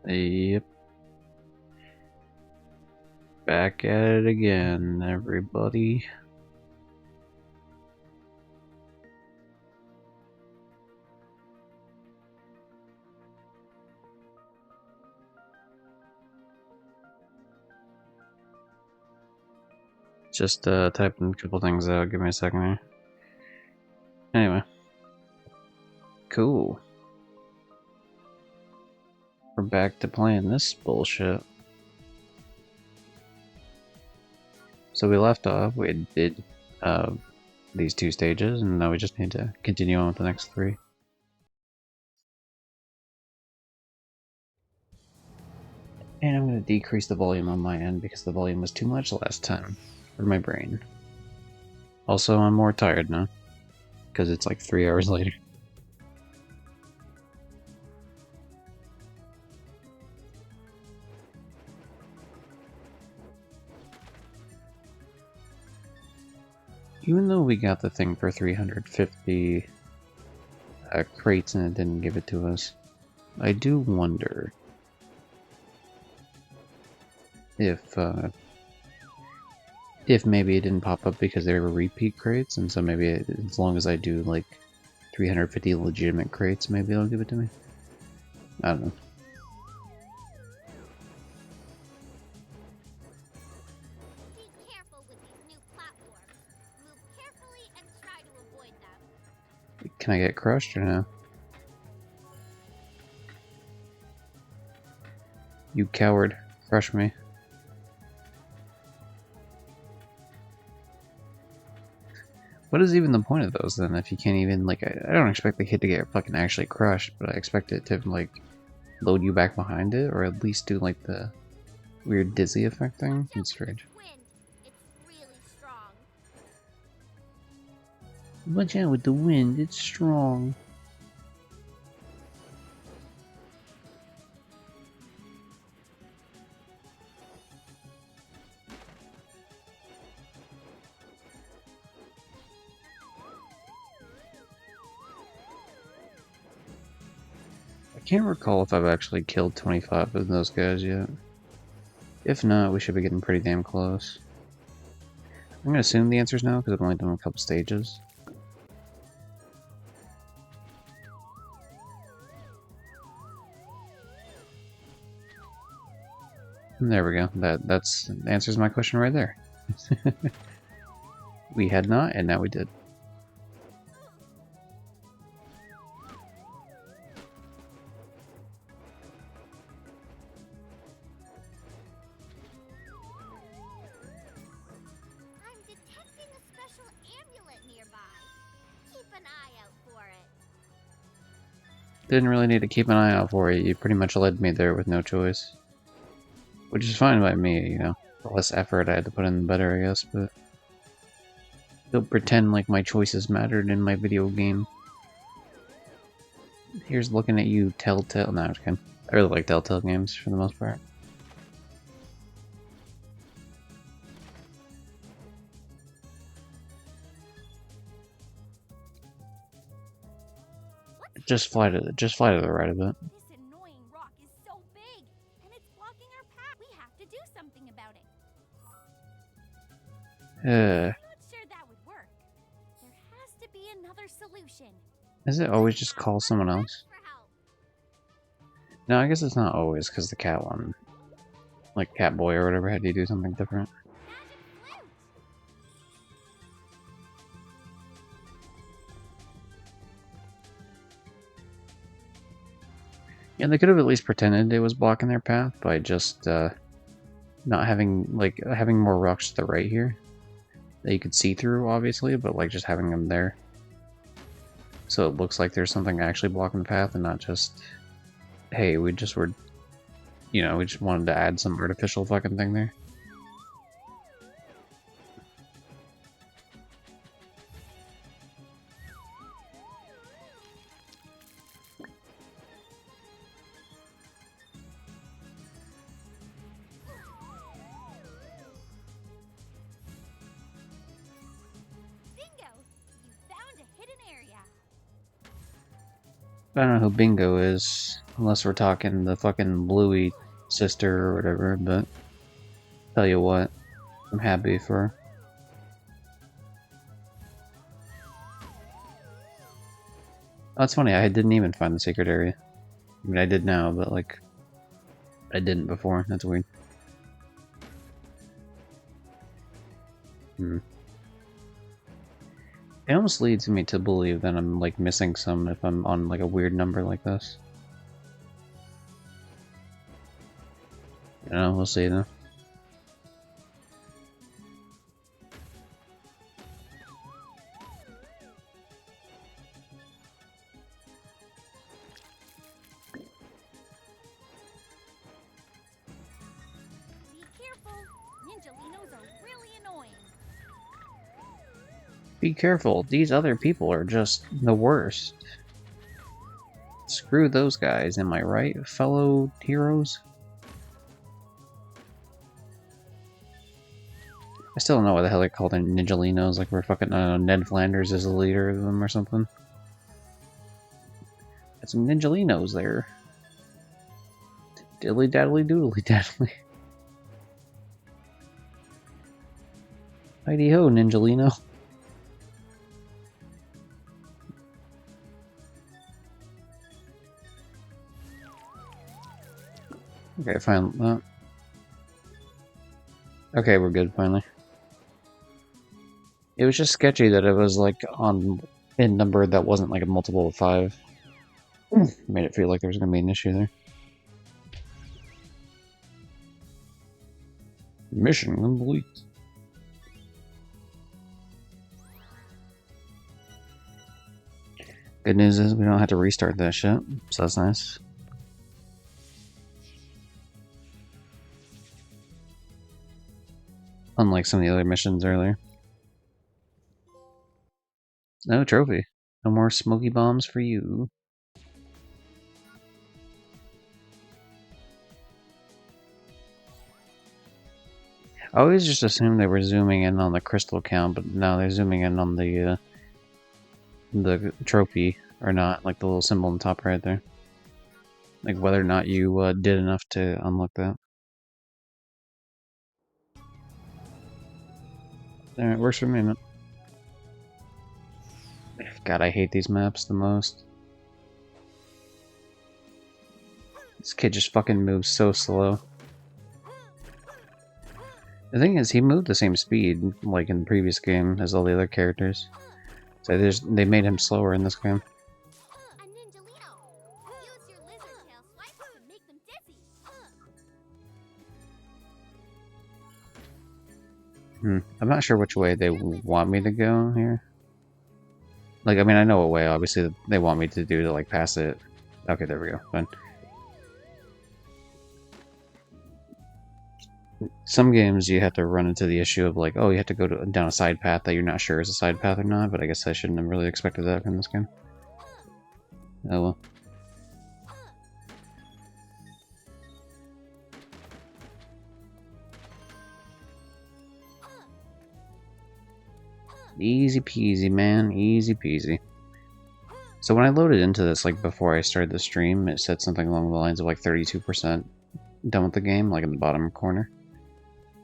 Yep. Back at it again, everybody. Just typing a couple things out. Give me a second here. Anyway. Cool. We're back to playing this bullshit. So we left off, we did these 2 stages, and now we just need to continue on with the next 3. And I'm going to decrease the volume on my end because the volume was too much last time for my brain. Also, I'm more tired now because it's like 3 hours later. Even though we got the thing for 350 crates and it didn't give it to us, I do wonder if maybe it didn't pop up because they were repeat crates, and so maybe as long as I do like 350 legitimate crates, maybe it'll give it to me. I don't know. Be careful with these new platforms. Move carefully and try to avoid them. Can I get crushed or no? You coward. Crush me. What is even the point of those then if you can't even, like, I don't expect the kid to get fucking actually crushed, but I expect it to, like, load you back behind it, or at least do, like, the weird dizzy effect thing? It's strange. It's really strong. Watch out with the wind, it's strong. I can't recall if I've actually killed 25 of those guys yet. If not, we should be getting pretty damn close. I'm gonna assume the answer's no, because I've only done a couple stages. And there we go. That answers my question right there. We had not, and now we did. I'm detecting a special amulet nearby. Keep an eye out for it. Didn't really need to keep an eye out for it. You pretty much led me there with no choice. Which is fine by me, you know. The less effort I had to put in, the better, I guess, but... Don't pretend like my choices mattered in my video game. Here's looking at you, Telltale. No, I'm just kidding. I really like Telltale games for the most part. Just fly to the right of it. This annoying rock is so big, and it's blocking our path. We have to do something about it. I'm not sure that would work. There has to be another solution. Is it always just call someone else? No, I guess it's not always, because the cat one, like Catboy or whatever, had to do something different. Yeah, they could have at least pretended it was blocking their path by just not having, like, having more rocks to the right here that you could see through, obviously, but like just having them there. So it looks like there's something actually blocking the path and not just, hey, we just were, you know, we just wanted to add some artificial fucking thing there. I don't know who Bingo is. Unless we're talking the fucking Bluey sister or whatever, but tell you what, I'm happy for her. Oh, it's funny, I didn't even find the secret area. I mean, I did now, but like, I didn't before. That's weird. Hmm. It almost leads me to believe that I'm like missing some if I'm on like a weird number like this. You know, we'll see though. Be careful. Ninjalinos are really annoying. Be careful, these other people are just the worst. Screw those guys, am I right, fellow heroes? I still don't know why the hell they're called Ninjalinos, like we're fucking, I don't know, Ned Flanders is the leader of them or something. Got some Ninjalinos there. Diddly daddly doodly daddly. Heidi ho, Ninjalino. Okay, fine. Okay, we're good finally. It was just sketchy that it was like on a number that wasn't like a multiple of 5. Made it feel like there was gonna be an issue there. Mission complete. Good news is we don't have to restart that shit, so that's nice. Unlike some of the other missions earlier. No trophy. No more smoky bombs for you. I always just assumed they were zooming in on the crystal count, but now they're zooming in on the trophy or not, like the little symbol on the top right there. Like whether or not you did enough to unlock that. Alright, works for me, man. God, I hate these maps the most. This kid just fucking moves so slow. The thing is, he moved the same speed, like in the previous game, as all the other characters. So they made him slower in this game. A Ninjalino. Use your lizard tail swipes to make them dizzy. I'm not sure which way they want me to go here. Like, I mean, I know what way, obviously, they want me to do to, like, pass it. Okay, there we go. Fine. Some games you have to run into the issue of, like, oh, you have to go down a side path that you're not sure is a side path or not, but I guess I shouldn't have really expected that from this game. Oh well. Easy peasy, man. Easy peasy. So when I loaded into this, like, before I started the stream, it said something along the lines of, like, 32% done with the game, like, in the bottom corner.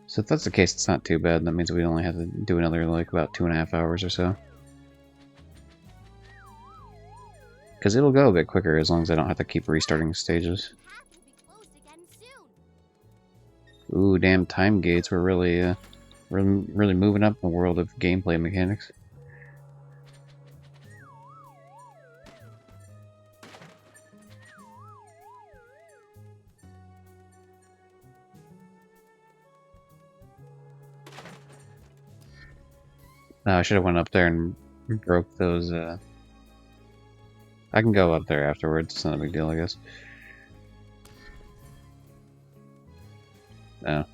So if that's the case, it's not too bad. That means we only have to do another, like, about 2.5 hours or so. Because it'll go a bit quicker as long as I don't have to keep restarting stages. Ooh, damn time gates. We're really moving up in the world of gameplay mechanics. No, I should have went up there and broke those, I can go up there afterwards, it's not a big deal, I guess. No.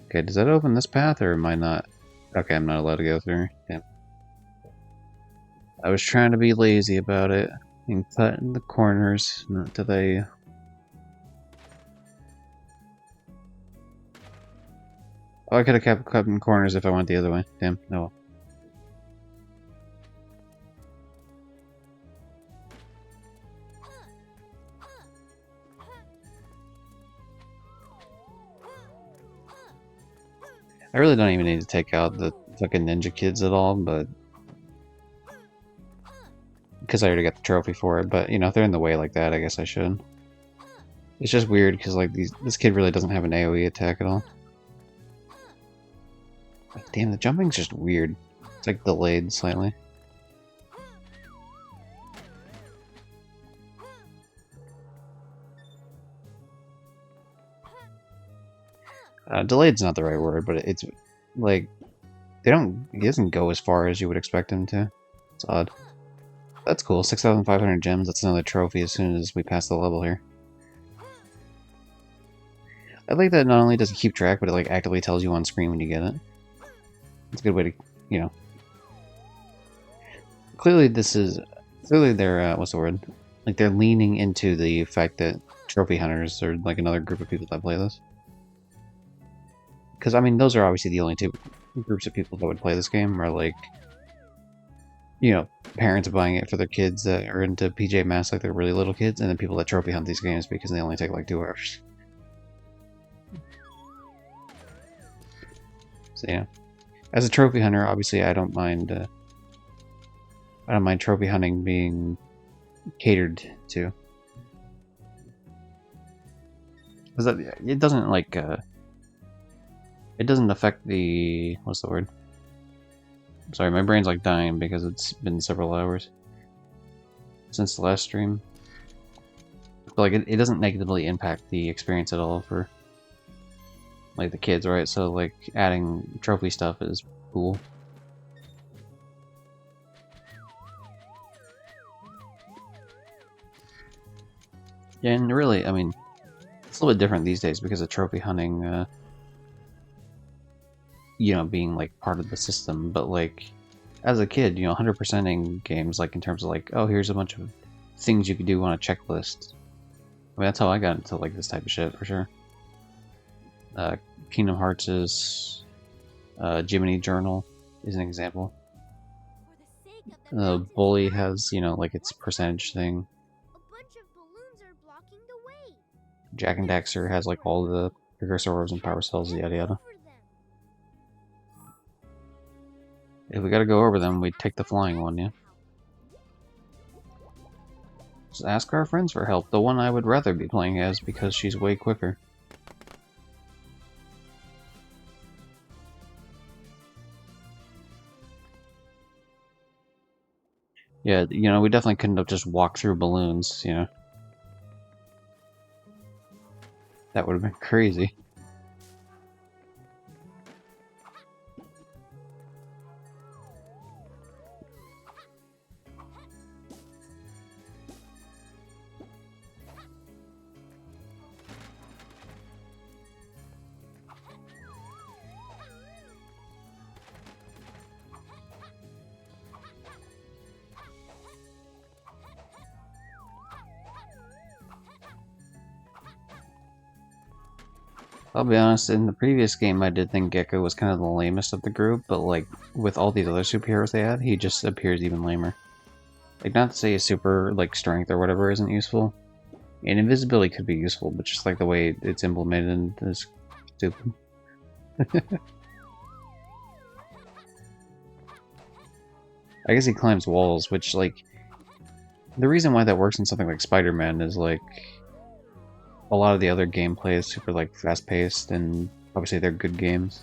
Okay, does that open this path, or am I not? Okay, I'm not allowed to go through. Damn. I was trying to be lazy about it, and cut in the corners, not till they... Oh, I could have kept cutting corners if I went the other way. Damn, no. I really don't even need to take out the fucking ninja kids at all, but because I already got the trophy for it. But you know, if they're in the way like that, I guess I should. It's just weird because like this kid really doesn't have an AoE attack at all. Like, damn, the jumping's just weird. It's like delayed slightly. Delayed's not the right word, but it's like he doesn't go as far as you would expect him to. It's odd. That's cool. 6,500 gems. That's another trophy as soon as we pass the level here. I like that not only does it keep track, but it like actively tells you on screen when you get it. It's a good way to, you know. Clearly they're what's the word? Like they're leaning into the fact that trophy hunters are like another group of people that play this. Because I mean, those are obviously the only two groups of people that would play this game. Are like, you know, parents buying it for their kids that are into PJ Masks, like they're really little kids, and then people that trophy hunt these games because they only take like 2 hours. So yeah, as a trophy hunter, obviously I don't mind. I don't mind trophy hunting being catered to, because it doesn't like it doesn't affect the what's the word? Sorry, my brain's like dying because it's been several hours since the last stream. But like it doesn't negatively impact the experience at all for like the kids, right? So like adding trophy stuff is cool. Yeah, and really, I mean, it's a little bit different these days because of trophy hunting, you know, being like part of the system. But like, as a kid, you know, 100%ing games, like in terms of like, oh, here's a bunch of things you could do on a checklist. I mean, that's how I got into like this type of shit for sure. Kingdom Hearts is Jiminy Journal is an example. Bully has, you know, like its percentage thing. Jak and Daxter has like all the precursor orbs and power cells, yada yada. If we gotta go over them, we take the flying one, yeah? Just ask our friends for help. The one I would rather be playing as because she's way quicker. Yeah, you know, we definitely couldn't have just walked through balloons, you know? That would have been crazy. I'll be honest, in the previous game I did think Gecko was kind of the lamest of the group, but like, with all these other superheroes they had, he just appears even lamer. Like, not to say his super, like, strength or whatever isn't useful. And invisibility could be useful, but just like the way it's implemented is stupid. I guess he climbs walls, which, like, the reason why that works in something like Spider-Man is, like, a lot of the other gameplay is super, like, fast-paced, and obviously they're good games.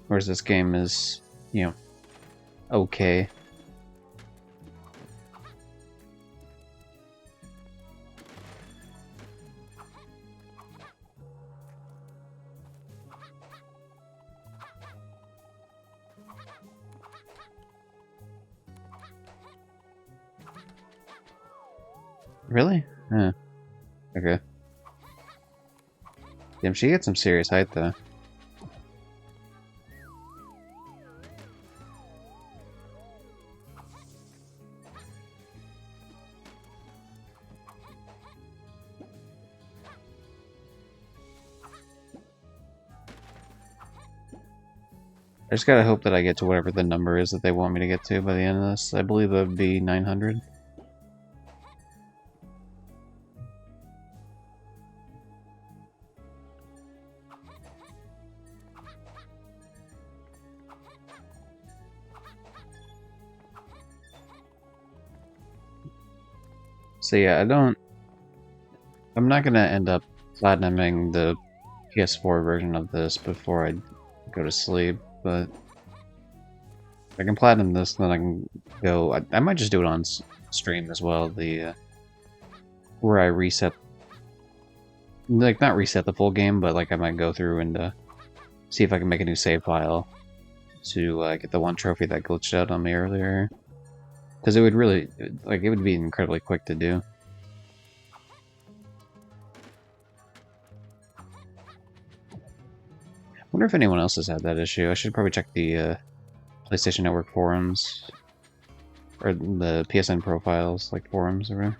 Whereas this game is, you know, okay. Really? Huh. Okay. Damn, she gets some serious height, though. I just gotta hope that I get to whatever the number is that they want me to get to by the end of this. I believe it would be 900. So yeah, I'm not gonna end up platinuming the PS4 version of this before I go to sleep, but if I can platinum this, then I can go. I might just do it on stream as well. Where I reset, like not reset the full game, but like I might go through and see if I can make a new save file to get the one trophy that glitched out on me earlier. Because it would really, like, it would be incredibly quick to do. Wonder if anyone else has had that issue. I should probably check the PlayStation Network forums or the PSN profiles, like forums or whatever.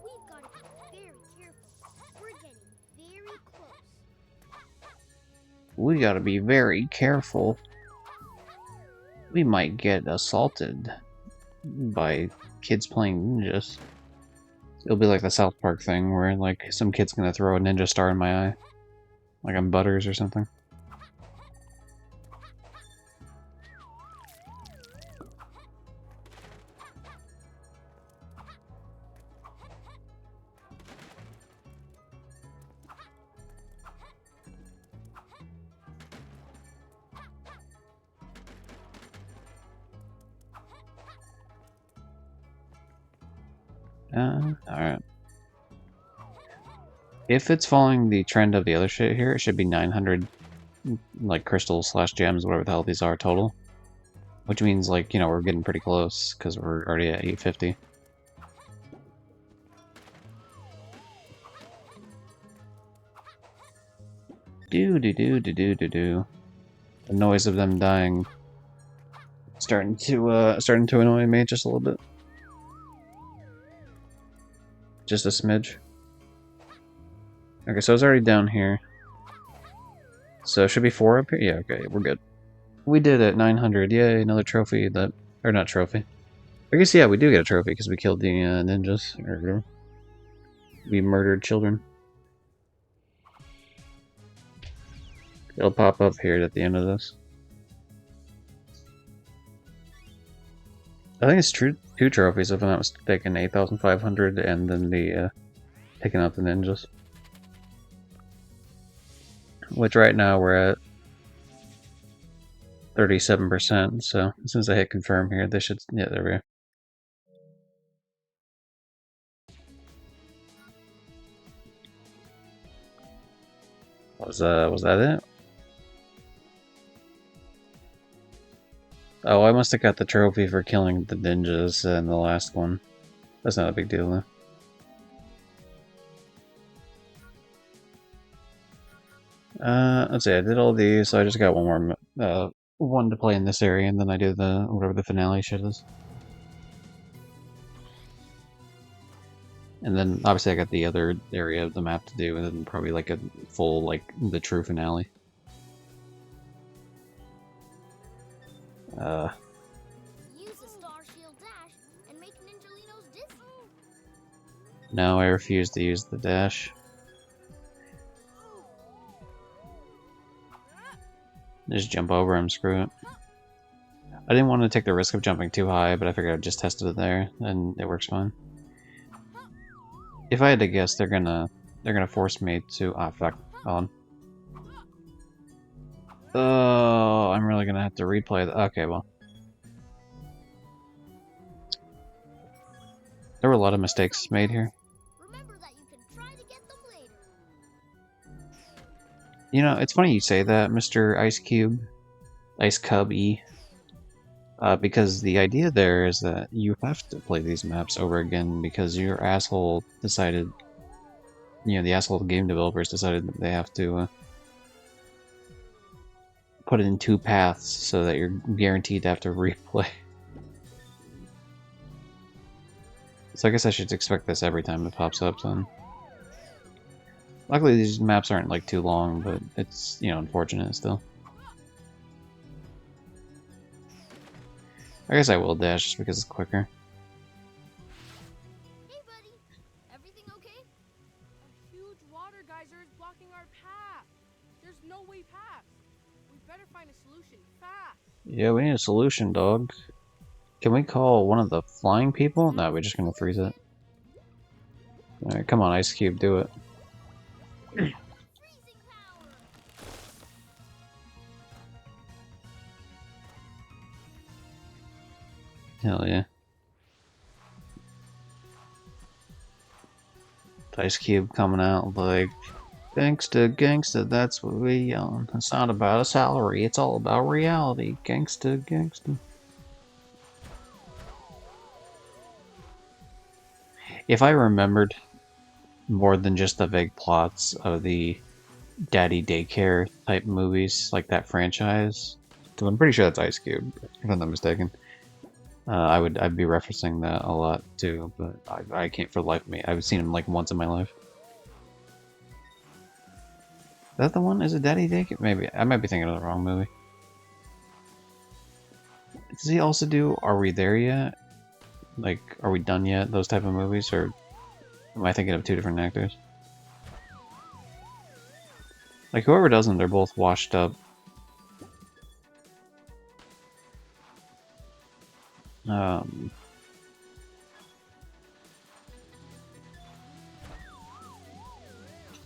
We've got to be very careful. We're getting very close. We gotta be very careful. We might get assaulted by kids playing ninjas. It'll be like the South Park thing where like some kid's gonna throw a ninja star in my eye. Like I'm Butters or something. Alright. If it's following the trend of the other shit here, it should be 900, like, crystals slash gems, whatever the hell these are total. Which means, like, you know, we're getting pretty close, because we're already at 850. Do. The noise of them dying starting to annoy me just a little bit. Just a smidge. Okay, so it's already down here. So it should be 4 up here? Yeah, okay, we're good. We did it, 900. Yay, another trophy that... Or not trophy. I guess, yeah, we do get a trophy because we killed the ninjas. Or we murdered children. It'll pop up here at the end of this. I think it's true. 2 trophies, if I'm not mistaken. 8,500 and then the picking out the ninjas. Which right now we're at 37%, so as soon as I hit confirm here, they should... Yeah, there we go. Was that it? Oh, I must have got the trophy for killing the ninjas in the last one. That's not a big deal, though. Let's see, I did all these, so I just got one more, one to play in this area, and then I do the, whatever the finale shit is. And then, obviously, I got the other area of the map to do, and then probably, like, a full, like, the true finale. Use a Star Shield dash and make Ninjalinos dizzy. No, I refuse to use the dash. Just jump over him, screw it. I didn't want to take the risk of jumping too high, but I figured I'd just test it there, and it works fine. If I had to guess, they're gonna force me to... Ah, fuck. On. Oh, I'm really gonna have to replay that. Okay, well. There were a lot of mistakes made here. Remember that you can try to get them later. You know, it's funny you say that, Mr. Ice Cube. Ice Cub E. Because the idea there is that you have to play these maps over again because your asshole decided... You know, the asshole game developers decided that they have to put it in 2 paths so that you're guaranteed to have to replay. So I guess I should expect this every time it pops up then. Luckily these maps aren't like too long, but it's, you know, unfortunate still. I guess I will dash just because it's quicker. Hey, buddy. Everything okay? A huge water geyser is blocking our path. There's no way past. We better find a solution fast. Yeah, we need a solution, dog. Can we call one of the flying people? No, we're just gonna freeze it. Alright, come on, Ice Cube, do it. Freezing power. Hell yeah. Ice Cube coming out like, gangsta, gangsta, that's what we yelling. It's not about a salary, it's all about reality. Gangsta, gangsta. If I remembered more than just the vague plots of the daddy daycare type movies, like that franchise, because I'm pretty sure that's Ice Cube, if I'm not mistaken. I'd be referencing that a lot too, but I can't for the life of me. I've seen him like once in my life. Is that the one? Is it Daddy Daycare? Maybe. I might be thinking of the wrong movie. Does he also do Are We There Yet? Like, Are We Done Yet? Those type of movies? Or am I thinking of two different actors? Like, whoever does them, they're both washed up.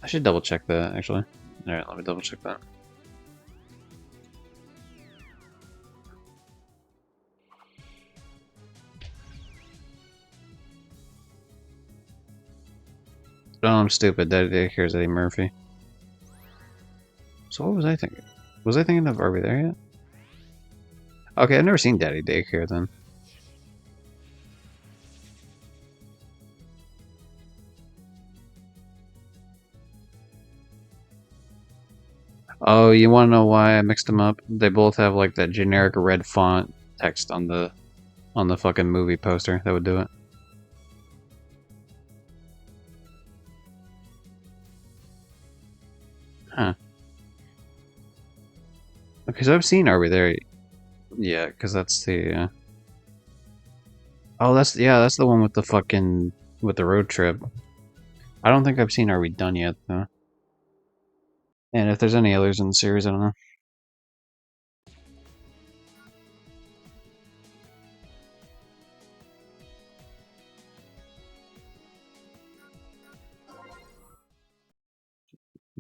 I should double check that, actually. Alright, let me double check that. Oh, I'm stupid. Daddy Daycare is Eddie Murphy. So what was I thinking? Was I thinking of Are We There Yet? Okay, I've never seen Daddy Daycare then. Oh, you want to know why I mixed them up? They both have like that generic red font text on the fucking movie poster. That would do it. Huh. Okay, so I've seen Are We There? Yeah, because that's the. Oh, that's that's the one with the fucking with the road trip. I don't think I've seen Are We Done Yet though. And if there's any others in the series, I don't know.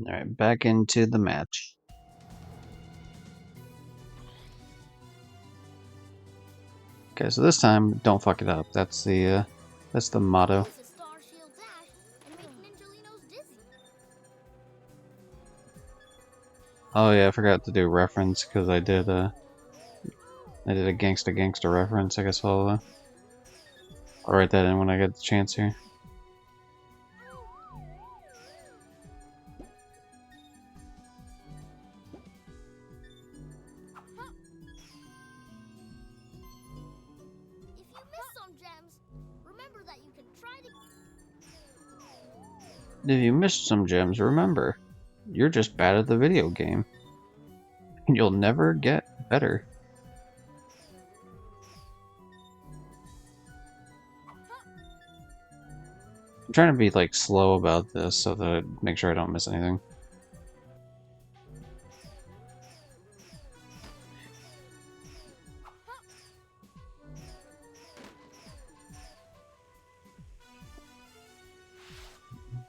Alright, back into the match. Okay, so this time, don't fuck it up. That's the motto. Use a Star Shield dash and make Ninjalinos dizzy. Oh yeah, I forgot to do reference because I did a gangsta reference. I guess I'll write that in when I get the chance here. If you miss some gems, remember that you can try to. If you missed some gems, remember, you're just bad at the video game. And you'll never get better. I'm trying to be like slow about this so that I make sure I don't miss anything.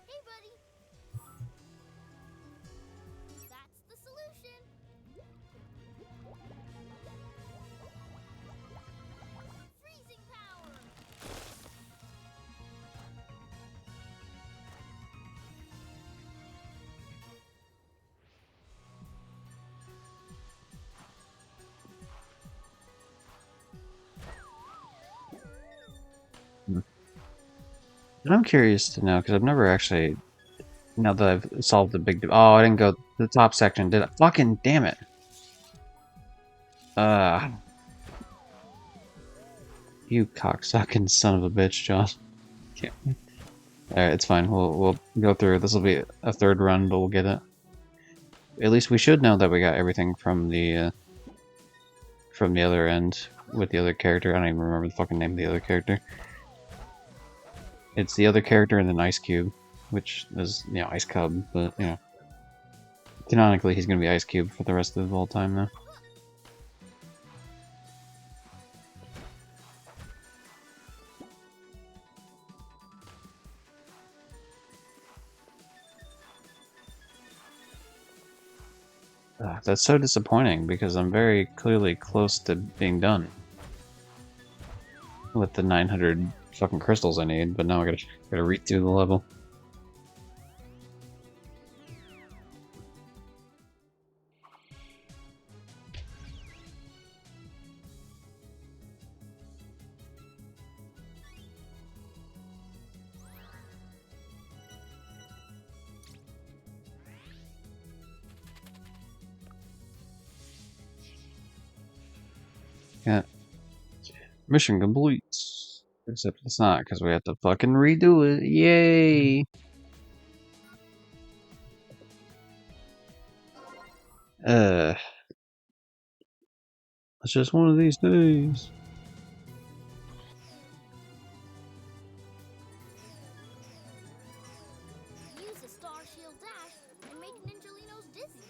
Hey, buddy. That's the solution. Freezing power. And I'm curious to know because I've never actually. Now that I've solved the big. Oh, I didn't go to the top section, did I? Fucking damn it! You cocksucking son of a bitch, Josh. Alright, it's fine. We'll go through. This will be a third run, but we'll get it. At least we should know that we got everything from the other end with the other character. I don't even remember the fucking name of the other character. It's the other character and then Ice Cube, which is, Ice Cub, but, canonically he's gonna be Ice Cube for the rest of the whole time, though. That's so disappointing because I'm very clearly close to being done with the 900 fucking crystals I need, but now I gotta read through the level. Yeah. Mission complete. Except it's not, because we have to fucking redo it. Yay! It's just one of these days. Use a Star Shield dash and make Ninjalinos dizzy.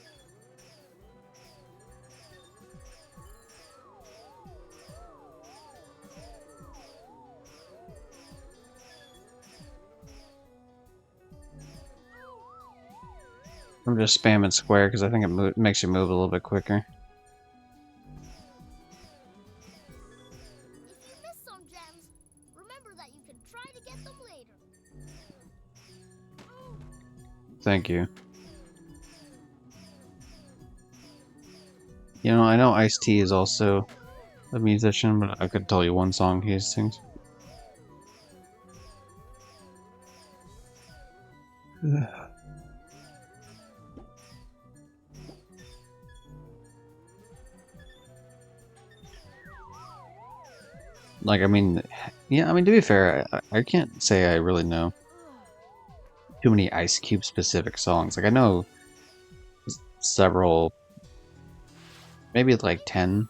I'm just spamming square because I think it makes you move a little bit quicker. If you miss some gems, remember that you can try to get them later. Thank you. You know, I know Ice-T is also a musician, but I could tell you one song he sings. Like, I mean, yeah, I mean, to be fair, I can't say I really know too many Ice Cube specific songs. Like, I know several, maybe like 10,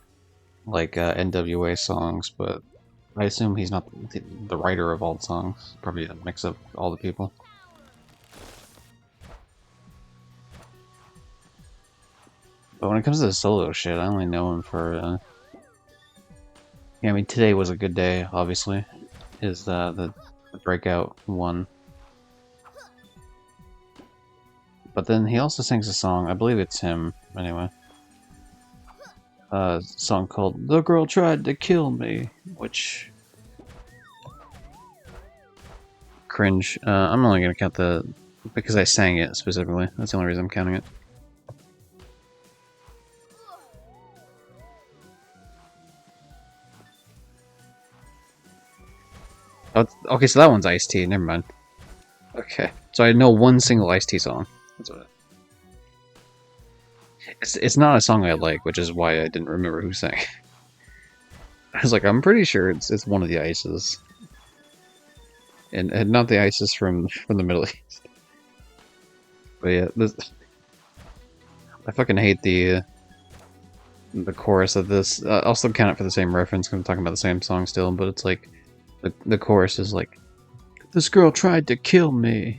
like NWA songs, but I assume he's not the writer of all the songs. Probably a mix of all the people. But when it comes to the solo shit, I only know him for, yeah, I mean, Today Was a Good Day, obviously, is the breakout one. But then he also sings a song, I believe it's him, anyway. A song called The Girl Tried to Kill Me, which... cringe. I'm only gonna count the... because I sang it specifically. That's the only reason I'm counting it. Oh, okay, so that one's Ice-T, never mind. Okay, so I know one single Ice-T song. That's what it's not a song I like, which is why I didn't remember who sang. I was like, I'm pretty sure it's one of the Ices. And not the Ices from the Middle East. But yeah, I fucking hate the chorus of this. I'll still count it for the same reference because I'm talking about the same song still, but it's like, the chorus is like, this girl tried to kill me.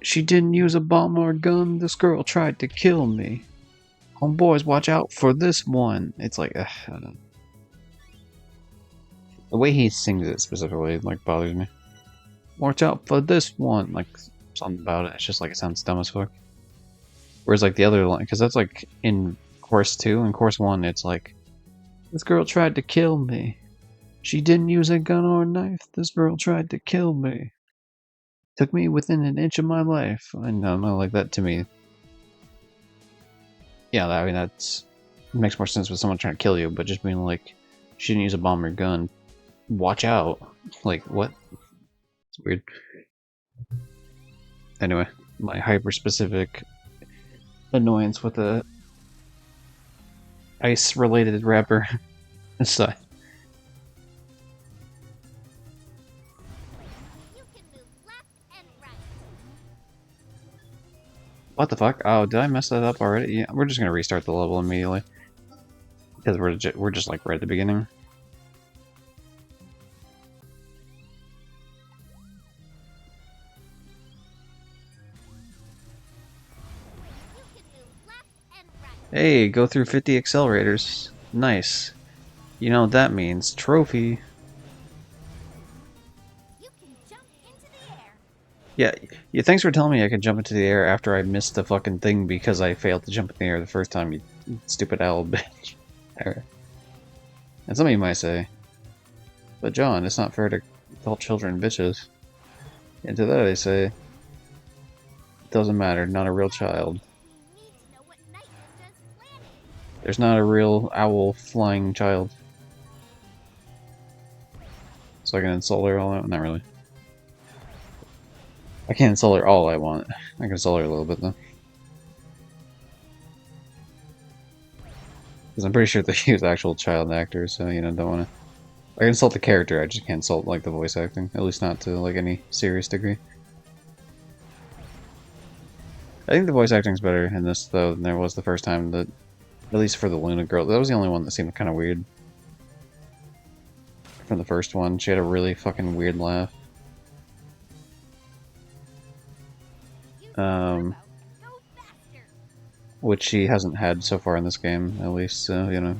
She didn't use a bomb or a gun. This girl tried to kill me. Homeboys, watch out for this one. It's like, I don't know. The way he sings it specifically, like, bothers me. Watch out for this one. Like, something about it. It's just like, it sounds dumb as fuck. Whereas, like, the other line, because that's like in chorus 2. In chorus 1, it's like, this girl tried to kill me. She didn't use a gun or a knife. This girl tried to kill me. Took me within an inch of my life. I know, like that to me. Yeah, I mean, that's makes more sense with someone trying to kill you, but just being like, she didn't use a bomb or gun. Watch out. Like, what? It's weird. Anyway, my hyper-specific annoyance with a ice-related rapper aside. You can move left and right. What the fuck? Oh, did I mess that up already? Yeah, we're just gonna restart the level immediately. Because we're just like right at the beginning. You can move left and right. Hey, go through 50 accelerators. Nice. You know what that means. Trophy. You can jump into the air. Yeah, yeah, thanks for telling me I could jump into the air after I missed the fucking thing because I failed to jump in the air the first time, you stupid owl bitch. Alright. And some of you might say, but John, it's not fair to call children bitches. And to that I say, it doesn't matter, not a real child. We need to know what Night Ninja's planning. There's not a real owl flying child. So I can insult her all out? Not really. I can't insult her all I want. I can insult her a little bit though. Because I'm pretty sure they use actual child actors, so you know, don't want to. I can insult the character, I just can't insult like the voice acting. At least not to like any serious degree. I think the voice acting's better in this though than there was the first time. That, at least for the Luna girl, that was the only one that seemed kind of weird. From the first one, she had a really fucking weird laugh. Which she hasn't had so far in this game, at least, so, you know.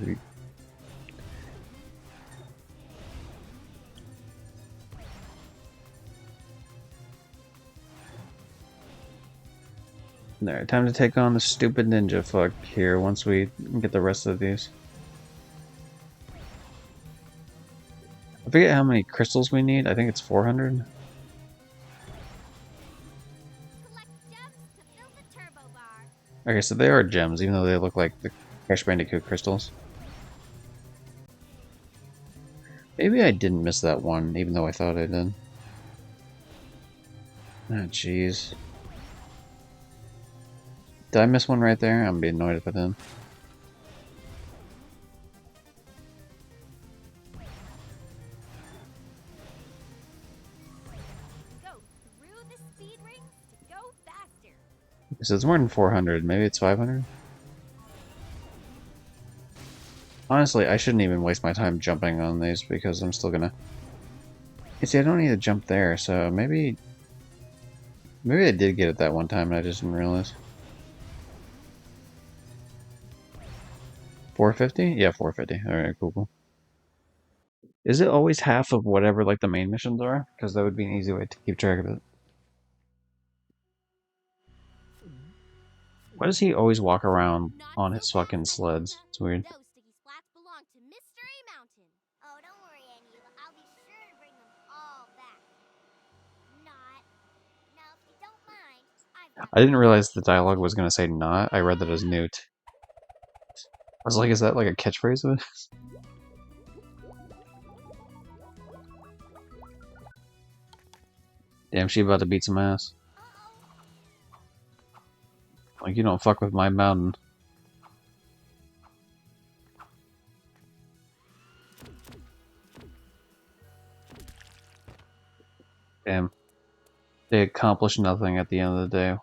Alright, time to take on the stupid ninja fuck here once we get the rest of these. I forget how many crystals we need, I think it's 400. Okay, so they are gems, even though they look like the Crash Bandicoot crystals. Maybe I didn't miss that one, even though I thought I did. Ah, jeez. Did I miss one right there? I'm gonna be annoyed if I did. So it's more than 400, maybe it's 500? Honestly, I shouldn't even waste my time jumping on these because I'm still gonna... You see, I don't need to jump there, so maybe... Maybe I did get it that one time and I just didn't realize. 450? Yeah, 450. Alright, cool. Is it always half of whatever like the main missions are? Because that would be an easy way to keep track of it. Why does he always walk around on his fucking sleds? It's weird. Those sticky splats belong to Mystery Mountain. Oh, don't worry, Annie. I'll be sure to bring them all back. Not. Now, if you don't mind, I didn't realize the dialogue was gonna say not. I read that as newt. I was like, is that like a catchphrase of it? Damn, she about to beat some ass. Like, you don't fuck with my mountain. Damn. They accomplished nothing at the end of the day.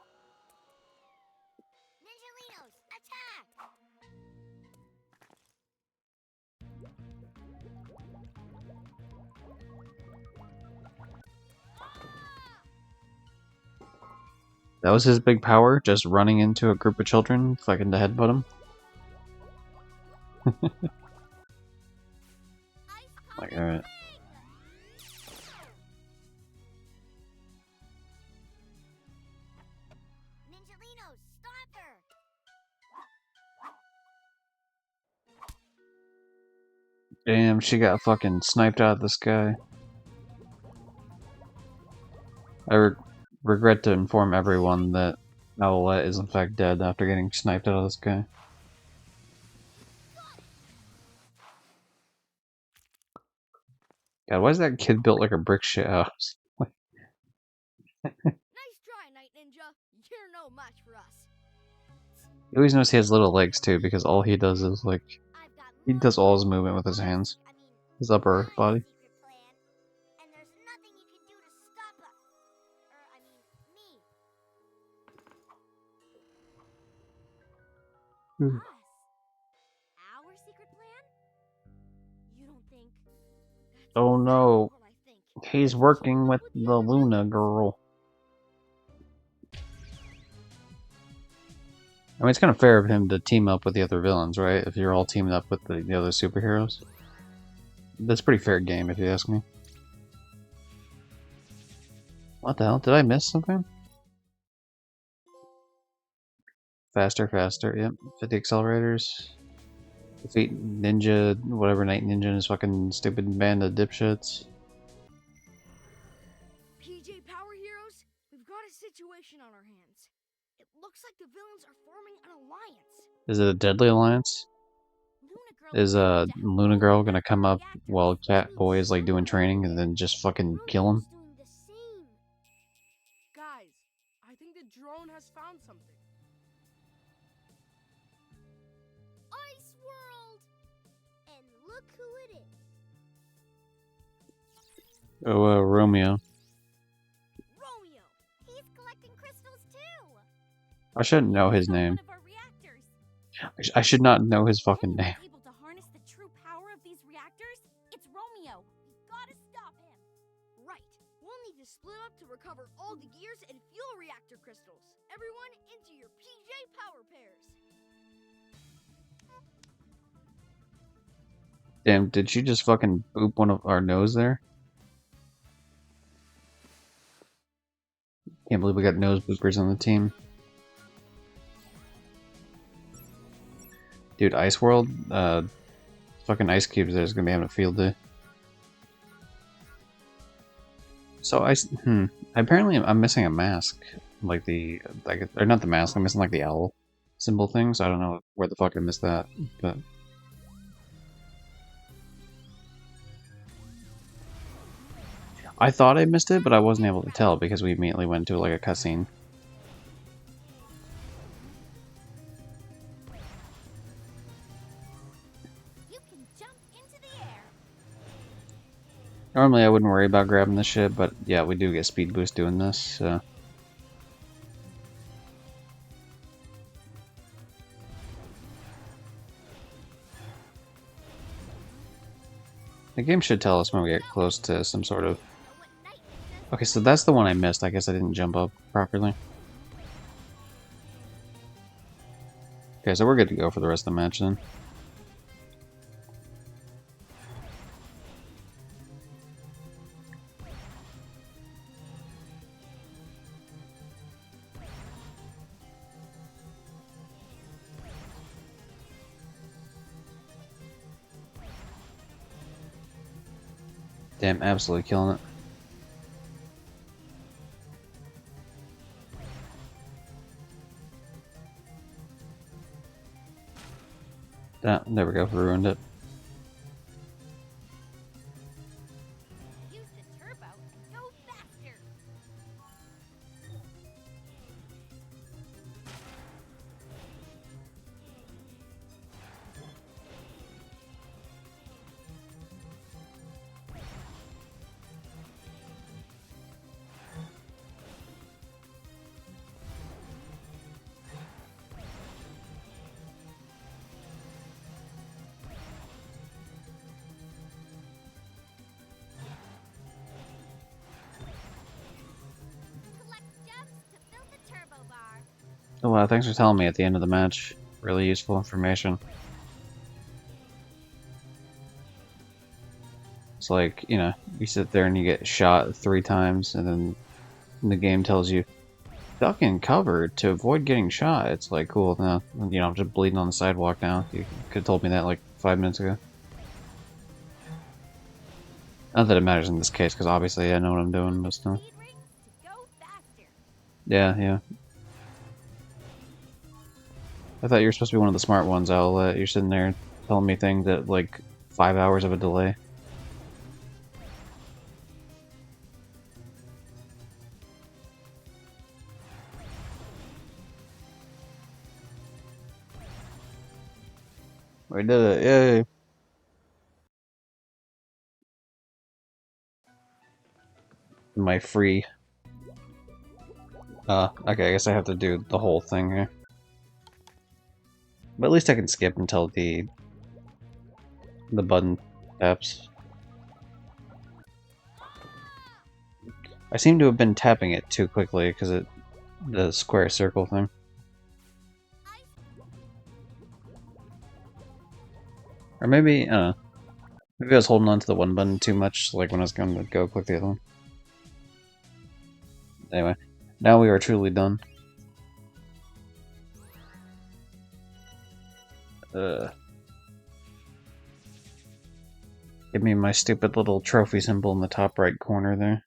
Ninjalinos, attack! That was his big power, just running into a group of children, fucking to headbutt them. Like, alright. Ninjalinos, stop her! Damn, she got fucking sniped out of the sky. I regret to inform everyone that Owlette is in fact dead after getting sniped out of the sky. God, why is that kid built like a brick shit house? Nice try, Night Ninja. You're no match for us. You always notice he has little legs too, because all he does is like, he does all his movement with his hands. His upper body. And there's nothing you can do to stop us. Me. Hmm. Us? Our secret plan? You don't think... Oh no, What I think. he's working with the Luna girl. I mean, it's kind of fair of him to team up with the other villains, right? If you're all teaming up with the other superheroes. That's a pretty fair game, if you ask me. What the hell? Did I miss something? Faster, faster. Yep. 50 accelerators. Defeat Ninja, whatever Night Ninja and his fucking stupid band of dipshits. PJ Power Heroes, we've got a situation on our hands. It looks like the villains are forming an alliance. Is it a deadly alliance? Is Luna Girl gonna come up while Cat Boy is like doing training and then just fucking kill him? Guys, I think the drone has found something. Ice World! And look who it is. Oh, Romeo. Romeo! He's collecting crystals too! I shouldn't know his name. One of our reactors. I should not know his fucking name. Able to harness the true power of these reactors? It's Romeo. We gotta stop him. Right. We'll need to split up to recover all the gears and fuel reactor crystals. Everyone into your PJ Power Pairs. Damn, did she just fucking boop one of our nose there? Can't believe we got nose boopers on the team. Dude, Ice World, fucking Ice Cubes there's gonna be having a field day. So apparently I'm missing a mask, like or not the mask. I'm missing like the owl symbol thing. So I don't know where the fuck I missed that, but I thought I missed it, but I wasn't able to tell because we immediately went to like a cutscene. You can jump into the air. Normally I wouldn't worry about grabbing this shit, but yeah, we do get speed boost doing this, so. The game should tell us when we get close to some sort of... Okay, so that's the one I missed. I guess I didn't jump up properly. Okay, so we're good to go for the rest of the match then. Damn, absolutely killing it. There we go, ruined it. Use the turbo and go faster. Collect gems to fill the turbo bar. Oh wow, thanks for telling me at the end of the match. Really useful information. It's like, you know, you sit there and you get shot 3 times and then the game tells you, duck and cover to avoid getting shot. It's like, cool, no, you know, I'm just bleeding on the sidewalk now. You could have told me that like 5 minutes ago. Not that it matters in this case, because obviously I know what I'm doing, but still. Speed rings to go faster. Yeah, yeah. I thought you were supposed to be one of the smart ones, Owlette. You're sitting there telling me things at like 5 hours of a delay. We did it, yay! My free... okay, I guess I have to do the whole thing here. But at least I can skip until the button taps. I seem to have been tapping it too quickly because the square circle thing. Or maybe, maybe I was holding on to the one button too much, like when I was going to go click the other one. Anyway, now we are truly done. Give me my stupid little trophy symbol in the top right corner there.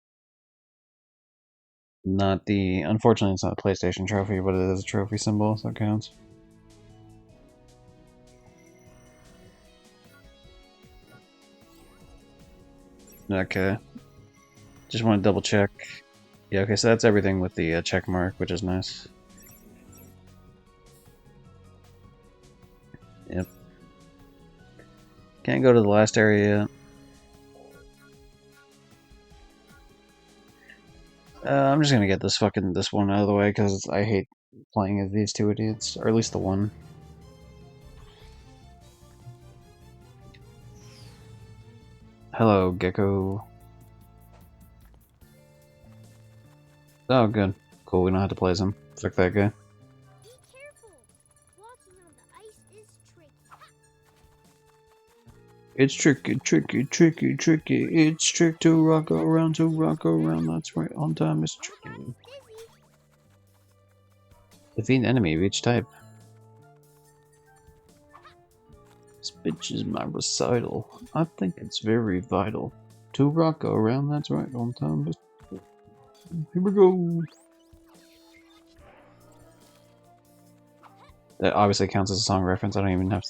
Not the... Unfortunately, it's not a PlayStation trophy, but it is a trophy symbol, so it counts. Okay. Just want to double check. Yeah, okay, so that's everything with the check mark, which is nice. Yep. Can't go to the last area yet. I'm just gonna get this one out of the way because I hate playing as these two idiots, or at least the one. Hello, Gecko. Oh, good. Cool, we don't have to play as him. Fuck that guy. Be careful. Walking on the ice is tricky. It's tricky, tricky, tricky, tricky. It's trick to rock around, That's right, on time is tricky. Dizzy. Defeat an enemy of each type. This bitch is my recital. I think it's very vital. To rock around, that's right, on time is tricky. Here we go. That obviously counts as a song reference. I don't even have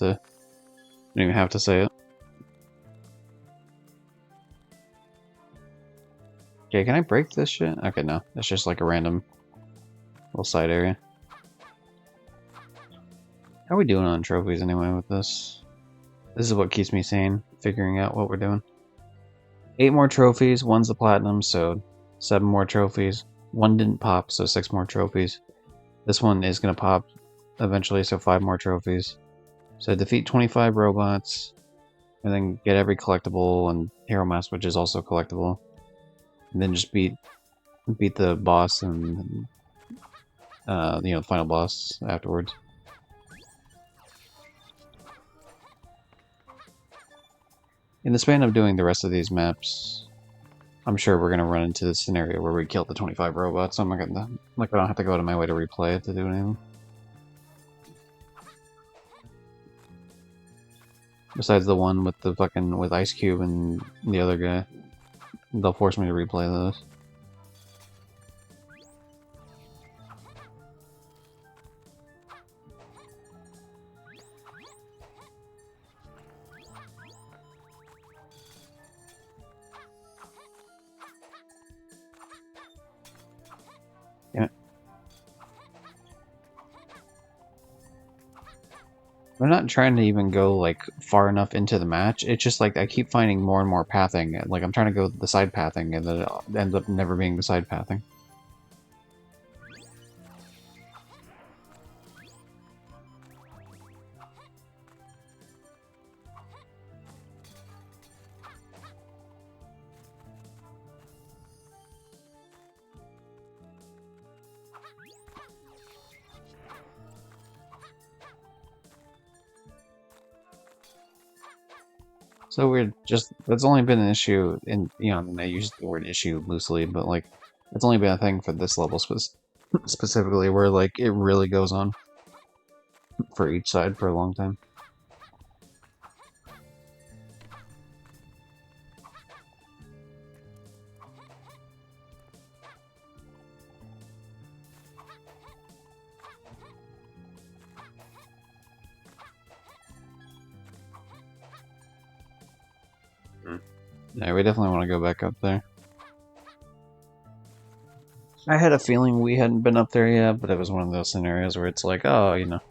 to say it. Okay, can I break this shit? Okay, no. That's just like a random little side area. How are we doing on trophies anyway with this? This is what keeps me sane, figuring out what we're doing. 8 more trophies, 1's the platinum, so 7 more trophies. 1 didn't pop, so 6 more trophies. This one is gonna pop eventually, so 5 more trophies. So defeat 25 robots, and then get every collectible and hero mask, which is also collectible. And then just beat the boss and the final boss afterwards. In the span of doing the rest of these maps, I'm sure we're gonna run into the scenario where we kill the 25 robots. So I'm not gonna I don't have to go out of my way to replay it to do anything. Besides the one with the with Ice Cube and the other guy, they'll force me to replay those. Damn it. I'm not trying to even go like far enough into the match. It's just like I keep finding more and more pathing. Like I'm trying to go the side pathing, and then it ends up never being the side pathing. So weird. Just that's only been an issue in and I use the word issue loosely, but like it's only been a thing for this level specifically, where like it really goes on for each side for a long time. Yeah, we definitely want to go back up there. I had a feeling we hadn't been up there yet, but it was one of those scenarios where it's like, oh,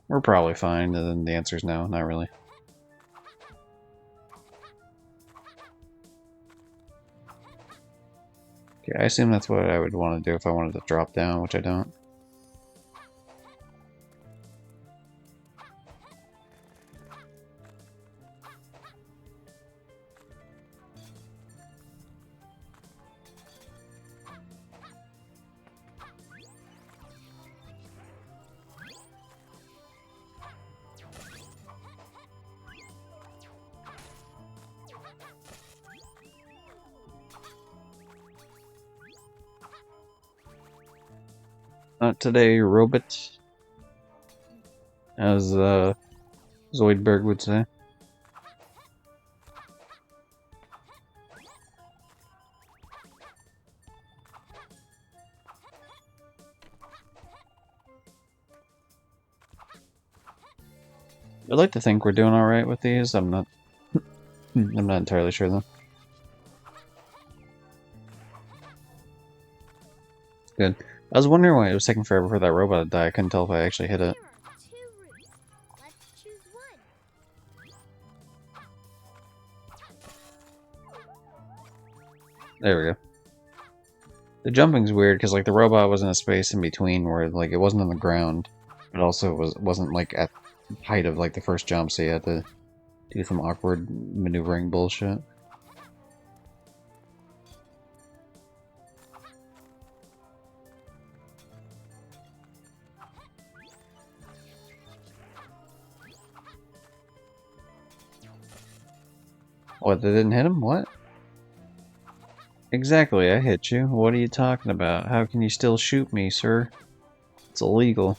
we're probably fine, and then the answer is no, not really. Okay, I assume that's what I would want to do if I wanted to drop down, which I don't. Not today, robot. As Zoidberg would say. I'd like to think we're doing alright with these. I'm not entirely sure though. Good. I was wondering why it was taking forever for that robot to die. I couldn't tell if I actually hit it. Here are 2 routes. Let's choose one. There we go. The jumping's weird because like the robot was in a space in between where like it wasn't on the ground, but also wasn't like at height of like the first jump, so you had to do some awkward maneuvering bullshit. What, they didn't hit him? What? Exactly, I hit you. What are you talking about? How can you still shoot me, sir? It's illegal.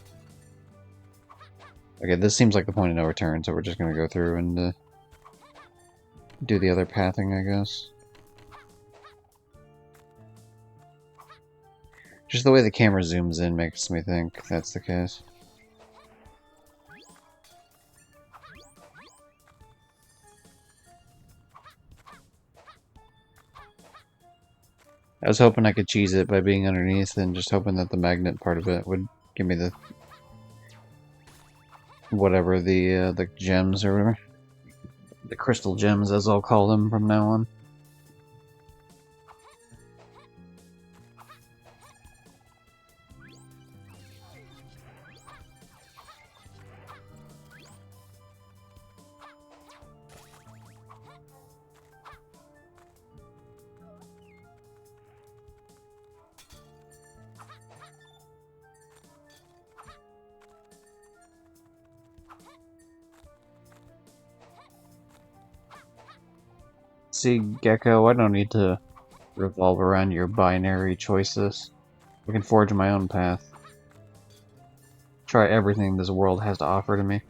Okay, this seems like the point of no return, so we're just gonna go through and do the other pathing, I guess. Just the way the camera zooms in makes me think that's the case. I was hoping I could cheese it by being underneath and just hoping that the magnet part of it would give me the whatever, the gems or whatever. The crystal gems, as I'll call them from now on. See, Gecko, I don't need to revolve around your binary choices. I can forge my own path. Try everything this world has to offer to me.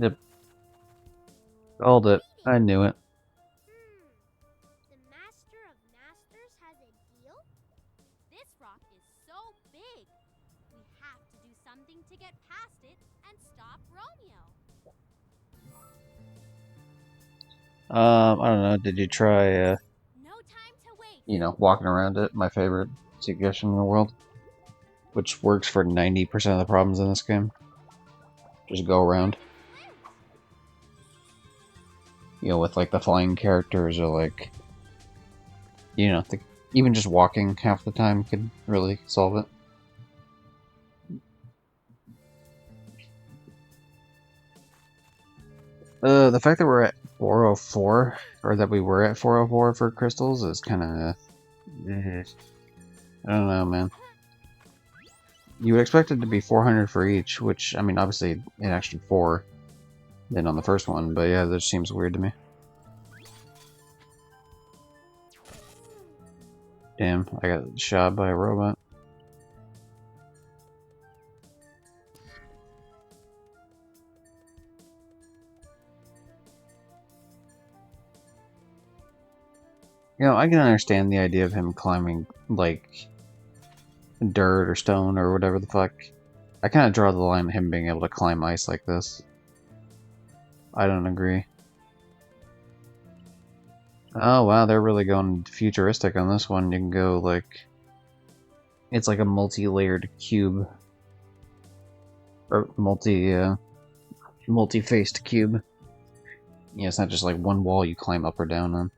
Yep. Called it. I knew it. The Master of Masters has a deal? This rock is so big. We have to do something to get past it and stop Romeo. I don't know, did you try, No time to waste. you know, walking around it? My favorite suggestion in the world. Which works for 90% of the problems in this game. Just go around. You know, with like the flying characters or like, you know, even just walking half the time could really solve it. The fact that we're at 404, or that we were at 404 for crystals is kind of, I don't know, man. You would expect it to be 400 for each, which, I mean, obviously it actually 4 than on the first one, but yeah, that seems weird to me. Damn, I got shot by a robot. You know, I can understand the idea of him climbing, like, dirt or stone or whatever the fuck. I kind of draw the line at him being able to climb ice like this. I don't agree. Oh wow, they're really going futuristic on this one. You can go like... It's like a multi-layered cube. Or multi-faced cube. Yeah, it's not just like one wall you climb up or down on.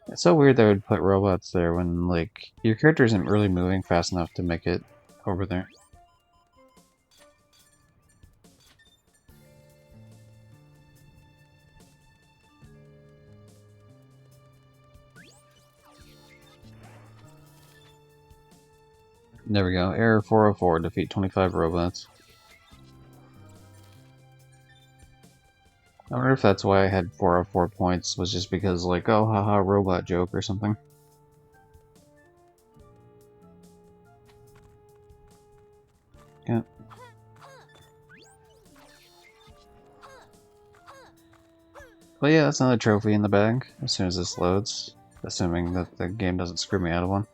It's so weird they would put robots there when, like, your character isn't really moving fast enough to make it over there. There we go. Error 404. Defeat 25 robots. I wonder if that's why I had 404 points, was just because, like, oh, haha, robot joke or something. Yeah. But yeah, that's another trophy in the bag, as soon as this loads. Assuming that the game doesn't screw me out of one.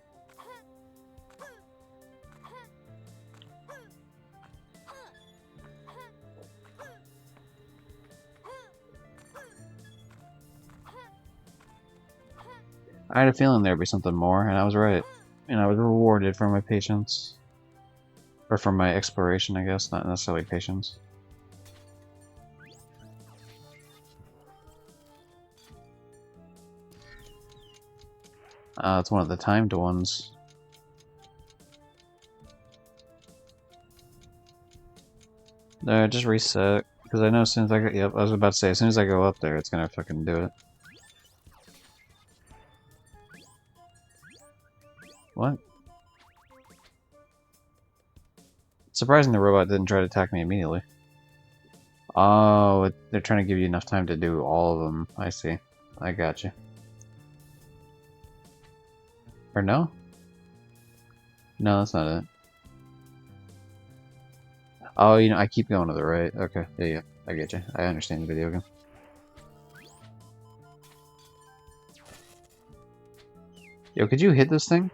I had a feeling there'd be something more, and I was right. And I was rewarded for my patience. Or for my exploration, I guess, not necessarily patience. It's one of the timed ones. No, just reset. Because I know as soon as I go... Yep, I was about to say, as soon as I go up there, it's gonna fucking do it. What? Surprising the robot didn't try to attack me immediately. Oh, they're trying to give you enough time to do all of them. I see. I got you. Or no? No, that's not it. Oh, you know, I keep going to the right. Okay, yeah, I get you. I understand the video game. Yo, could you hit this thing?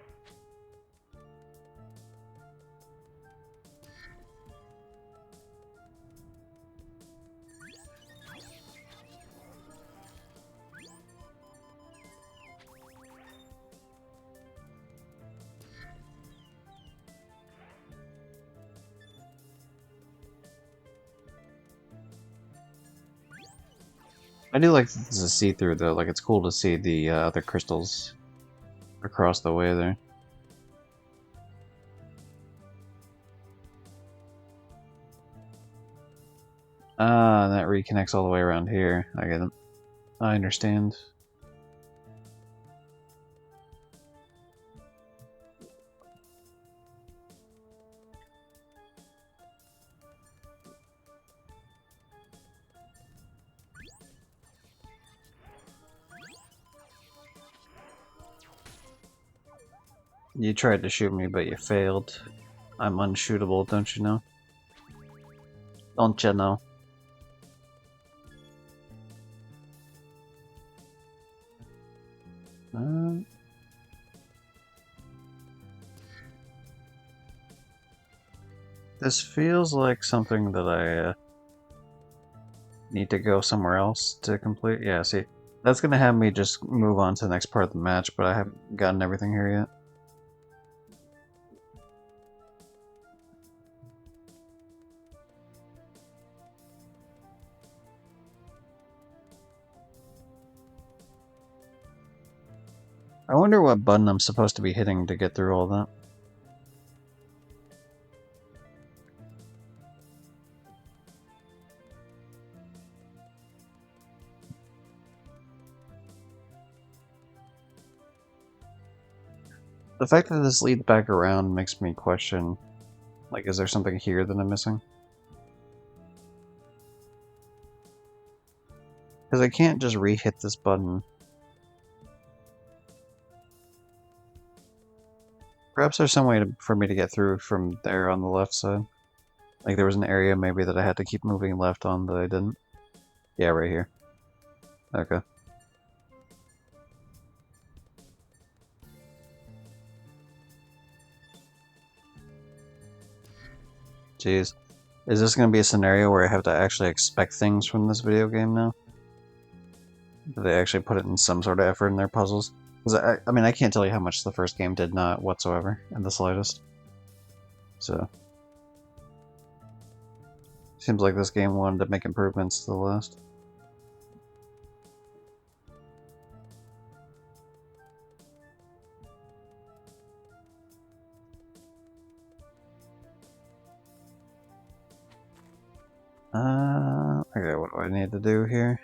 I do like this is a see-through though, like it's cool to see the other crystals across the way there. Ah, that reconnects all the way around here. I get it. I understand. You tried to shoot me, but you failed. I'm unshootable, don't you know? Don't you know? This feels like something that I need to go somewhere else to complete. Yeah, see, that's gonna have me just move on to the next part of the match, but I haven't gotten everything here yet. I wonder what button I'm supposed to be hitting to get through all that. The fact that this leads back around makes me question, like, is there something here that I'm missing? Because I can't just re-hit this button. Perhaps there's some way for me to get through from there on the left side. Like there was an area maybe that I had to keep moving left on that I didn't. Yeah, right here. Okay. Jeez. Is this going to be a scenario where I have to actually expect things from this video game now? Do they actually put it in some sort of effort in their puzzles? Because I mean, I can't tell you how much the first game did not whatsoever, in the slightest. So. Seems like this game wanted to make improvements to the last. Okay, what do I need to do here?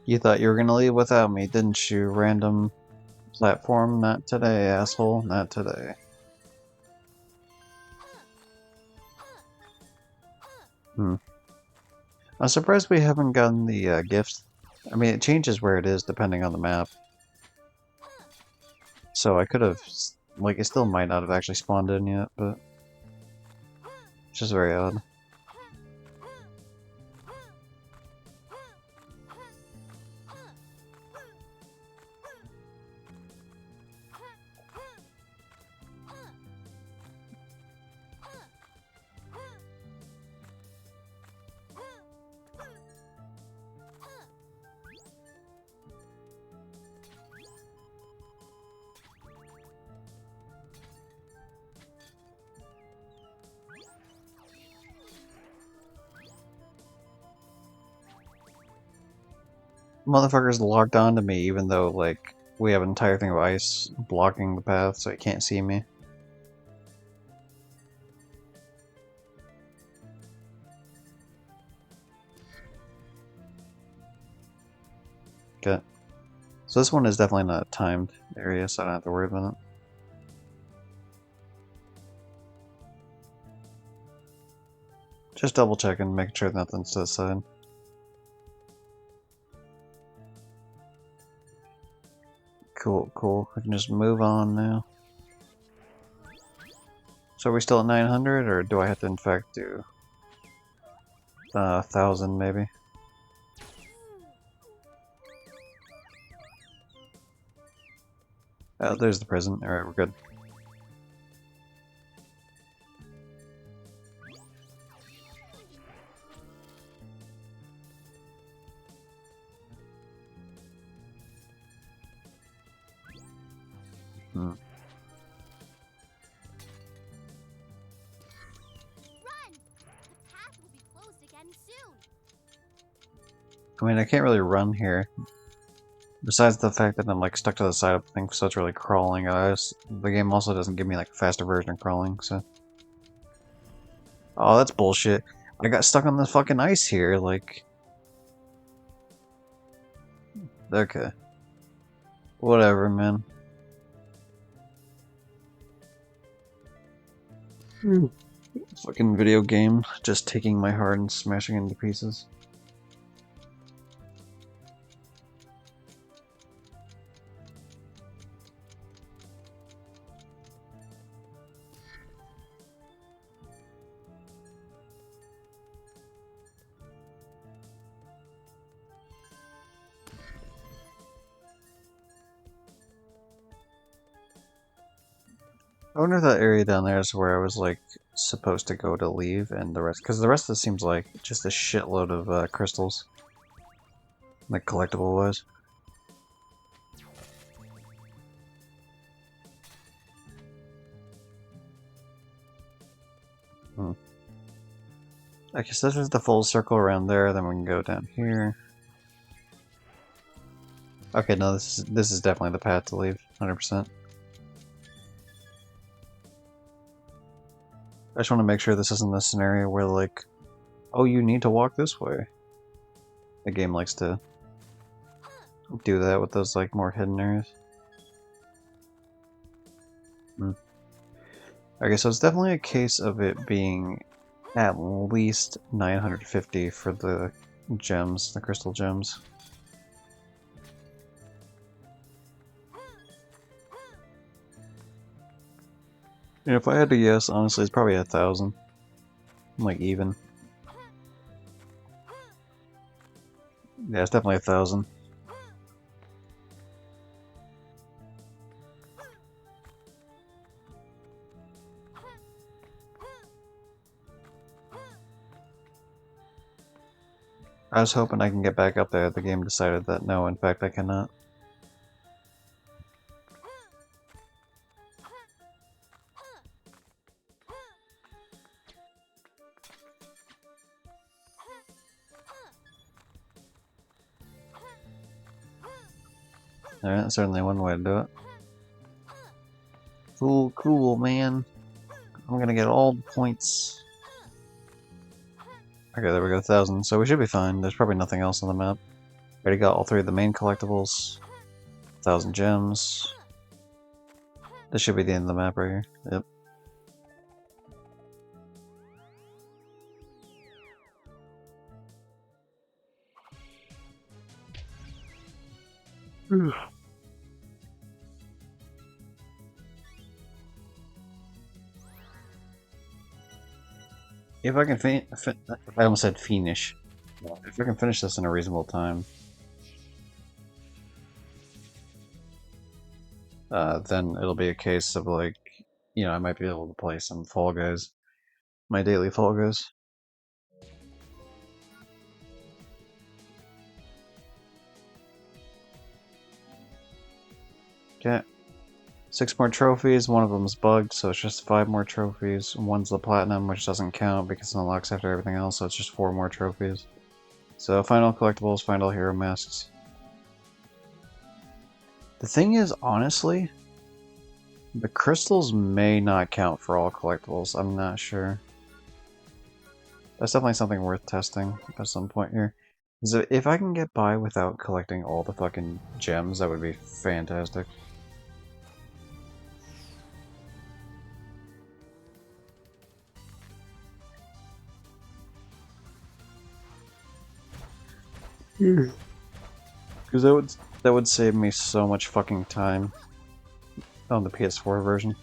You thought you were gonna leave without me, didn't you, random platform? Not today, asshole, not today. I'm surprised we haven't gotten the gifts. I mean, it changes where it is depending on the map. So I could have, like, it still might not have actually spawned in yet, but it's just very odd. Motherfuckers locked onto me even though, like, we have an entire thing of ice blocking the path so he can't see me. Okay. So this one is definitely not a timed area, so I don't have to worry about it. Just double checking, making sure nothing's to the side. Cool, cool. We can just move on now. So are we still at 900, or do I have to in fact do 1,000 maybe? Oh, there's the prison. Alright, we're good. Run! The path will be closed again soon. I mean, I can't really run here. Besides the fact that I'm like stuck to the side of the thing, so it's really crawling. The game also doesn't give me like a faster version of crawling, so. Oh, that's bullshit. I got stuck on the fucking ice here, like. Okay. Whatever, man. Fucking video game, just taking my heart and smashing it into pieces. I wonder if that area down there is where I was like supposed to go to leave, and the rest, because the rest of this seems like just a shitload of crystals, like collectible wise. I guess this is the full circle around there. Then we can go down here. Okay, no, this is definitely the path to leave, 100%. I just want to make sure this isn't the scenario where, like, oh, you need to walk this way. The game likes to do that with those, like, more hidden areas. Okay, so it's definitely a case of it being at least 950 for the gems, the crystal gems. And if I had to guess, honestly, it's probably 1,000. Like, even. Yeah, it's definitely 1,000. I was hoping I can get back up there. The game decided that no, in fact, I cannot. Alright, certainly one way to do it. Cool, man. I'm gonna get all the points. Okay, there we go, 1,000. So we should be fine. There's probably nothing else on the map. Already got all 3 of the main collectibles. 1,000 gems. This should be the end of the map right here. Yep. If I can I almost said finish. If I can finish this in a reasonable time, then it'll be a case of like, you know, I might be able to play some Fall Guys, my daily Fall Guys. Okay. 6 more trophies, one of them's bugged, so it's just 5 more trophies. One's the platinum, which doesn't count because it unlocks after everything else, so it's just 4 more trophies. So final collectibles, final hero masks. The thing is, honestly, the crystals may not count for all collectibles, I'm not sure. That's definitely something worth testing at some point here. So if I can get by without collecting all the fucking gems, that would be fantastic. Because that would save me so much fucking time on the PS4 version.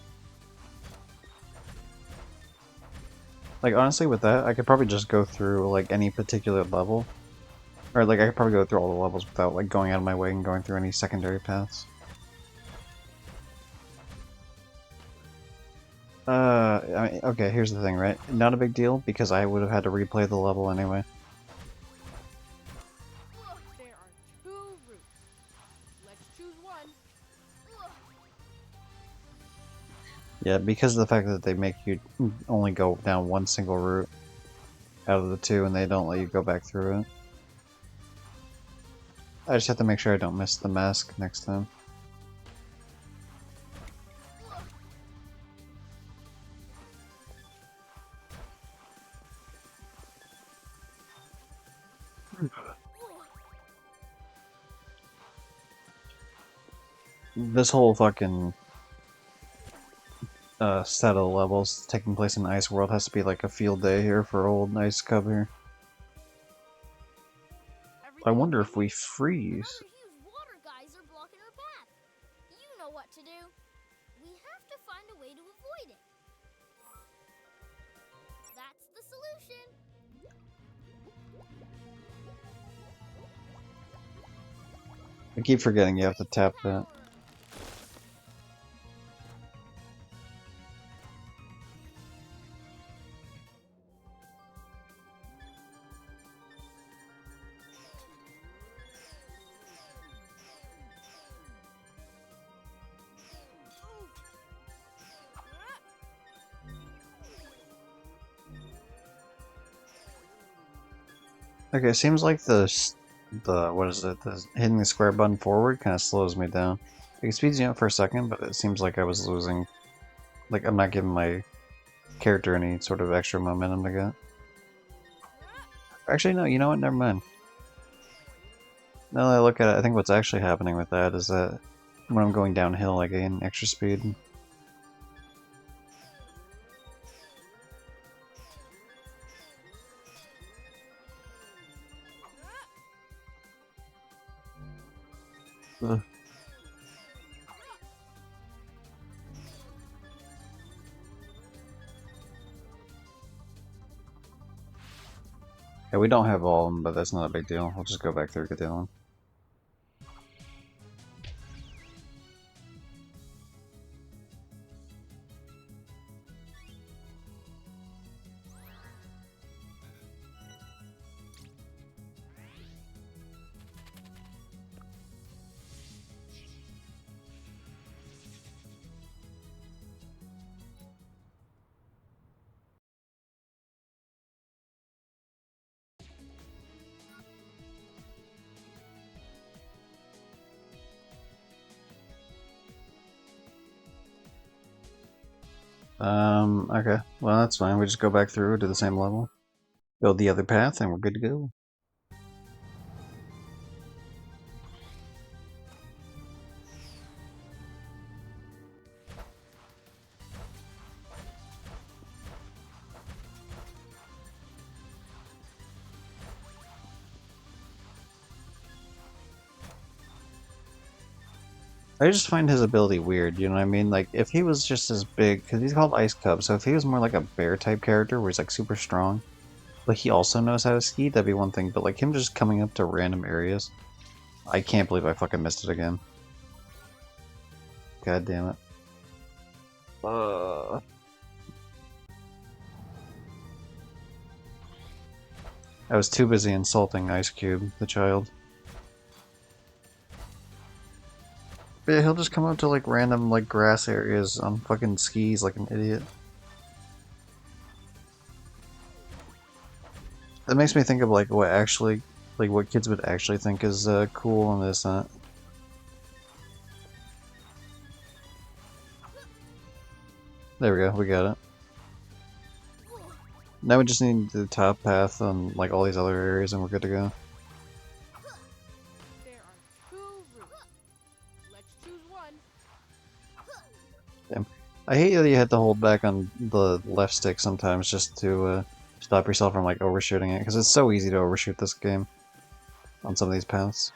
Like honestly, with that, I could probably just go through like any particular level, or like I could probably go through all the levels without like going out of my way and going through any secondary paths. I mean, okay, here's the thing, right? Not a big deal because I would have had to replay the level anyway. There are 2 routes. Let's choose one. Yeah, because of the fact that they make you only go down one single route out of the 2 and they don't let you go back through it. I just have to make sure I don't miss the mask next time. This whole fucking set of levels taking place in Ice World has to be like a field day here for old Ice Cub here. I wonder if we freeze. Another huge water geyser blocking our path. You know what to do. We have to find a way to avoid it. That's the solution. I keep forgetting you have to tap that. Okay, seems like the what is it? The hitting the square button forward kind of slows me down. It speeds me up for a second, but it seems like I was losing. Like I'm not giving my character any sort of extra momentum to get. Actually, no. You know what? Never mind. Now that I look at it, I think what's actually happening with that is that when I'm going downhill, I gain extra speed. Ugh. Yeah, we don't have all of them, but that's not a big deal. We'll just go back through and get the other one. Okay. Well, that's fine. We just go back through, do the same level, build the other path, and we're good to go. I just find his ability weird, you know what I mean? Like, if he was just as big, because he's called Ice Cub, so if he was more like a bear type character where he's like super strong, but he also knows how to ski, that'd be one thing, but like him just coming up to random areas, I can't believe I fucking missed it again. God damn it. I was too busy insulting Ice Cube, the child. But yeah, he'll just come up to like random like grass areas on fucking skis like an idiot. That makes me think of like what kids would actually think is cool and this and that. There we go, we got it. Now we just need the top path on like all these other areas and we're good to go. There are 2 routes. Let's choose one. Damn. I hate that you have to hold back on the left stick sometimes just to stop yourself from like overshooting it, because it's so easy to overshoot this game on some of these paths.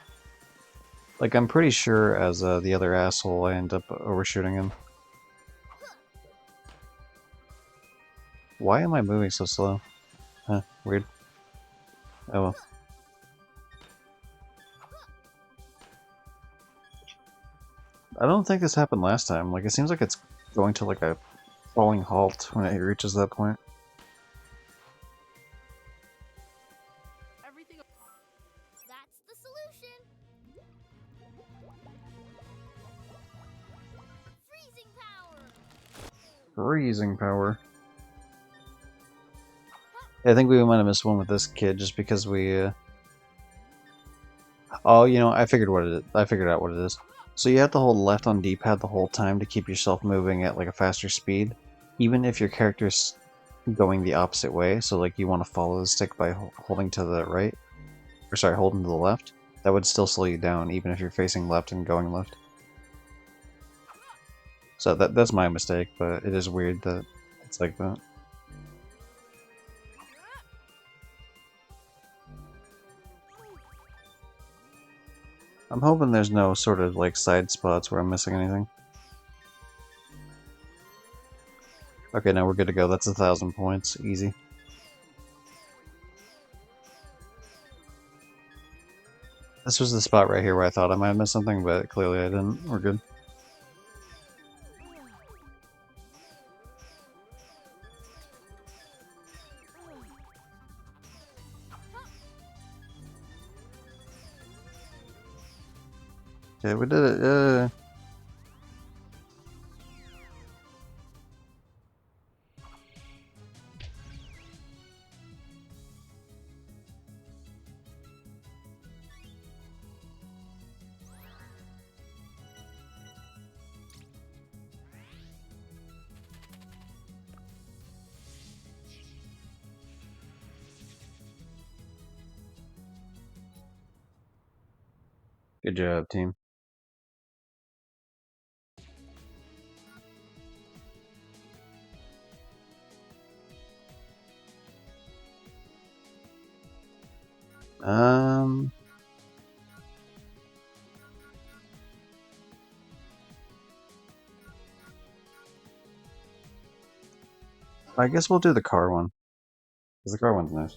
Like, I'm pretty sure as the other asshole I end up overshooting him. Why am I moving so slow? Huh, weird. Oh well. I don't think this happened last time. Like, it seems like it's going to like a falling halt when it reaches that point. Everything. That's the solution. Freezing power. Freezing power. I think we might have missed one with this kid just because we. Oh, you know, I figured what it is. I figured out what it is. So you have to hold left on D-pad the whole time to keep yourself moving at like a faster speed, even if your character's going the opposite way. So like you want to follow the stick by holding to the right, or sorry, holding to the left. That would still slow you down, even if you're facing left and going left. So that's my mistake, but it is weird that it's like that. I'm hoping there's no sort of like side spots where I'm missing anything. Okay, now we're good to go. That's 1,000 points. Easy. This was the spot right here where I thought I might have missed something, but clearly I didn't. We're good. Okay, we did it. Good job, team. I guess we'll do the car one. Because the car one's nice.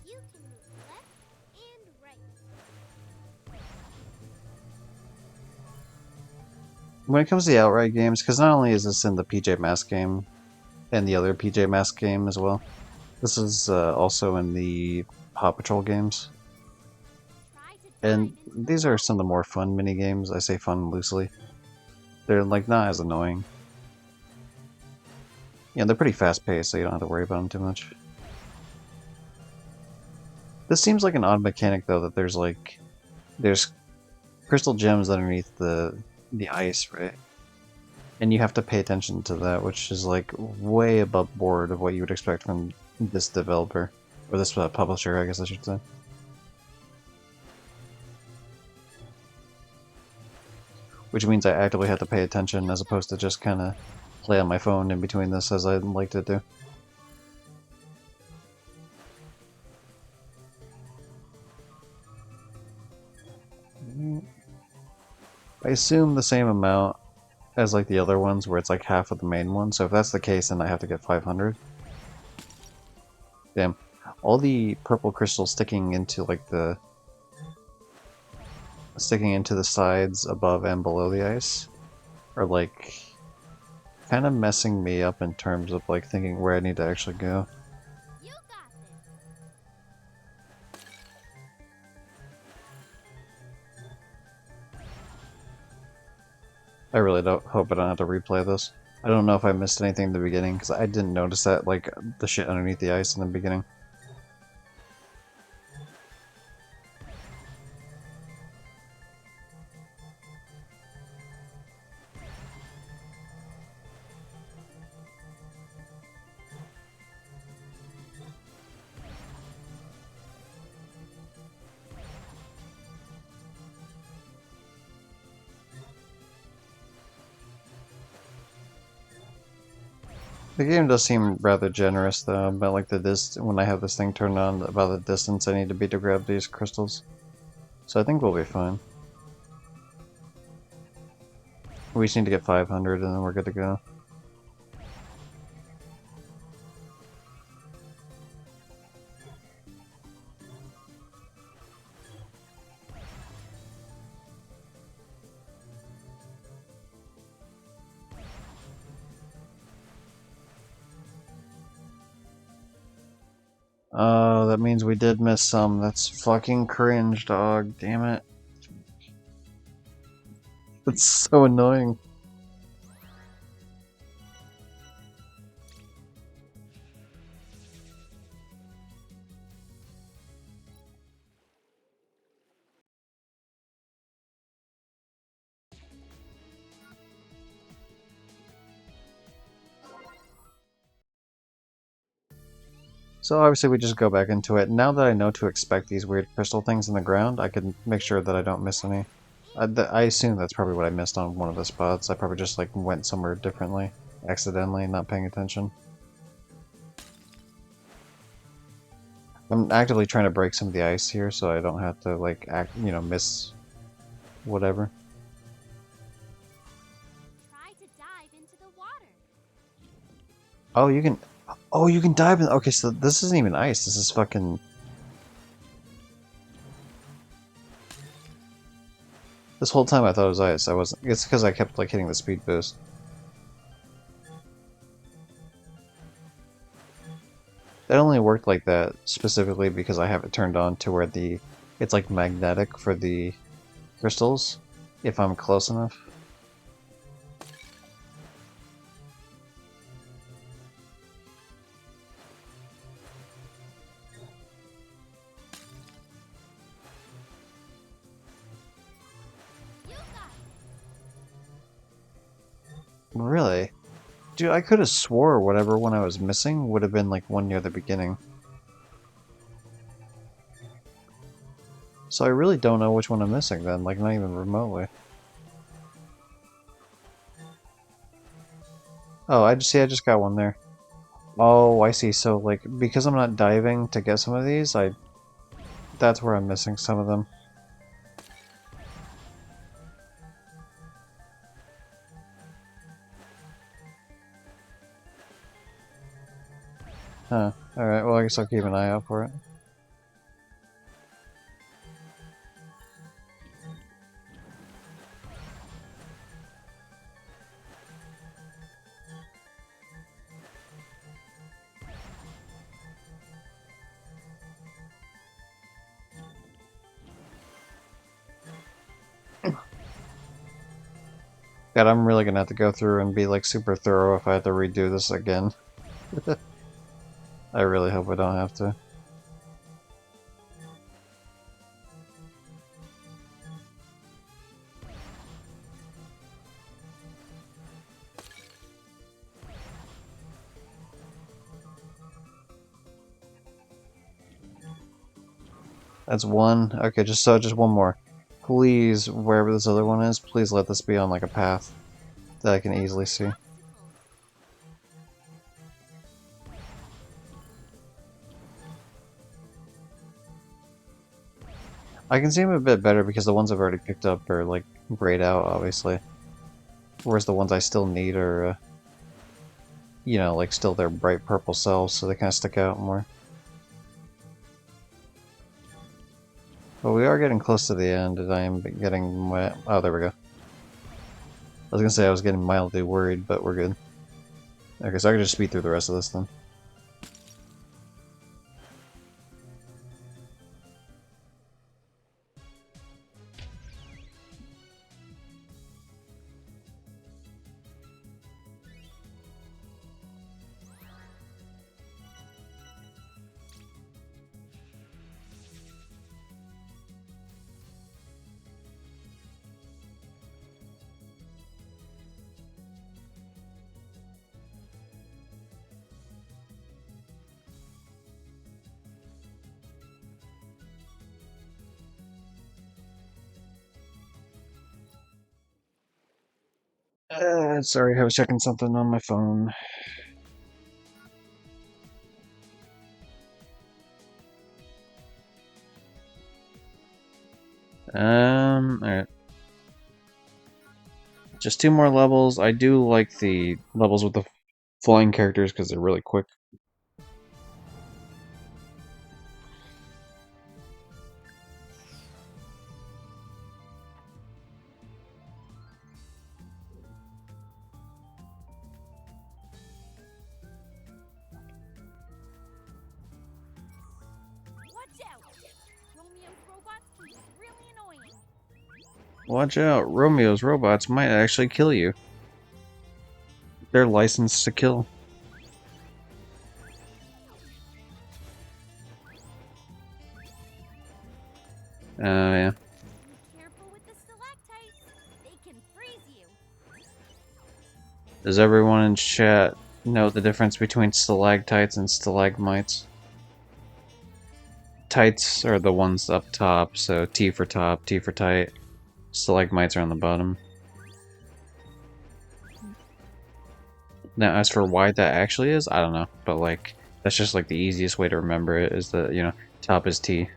You can move left and right. When it comes to the Outright games, because not only is this in the PJ Masks game, and the other PJ Masks game as well, this is also in the Paw Patrol games. Try to And dive into these are some of the more fun mini games. I say fun loosely. They're like not as annoying. Yeah, they're pretty fast paced, so you don't have to worry about them too much. This seems like an odd mechanic though, that there's crystal gems underneath the ice, right? And you have to pay attention to that, which is like way above board of what you would expect from this developer. Or this publisher, I guess I should say. Which means I actively have to pay attention as opposed to just kind of play on my phone in between this as I'd like to do. I assume the same amount as like the other ones where it's like half of the main one, so if that's the case then I have to get 500. Damn. All the purple crystals sticking into like the sides above and below the ice are like kind of messing me up in terms of like thinking where I need to actually go. You got this. I really don't hope I don't have to replay this. I don't know if I missed anything in the beginning because I didn't notice that like the shit underneath the ice in the beginning. The game does seem rather generous though, about like when I have this thing turned on, about the distance I need to be to grab these crystals. So I think we'll be fine. We just need to get 500 and then we're good to go. Oh, that means we did miss some. That's fucking cringe, dog. Damn it. That's so annoying. So obviously we just go back into it. Now that I know to expect these weird crystal things in the ground, I can make sure that I don't miss any. I assume that's probably what I missed on one of the spots. I probably just like went somewhere differently, accidentally, not paying attention. I'm actively trying to break some of the ice here so I don't have to like miss whatever. Try to dive into the water. Oh, you can. Oh, you can dive in. Okay, so this isn't even ice. This is fucking. This whole time I thought it was ice. I wasn't. It's because I kept like hitting the speed boost. That only worked like that specifically because I have it turned on to where it's like magnetic for the crystals if I'm close enough. You got it. Really? Dude, I could have swore whatever one I was missing would have been like one near the beginning. So I really don't know which one I'm missing then, like not even remotely. Oh, I just got one there. Oh, I see. So like because I'm not diving to get some of these, that's where I'm missing some of them. Huh. Alright, well I guess I'll keep an eye out for it. God, I'm really gonna have to go through and be like super thorough if I have to redo this again. I really hope I don't have to. That's one. Okay, just one more. Please, wherever this other one is, please let this be on like a path that I can easily see. Obstacle. I can see them a bit better because the ones I've already picked up are like grayed out, obviously. Whereas the ones I still need are, you know, like still their bright purple cells, so they kind of stick out more. But we are getting close to the end, and I am getting oh, there we go. I was gonna say I was getting mildly worried, but we're good. Okay, so I can just speed through the rest of this then. Sorry, I was checking something on my phone. Alright. Just 2 more levels. I do like the levels with the flying characters because they're really quick. Watch out! Romeo's robots can be really annoying. Watch out, Romeo's robots might actually kill you. They're licensed to kill. Yeah. Be careful with the stalactites. They can freeze you. Does everyone in chat know the difference between stalactites and stalagmites? Tights are the ones up top, so T for top, T for tight. Stalagmites are on the bottom. Now, as for why that actually is, I don't know. But, like, that's just, like, the easiest way to remember it is that, you know, top is T.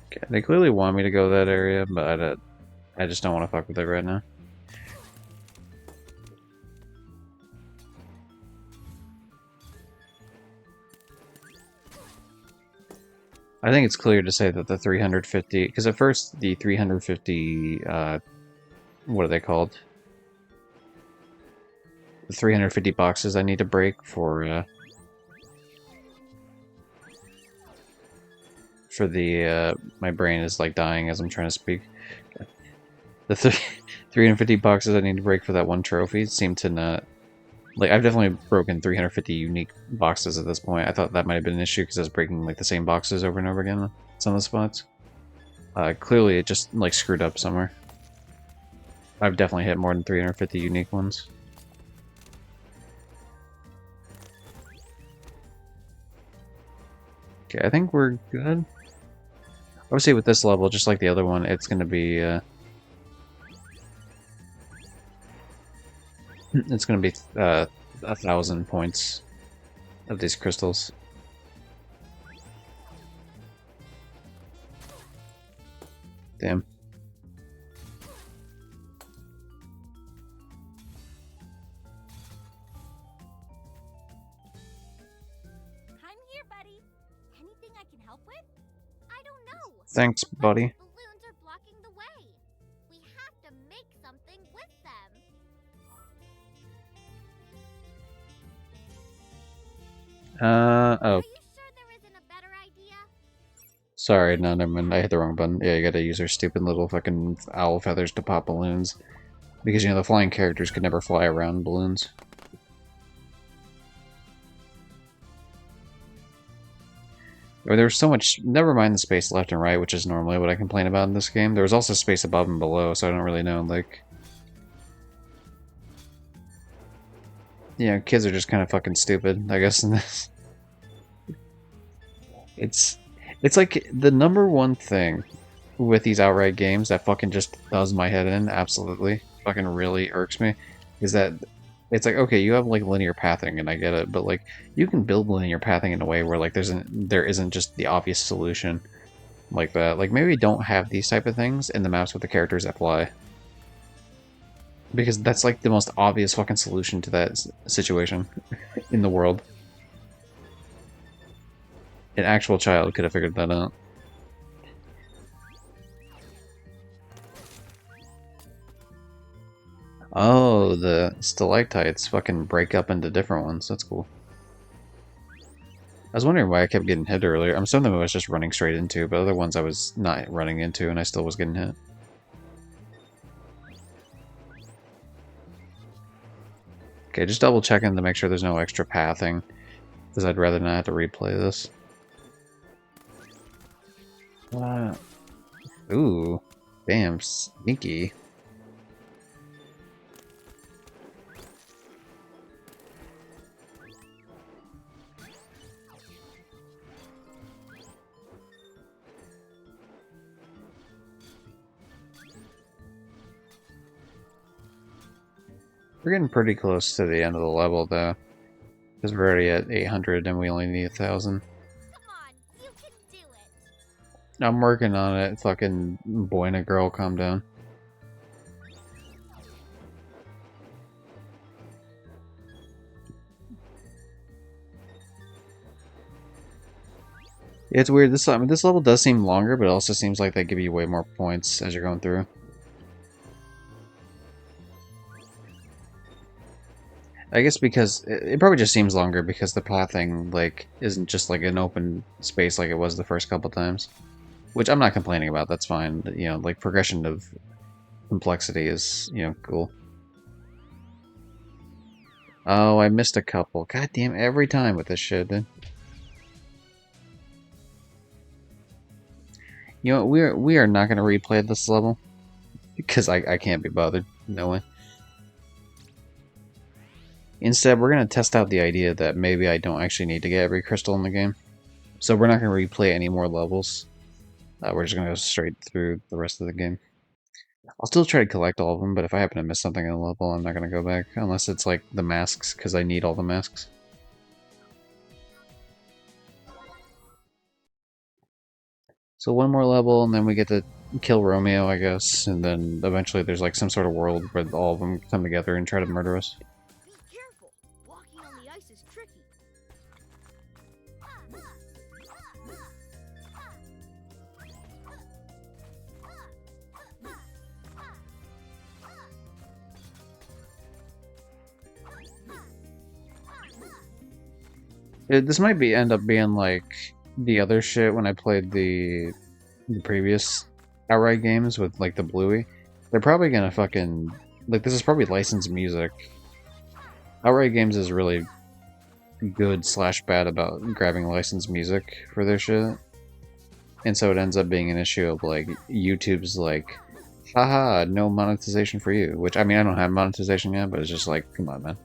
Okay, they clearly want me to go that area, but I just don't want to fuck with it right now. I think it's clear to say that the 350, because at first the 350, what are they called? The 350 boxes I need to break for the, my brain is like dying as I'm trying to speak. The 350 boxes I need to break for that one trophy seem to not, like, I've definitely broken 350 unique boxes at this point. I thought that might have been an issue because I was breaking, like, the same boxes over and over again in some of the spots. Clearly it just, like, screwed up somewhere. I've definitely hit more than 350 unique ones. Okay, I think we're good. Obviously with this level, just like the other one, it's gonna be, it's gonna be 1,000 points of these crystals. Damn. I'm here, buddy. Anything I can help with? I don't know. Thanks, buddy. Balloons are blocking the way. We have to make something with them. Oh. Are you sure there isn't a better idea? Sorry, no, never mind. I hit the wrong button. Yeah, you gotta use her stupid little fucking owl feathers to pop balloons. Because, you know, the flying characters could never fly around balloons. Or there was so much... Never mind the space left and right, which is normally what I complain about in this game. There was also space above and below, so I don't really know, like... you know, kids are just kind of fucking stupid, I guess, in this. It's like the number one thing with these outright games that fucking just does my head in, absolutely, fucking really irks me, is that it's like, okay, you have like linear pathing and I get it, but like you can build linear pathing in a way where like there isn't just the obvious solution like that. Like maybe don't have these type of things in the maps with the characters that fly. Because that's like the most obvious fucking solution to that situation in the world. An actual child could have figured that out. Oh, the stalactites fucking break up into different ones. That's cool. I was wondering why I kept getting hit earlier. Some of them I was just running straight into, but other ones I was not running into and I still was getting hit. Okay, just double checking to make sure there's no extra pathing, because I'd rather not have to replay this. Ooh, damn, sneaky. We're getting pretty close to the end of the level, though. Because we're already at 800 and we only need 1,000. Come on, you can do it. I'm working on it, fucking boy and a girl, calm down. It's weird, this level does seem longer, but it also seems like they give you way more points as you're going through. I guess because it probably just seems longer because the pathing like isn't just like an open space like it was the first couple times, which I'm not complaining about. That's fine. You know, like progression of complexity is, you know, cool. Oh, I missed a couple. God damn, every time with this shit, dude. You know, we are not gonna replay this level because I can't be bothered. No way. Instead, we're going to test out the idea that maybe I don't actually need to get every crystal in the game. So we're not going to replay any more levels. We're just going to go straight through the rest of the game. I'll still try to collect all of them, but if I happen to miss something in a level, I'm not going to go back. Unless it's like the masks, because I need all the masks. So one more level, and then we get to kill Romeo, I guess. And then eventually there's like some sort of world where all of them come together and try to murder us. This might end up being like the other shit when I played the previous outright games with like the Bluey. They're probably gonna fucking like this is probably licensed music. Outright Games is really good / bad about grabbing licensed music for their shit, and so it ends up being an issue of like YouTube's like, haha, no monetization for you. Which I mean I don't have monetization yet, but it's just like, come on, man.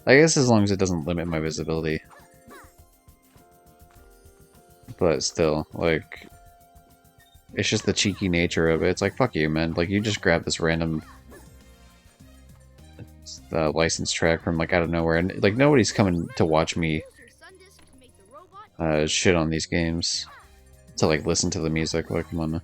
I guess as long as it doesn't limit my visibility. But still, like, it's just the cheeky nature of it. It's like, fuck you, man. Like, you just grab this random license track from, like, out of nowhere. And, like, nobody's coming to watch me shit on these games. To, like, listen to the music. Like, come on, man.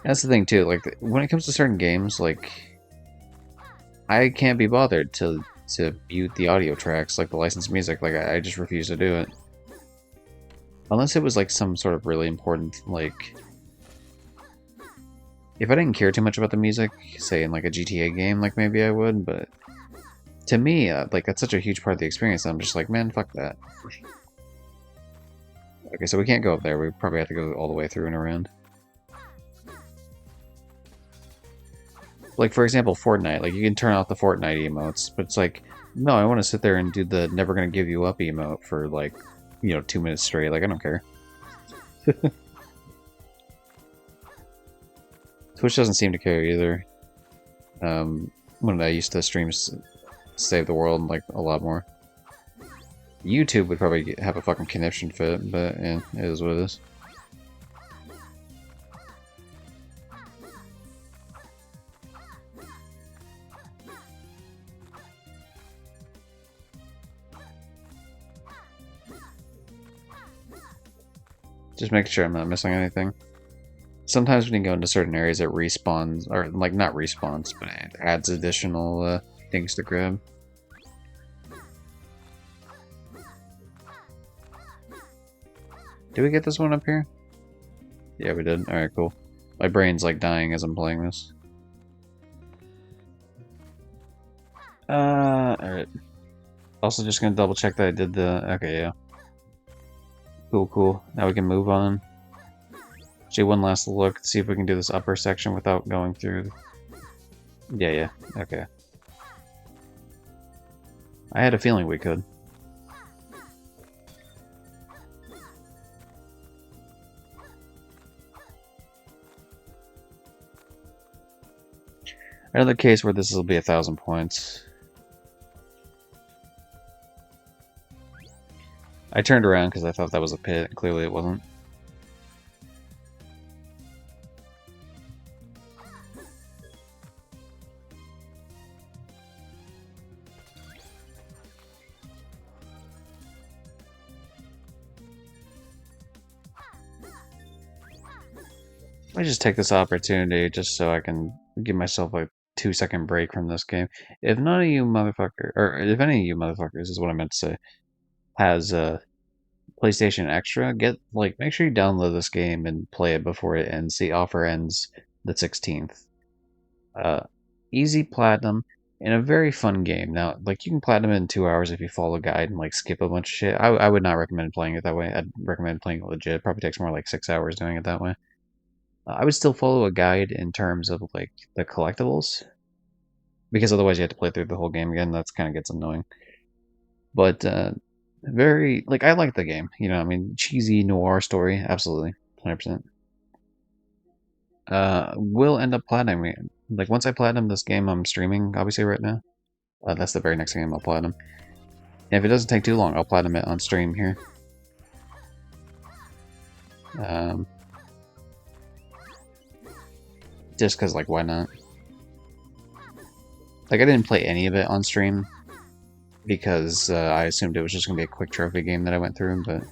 That's the thing too, like when it comes to certain games, like I can't be bothered to mute the audio tracks, like the licensed music. Like I just refuse to do it. Unless it was like some sort of really important, like if I didn't care too much about the music, say in like a GTA game, like maybe I would, but to me, like that's such a huge part of the experience that I'm just like, man, fuck that. Okay, so we can't go up there, we probably have to go all the way through and around. Like, for example, Fortnite. Like, you can turn off the Fortnite emotes, but it's like, no, I want to sit there and do the never gonna give you up emote for, like, you know, 2 minutes straight. Like, I don't care. Twitch doesn't seem to care either. When I used to stream Save the World, like, a lot more. YouTube would probably have a fucking conniption fit, but yeah, it is what it is. Just making sure I'm not missing anything. Sometimes when you go into certain areas, it respawns, or like not respawns, but it adds additional things to grab. Did we get this one up here? Yeah, we did. Alright, cool. My brain's like dying as I'm playing this. Alright. Also just gonna double check that I did the... Okay, yeah. Cool, cool. Now we can move on. Actually, one last look, see if we can do this upper section without going through... Yeah, okay. I had a feeling we could. Another case where this will be 1,000 points. I turned around because I thought that was a pit. Clearly it wasn't. I just take this opportunity just so I can give myself a 2-second break from this game. If none of you motherfuckers, or if any of you motherfuckers is what I meant to say, has a PlayStation Extra, make sure you download this game and play it before it ends. The offer ends the 16th. Easy platinum and a very fun game. Now, like, you can platinum it in 2 hours if you follow a guide and like skip a bunch of shit. I would not recommend playing it that way. I'd recommend playing it legit. It probably takes more like 6 hours doing it that way. I would still follow a guide in terms of like the collectibles, because otherwise you have to play through the whole game again. That's kind of gets annoying. But very, like, I like the game. You know, I mean, cheesy noir story, absolutely, 100%. Will end up platinum. Like, once I platinum this game, I'm streaming obviously right now. That's the very next game I'll platinum. And if it doesn't take too long, I'll platinum it on stream here. Just because, like, why not? Like, I didn't play any of it on stream because I assumed it was just going to be a quick trophy game that I went through, but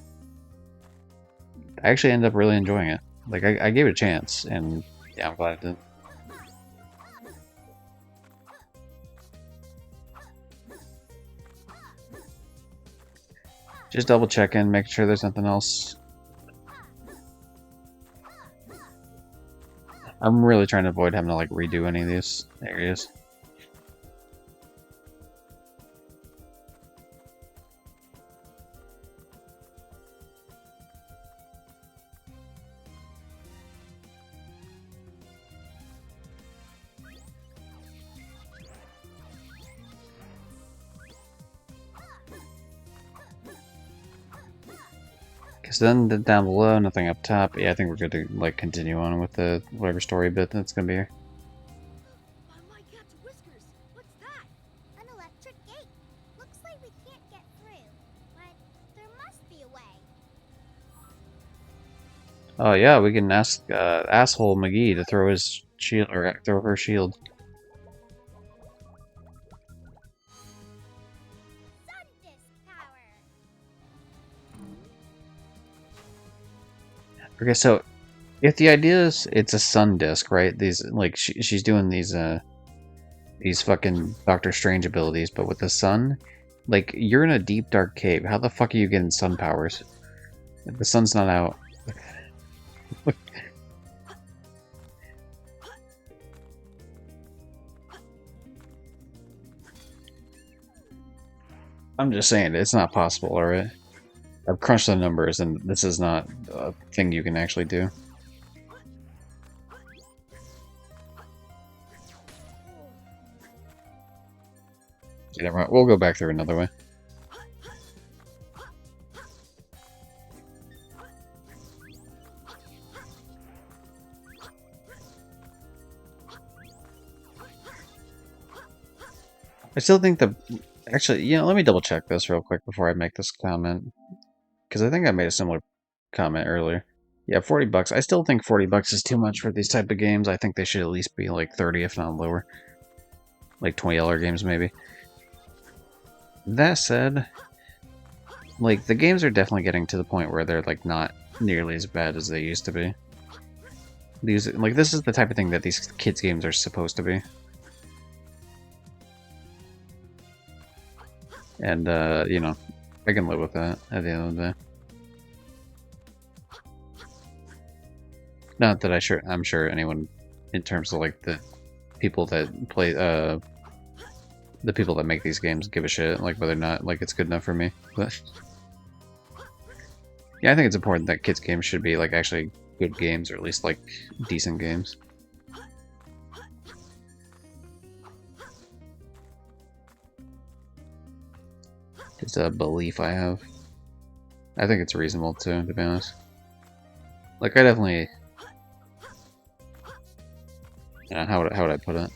I actually ended up really enjoying it. Like, I gave it a chance, and yeah, I'm glad I did. Just double checking, making sure there's nothing else. I'm really trying to avoid having to, like, redo any of these areas. So then down below, nothing up top. Yeah, I think we're good to like continue on with the whatever story bit that's gonna be here. My cat's whiskers. What's that? An electric gate. Looks like we can't get through, but there must be a way. Oh yeah, we can ask asshole McGee to throw his shield or throw her shield. Sun disk power. Okay, so if the idea is it's a sun disk, right? These like she's doing these fucking Doctor Strange abilities, but with the sun, like you're in a deep dark cave. How the fuck are you getting sun powers? The sun's not out. I'm just saying it's not possible, alright? I've crunched the numbers, and this is not a thing you can actually do. Yeah, never mind. We'll go back through another way. I still think the... Actually, you know, let me double check this real quick before I make this comment. Because I think I made a similar comment earlier. Yeah, 40 bucks. I still think 40 bucks is too much for these type of games. I think they should at least be like 30, if not lower. Like $20 games, maybe. That said, like, the games are definitely getting to the point where they're, like, not nearly as bad as they used to be. These, like, this is the type of thing that these kids' games are supposed to be. And, you know, I can live with that at the end of the day. Not that I'm sure anyone, in terms of, like, the people that play, the people that make these games give a shit, like, whether or not, like, it's good enough for me, but... Yeah, I think it's important that kids' games should be, like, actually good games, or at least, like, decent games. Just a belief I have. I think it's reasonable, too, to be honest. Like, I definitely... You know, how would I put it?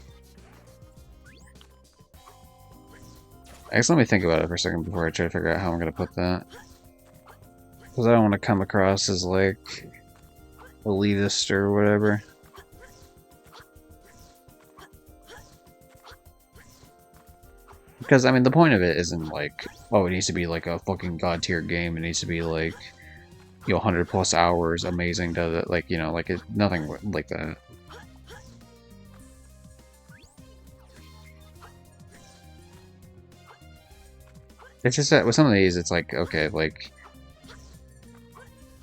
I guess let me think about it for a second before I try to figure out how I'm gonna put that. Because I don't want to come across as, like, elitist or whatever. Because, I mean, the point of it isn't, like, oh, it needs to be, like, a fucking god-tier game. It needs to be, like, you know, 100+ hours, amazing, like, you know, like, nothing like that. It's just that with some of these, it's like, okay, like...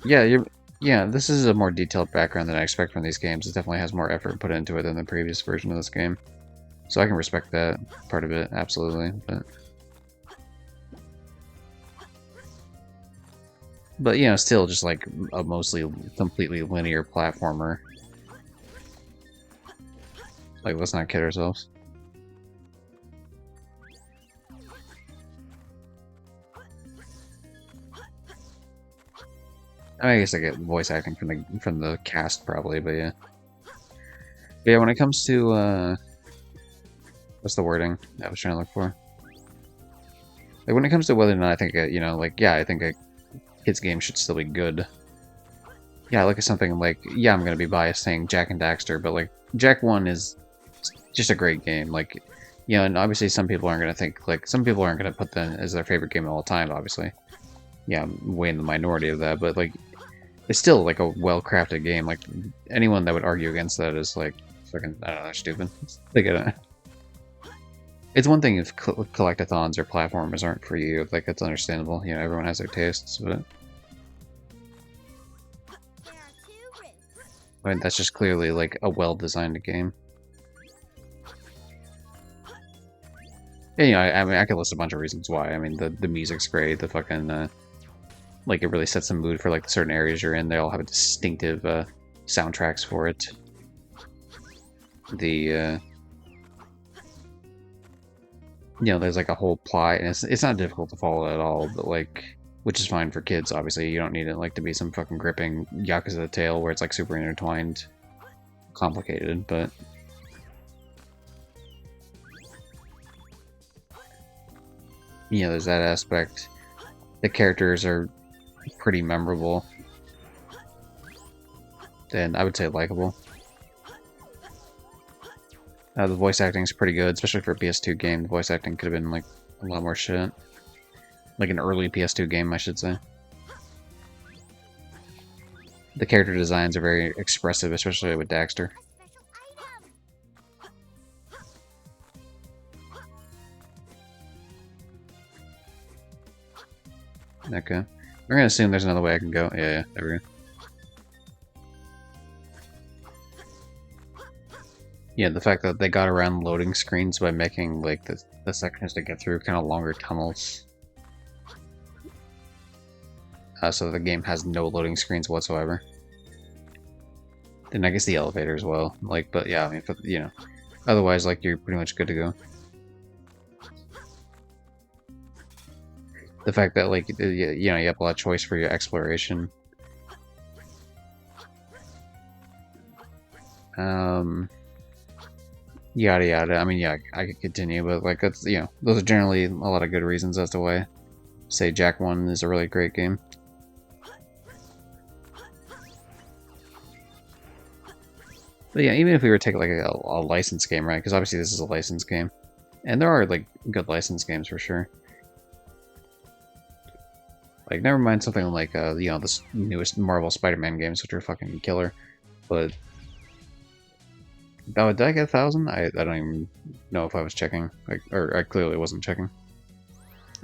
Yeah, this is a more detailed background than I expect from these games. It definitely has more effort put into it than the previous version of this game. So I can respect that part of it, absolutely, but you know, still just like a mostly completely linear platformer. Like, let's not kid ourselves. I guess I get voice acting from the cast probably, but yeah. But yeah, when it comes to what's the wording I was trying to look for? Like, when it comes to whether or not I think you know, like, yeah, I think a kids game should still be good. Yeah, look at something like, yeah, I'm gonna be biased saying Jak and Daxter, but like Jak 1 is just a great game. Like, you know, and obviously some people aren't gonna think, like, some people aren't gonna put that as their favorite game of all time, obviously. Yeah, I'm way in the minority of that, but like, it's still like a well-crafted game. Like, anyone that would argue against that is like fucking, I don't know, stupid. They get it. It's one thing if collectathons or platformers aren't for you. Like, it's understandable. You know, everyone has their tastes, but There are 2 routes. I mean, that's just clearly like a well-designed game. And, you know, I mean, I could list a bunch of reasons why. I mean, the music's great. The fucking like, it really sets the mood for like the certain areas you're in. They all have a distinctive soundtracks for it. The you know, there's like a whole plot, and it's not difficult to follow at all, but like, which is fine for kids, obviously. You don't need it like to be some fucking gripping Yakuza tale where it's like super intertwined, complicated, but you know, there's that aspect. The characters are pretty memorable, and I would say likable. The voice acting is pretty good, especially for a PS2 game. The voice acting could have been like a lot more shit. Like an early PS2 game, I should say. The character designs are very expressive, especially with Daxter. Okay. We're gonna assume there's another way I can go. Yeah, there we go. Yeah, the fact that they got around loading screens by making, like, the sections to get through kind of longer tunnels. So the game has no loading screens whatsoever. And I guess the elevator as well. Like, but yeah, I mean, you know, otherwise, like, you're pretty much good to go. The fact that, like, you know, you have a lot of choice for your exploration. yada yada. I mean, yeah, I could continue, but like that's those are generally a lot of good reasons as to why, say, Jak 1 is a really great game. But yeah, even if we were to take like a licensed game, right? Because obviously this is a licensed game, and there are like good licensed games for sure. Like, never mind something like the newest Marvel Spider-Man games, which are fucking killer. But oh, did I get 1,000? I don't even know if I was checking, or I clearly wasn't checking.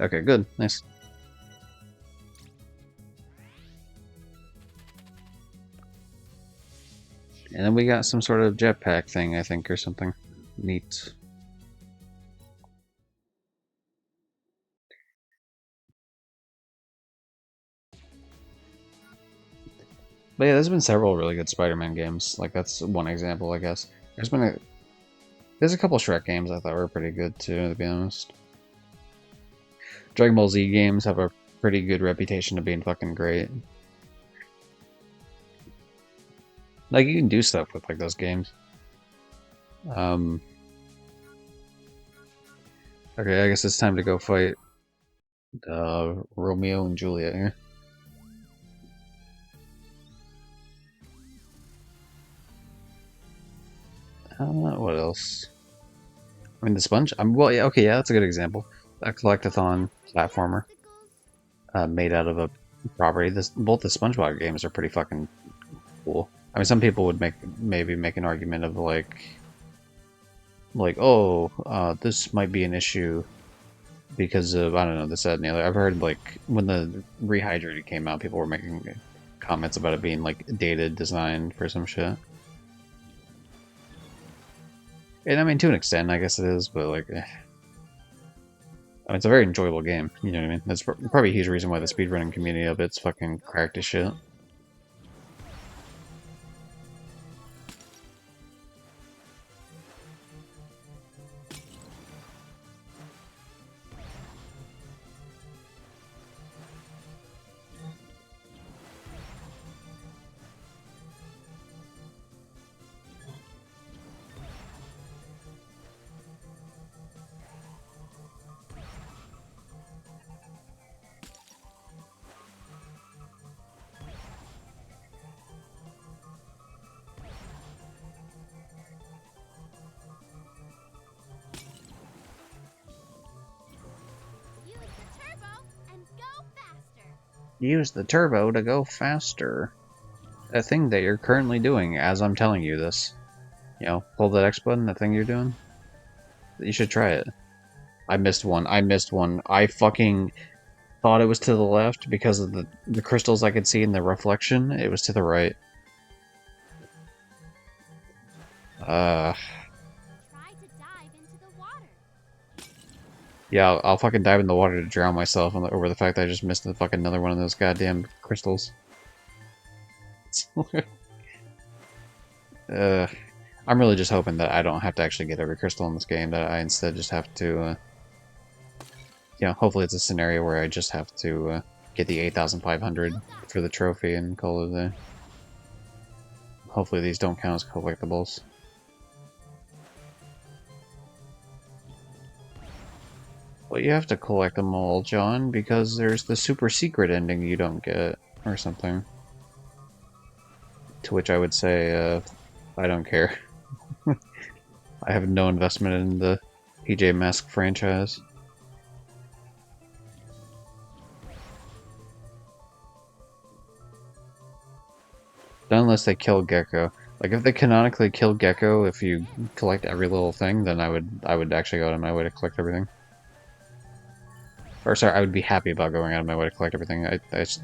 Okay, good, nice. And then we got some sort of jetpack thing, I think, or something. Neat. But yeah, there's been several really good Spider-Man games. Like, that's one example, I guess. There's a couple Shrek games I thought were pretty good, too, to be honest. Dragon Ball Z games have a pretty good reputation of being fucking great. Like, you can do stuff with, like, those games. Okay, I guess it's time to go fight Romeo and Juliet here. What else? I mean, the sponge. Well, yeah, okay, yeah, that's a good example. A collectathon platformer made out of a property. Both the SpongeBob games are pretty fucking cool. I mean, some people would maybe make an argument of like, oh, this might be an issue because of, I don't know, this, that, and the other. I've heard like when the Rehydrated came out, people were making comments about it being like dated design for some shit. And I mean, to an extent, I guess it is, but like, I mean, it's a very enjoyable game. You know what I mean? That's probably a huge reason why the speedrunning community of it's fucking cracked as shit. Use the turbo to go faster. A thing that you're currently doing as I'm telling you this. You know, pull that X button, that thing you're doing. You should try it. I missed one. I fucking thought it was to the left because of the crystals I could see in the reflection. It was to the right. Try to dive into the water. Yeah, I'll fucking dive in the water to drown myself over the fact that I just missed the fucking another one of those goddamn crystals. I'm really just hoping that I don't have to actually get every crystal in this game, that I instead just have to, hopefully it's a scenario where I just have to get the 8,500 for the trophy and call it a day. Hopefully these don't count as collectibles. Well, you have to collect them all, John, because there's the super secret ending you don't get, or something. To which I would say, I don't care. I have no investment in the PJ Masks franchise. Not unless they kill Gecko. Like, if they canonically kill Gecko, if you collect every little thing, then I would actually go out of my way to collect everything. Or sorry, I would be happy about going out of my way to collect everything. I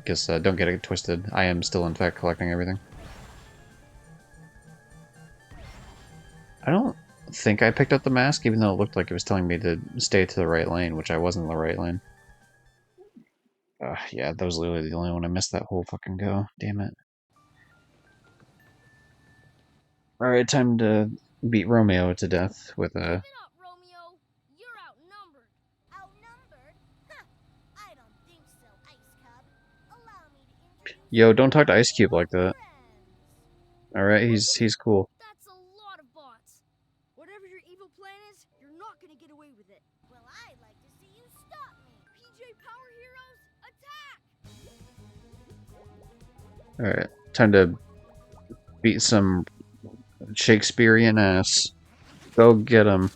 guess don't get it twisted. I am still, in fact, collecting everything. I don't think I picked up the mask, even though it looked like it was telling me to stay to the right lane, which I wasn't in the right lane. Yeah, that was literally the only one I missed that whole fucking go. Damn it. Alright, time to beat Romeo to death with a... Give it up, Romeo. You're outnumbered. Outnumbered? Huh. I don't think so, Ice Cub. Allow me to introduce Yo, don't talk to Ice Cube like that. friends. Alright, he's cool. That's a lot of bots. Whatever your evil Alright, time to beat some Shakespearean ass. Go get him. Is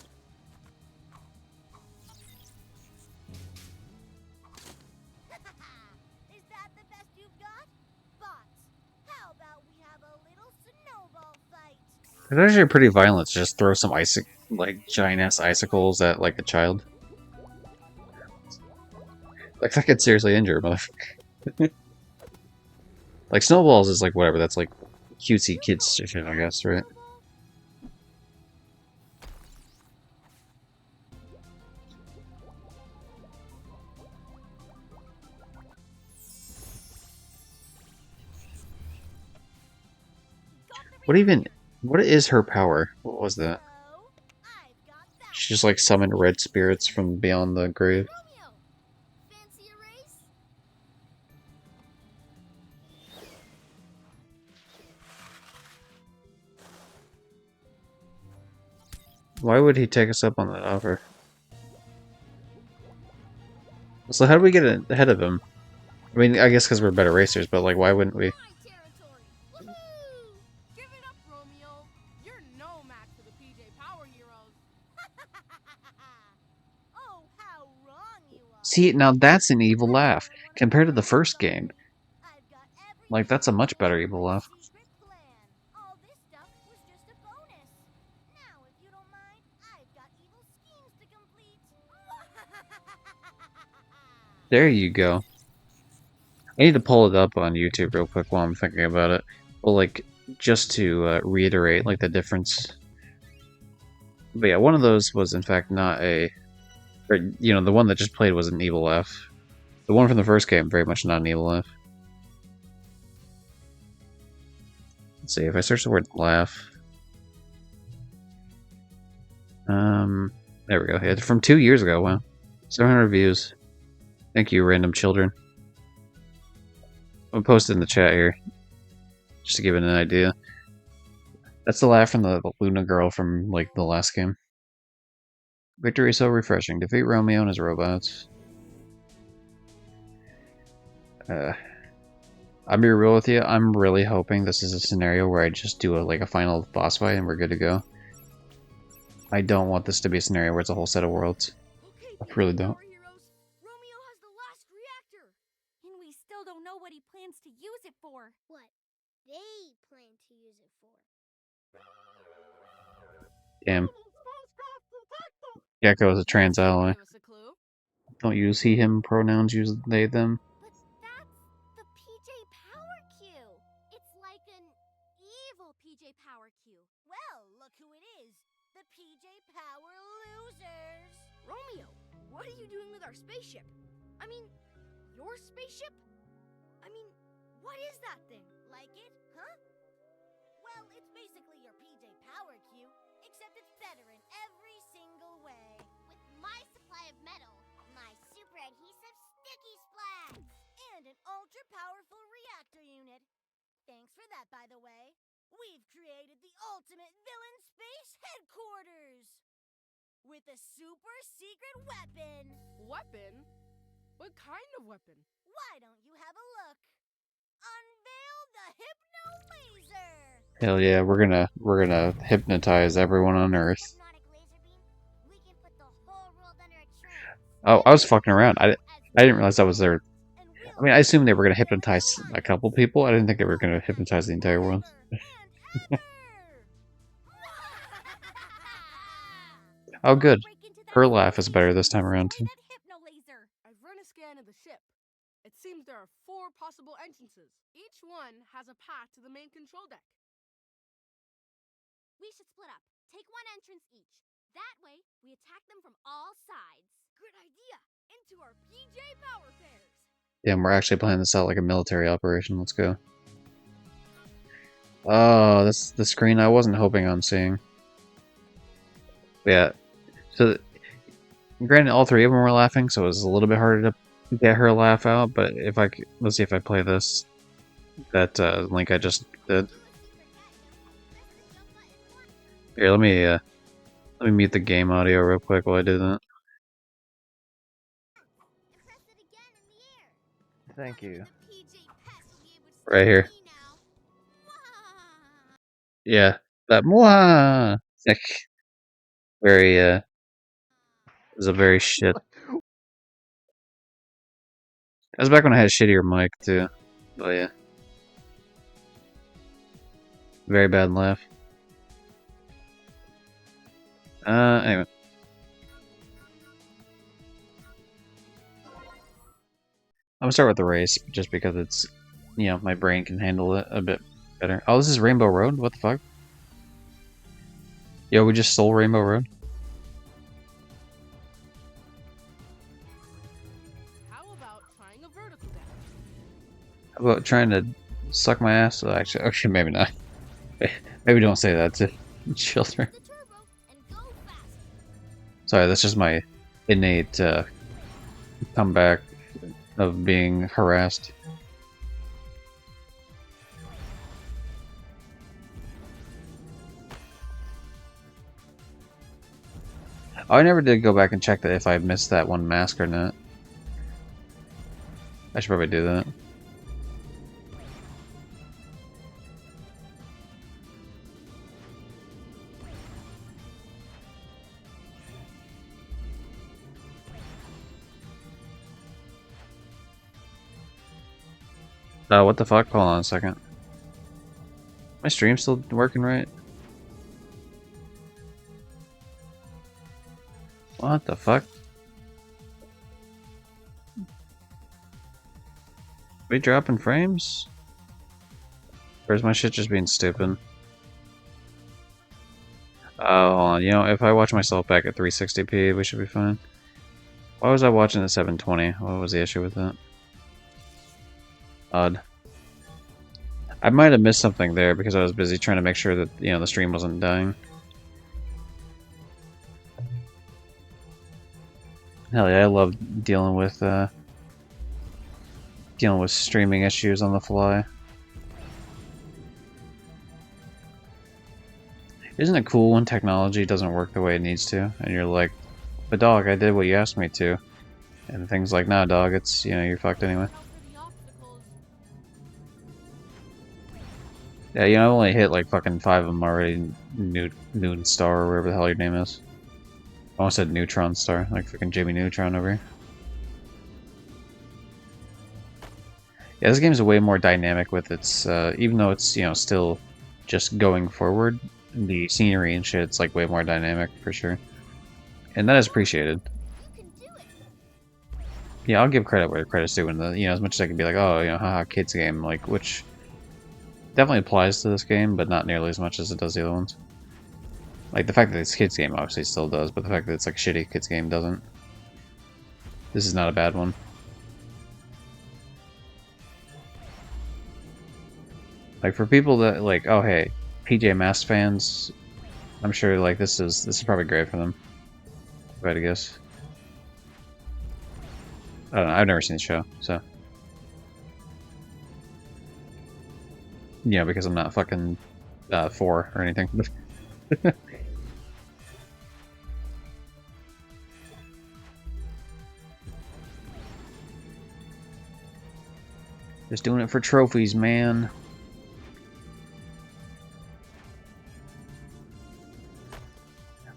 that the best you've got? Bots, how about we have a little snowball fight? It's actually pretty violent to just throw some like giant ass icicles at like a child. Like that could seriously injure a motherfucker. Like snowballs is like whatever, that's like cutesy kids shit, I guess, right? What is her power? What was that? Oh, I've got that. She just like summoned red spirits from beyond the grave. Romeo, fancy a race? Why would he take us up on that offer? So how do we get ahead of him? I mean, I guess because we're better racers, but like, why wouldn't we? My territory. Woohoo! Give it up, Romeo. You're no match for the PJ Power Heroes. Oh, how wrong you are. See, now that's an evil laugh compared to the first game. I've got everything Like, that's a much better evil laugh. secret plan. All this stuff was just a bonus. Now, if you don't mind, I've got evil schemes to complete. There you go. I need to pull it up on YouTube real quick while I'm thinking about it. Well, like, just to reiterate, like, the difference. But yeah, one of those was, in fact, not a... Or, you know, the one that just played was an evil laugh. The one from the first game, very much not an evil laugh. Let's see, if I search the word laugh... There we go. Yeah, from 2 years ago, wow. 700 views. Thank you, random children. I'll post it in the chat here, just to give it an idea. That's the laugh from the Luna girl from, like, the last game. Victory is so refreshing. Defeat Romeo and his robots. I'll be real with you, I'm really hoping this is a scenario where I just do a final boss fight and we're good to go. I don't want this to be a scenario where it's a whole set of worlds. Okay, I really don't. Power Heroes. Romeo has the last reactor. And we still don't know what he plans to use it for. What they plan to use it for. Damn. Gecko is a trans ally. Give us a clue. Don't use he, him pronouns, use they, them. But that's the PJ Power Cue. It's like an evil PJ Power Cue. Well, look who it is. The PJ Power losers. Romeo, what are you doing with our spaceship? I mean, your spaceship? I mean, what is that thing? Like it, huh? Well, it's basically your PJ Power Cue, except it's better in every single way. With my supply of metal, My super adhesive sticky splash! And an ultra powerful reactor unit. Thanks for that, by the way. We've created the ultimate villain space headquarters! With a super secret weapon! Weapon? What kind of weapon? Why don't you have a look? Unveil the Hypno Laser! Hell yeah, we're gonna hypnotize everyone on Earth. Hypnotic laser beam, we can put the whole world under a trance. Oh, I was fucking around. I didn't realize that was their... And I mean, I assumed they were gonna hypnotize a couple people. I didn't think they were gonna hypnotize the entire world. Oh, good. Her laugh is better this time around, too. I've run a scan of the ship. It seems there are 4 possible entrances. Each one has a path to the main control deck. we should split up. Take one entrance each. That way, we attack them from all sides. Good idea. Into our PJ Power Pairs. Damn, we're actually planning this out like a military operation. Let's go. Oh, that's the screen I wasn't hoping on seeing. Yeah. So, granted, all three of them were laughing, so it was a little bit harder to get her laugh out. But if I let's see if I play this, that link I just did. Here, let me mute the game audio real quick while I do that. Press it again in the air. Thank you. The PJ Pets will be able to Right here. see me now. Yeah, that Mwah! Like, very, it was a very shit. That was back when I had a shittier mic, too. Oh, yeah. Very bad laugh. Anyway. I'm gonna start with the race, just because it's, you know, my brain can handle it a bit better. Oh, this is Rainbow Road? What the fuck? Yo, we just stole Rainbow Road? How about trying a vertical dash? How about trying to suck my ass? Actually, okay, maybe not. Maybe don't say that to children. The turbo and go faster. Sorry, that's just my innate comeback of being harassed. Oh, I never did go back and check that if I missed that one mask or not. I should probably do that. What the fuck? Hold on a second. My stream still working right? What the fuck? We dropping frames? Or is my shit just being stupid? Oh, hold on. You know, if I watch myself back at 360p, we should be fine. Why was I watching at 720? What was the issue with that? Odd. I might have missed something there because I was busy trying to make sure that, you know, the stream wasn't dying. Hell yeah, I love dealing with streaming issues on the fly. Isn't it cool when technology doesn't work the way it needs to, and you're like, "But dog, I did what you asked me to," and things like, "Nah, dog, it's, you know, you're fucked anyway." Out for the obstacles. Yeah, you know, I only hit like fucking 5 of them already. Noon Star or whatever the hell your name is. I almost said Neutron Star, like fucking Jimmy Neutron over here. Yeah, this game is way more dynamic with its, even though it's, you know, still just going forward, the scenery and shit, it's like way more dynamic for sure. And that is appreciated. You can do it. Yeah, I'll give credit where credit's due, and you know, as much as I can be like, oh, you know, haha, kids game, like, which definitely applies to this game, but not nearly as much as it does the other ones. Like, the fact that it's kids game obviously still does, but the fact that it's like a shitty kids game doesn't. This is not a bad one. Like, for people that, like, oh hey, PJ Masks fans, I'm sure, like, this is probably great for them. If I had to guess. I don't know, I've never seen the show, so. You know, because I'm not fucking 4 or anything. Just doing it for trophies, man.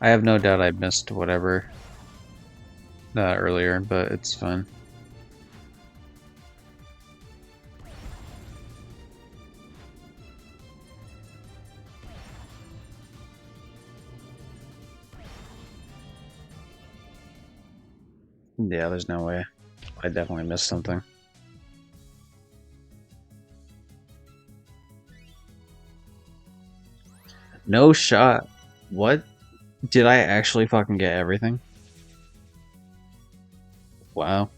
I have no doubt I missed whatever earlier, but it's fine. Yeah, there's no way. I definitely missed something. No shot. What? Did I actually fucking get everything? Wow.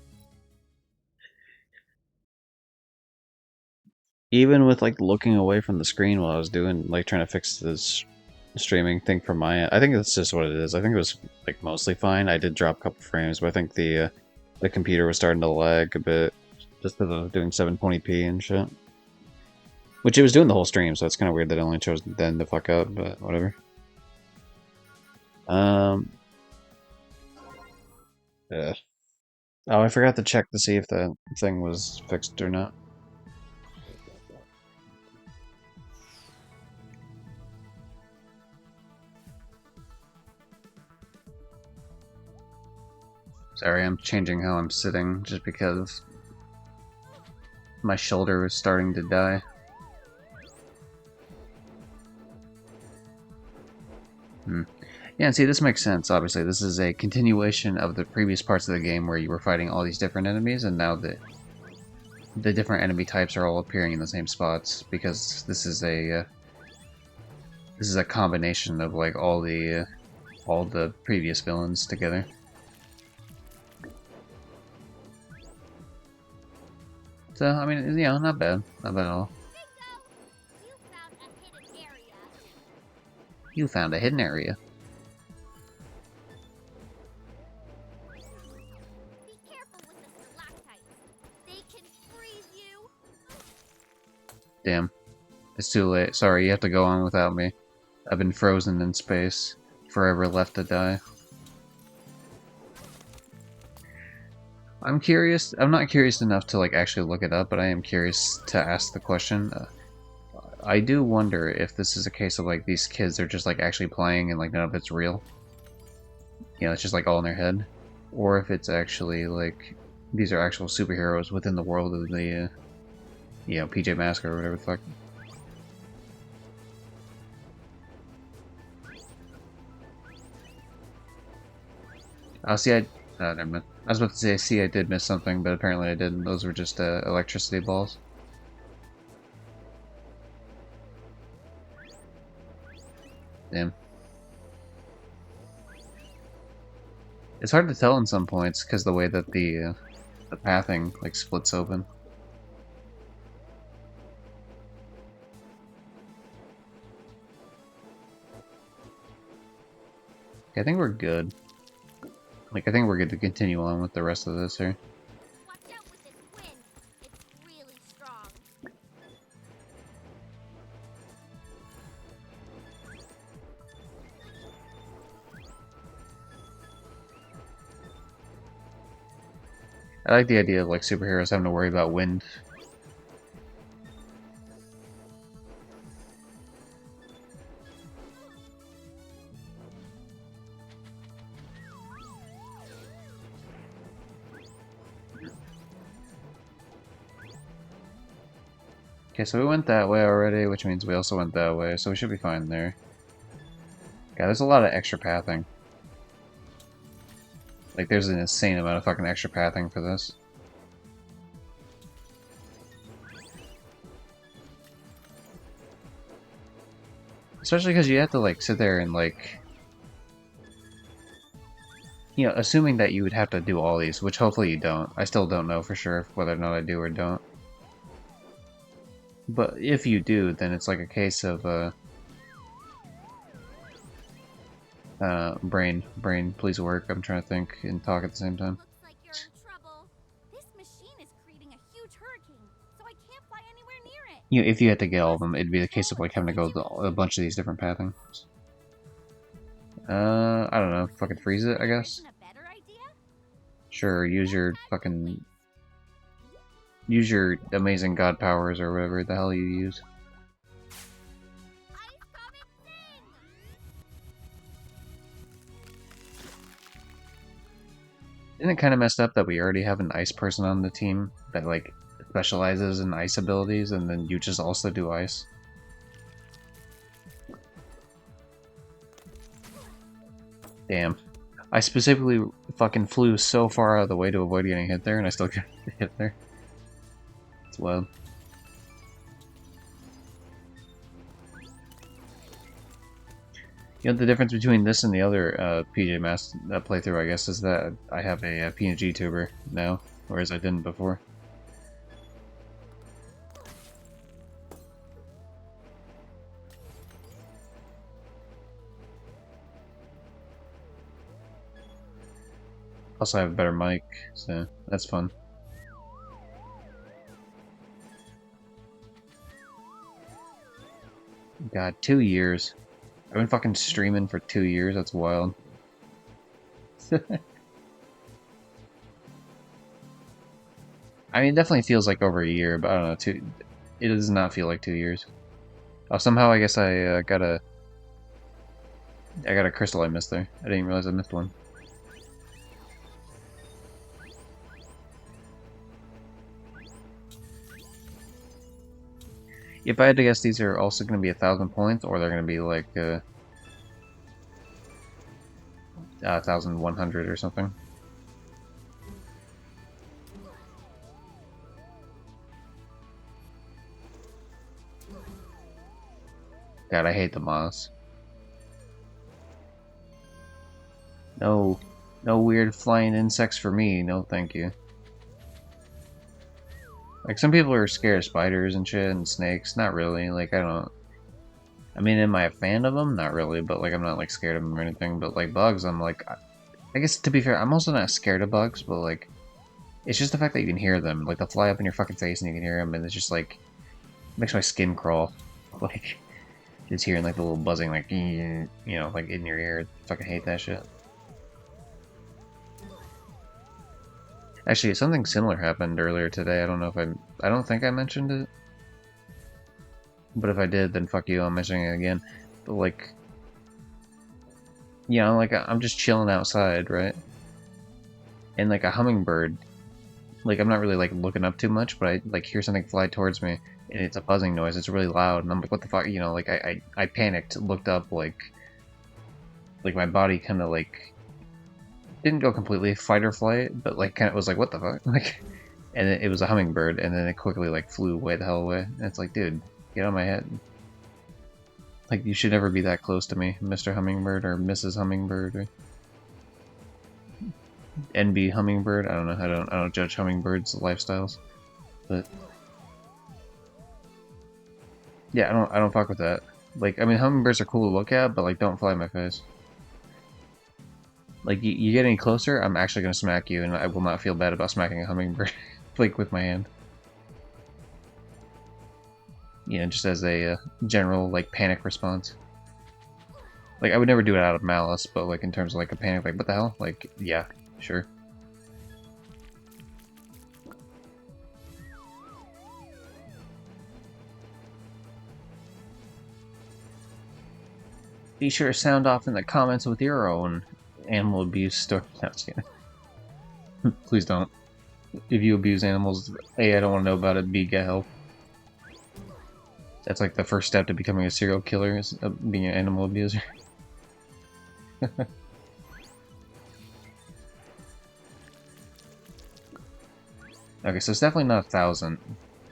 Even with like looking away from the screen while I was doing, like, trying to fix this streaming thing from my end. I think that's just what it is. I think it was like mostly fine. I did drop a couple frames, but I think the computer was starting to lag a bit just because I was doing 720p and shit. Which it was doing the whole stream, so it's kind of weird that it only chose then to fuck up, but whatever. Yeah. Oh, I forgot to check to see if the thing was fixed or not. Sorry, I'm changing how I'm sitting just because my shoulder is starting to die. Yeah, and see, this makes sense, obviously. This is a continuation of the previous parts of the game where you were fighting all these different enemies, and now the different enemy types are all appearing in the same spots, because this is a combination of, like, all the previous villains together. So, I mean, you know, not bad. Not bad at all. Bingo! You found a hidden area. You found a hidden area. Be careful with the stalactites. They can freeze you. Damn. It's too late. Sorry, you have to go on without me. I've been frozen in space. Forever left to die. I'm curious. I'm not curious enough to like actually look it up, but I am curious to ask the question. I do wonder if this is a case of like these kids are just like actually playing and like none of it's real. You know, it's just like all in their head, or if it's actually like these are actual superheroes within the world of the, you know, PJ Masks or whatever the fuck. Oh, see, never mind. I was about to say, see, I did miss something, but apparently I didn't. Those were just electricity balls. Damn. It's hard to tell in some points because the way that the pathing like splits open. Okay, I think we're good. Like, I think we're good to continue on with the rest of this here. Watch out with this wind. It's really strong. I like the idea of like superheroes having to worry about wind. Okay, so we went that way already, which means we also went that way, so we should be fine there. Yeah, there's a lot of extra pathing. Like, there's an insane amount of fucking extra pathing for this. Especially because you have to, like, sit there and, like... You know, assuming that you would have to do all these, which hopefully you don't. I still don't know for sure whether or not I do or don't. But if you do, then it's like a case of, brain, please work. I'm trying to think and talk at the same time. Looks like you're in trouble. This machine is creating a huge hurricane, so I can't fly anywhere near it. You know, if you had to get all of them, it'd be the case of, like, having to go to a bunch of these different pathings. I don't know. Fucking freeze it, I guess? Isn't a better idea? Sure, use your fucking... Use your amazing god powers or whatever the hell you use. Ice Comet Sing! Isn't it kind of messed up that we already have an ice person on the team that, like, specializes in ice abilities, and then you just also do ice? Damn. I specifically fucking flew so far out of the way to avoid getting hit there, and I still got hit there. It's wild. You know, the difference between this and the other PJ Masks playthrough, I guess, is that I have a PNG tuber now, whereas I didn't before. Also, I have a better mic, so that's fun. God, 2 years. I've been fucking streaming for 2 years, that's wild. I mean, it definitely feels like over a year, but I don't know, it does not feel like 2 years. Oh, somehow I guess I got a crystal I missed there. I didn't realize I missed one. If I had to guess, these are also going to be 1,000 points, or they're going to be like 1,100 or something. God, I hate the moss. No, no weird flying insects for me. No, thank you. Like, some people are scared of spiders and shit and snakes. Not really. Like, I don't. I mean, am I a fan of them? Not really, but like, I'm not like scared of them or anything. But like bugs, I'm like, I guess to be fair, I'm also not scared of bugs, but like, it's just the fact that you can hear them. Like, they'll fly up in your fucking face and you can hear them, and it's just like, makes my skin crawl. Like, just hearing like the little buzzing, like, you know, like in your ear. I fucking hate that shit. Actually, something similar happened earlier today. I don't know if I don't think I mentioned it. But if I did, then fuck you, I'm mentioning it again. But like, you know, like I'm just chilling outside, right? And like a hummingbird, like I'm not really like looking up too much, but I like hear something fly towards me, and it's a buzzing noise. It's really loud, and I'm like, what the fuck? You know, like I panicked, looked up, like my body kind of like didn't go completely fight or flight, but like kind of was like, what the fuck? Like, and it was a hummingbird, and then it quickly like flew way the hell away. And it's like, dude, get out of my head. Like, you should never be that close to me, Mr. Hummingbird or Mrs. Hummingbird or NB Hummingbird. I don't know. I don't judge hummingbirds' lifestyles, but yeah, I don't fuck with that. Like, I mean, hummingbirds are cool to look at, but like, don't fly in my face. Like, you get any closer, I'm actually gonna smack you, and I will not feel bad about smacking a hummingbird, like with my hand. You know, just as a general like panic response. Like, I would never do it out of malice, but like in terms of like a panic, like what the hell? Like, yeah, sure. Be sure to sound off in the comments with your own animal abuse story. No, just kidding. Please don't. If you abuse animals, A, I don't want to know about it, B, get help. That's like the first step to becoming a serial killer, is being an animal abuser. Okay, so it's definitely not 1,000,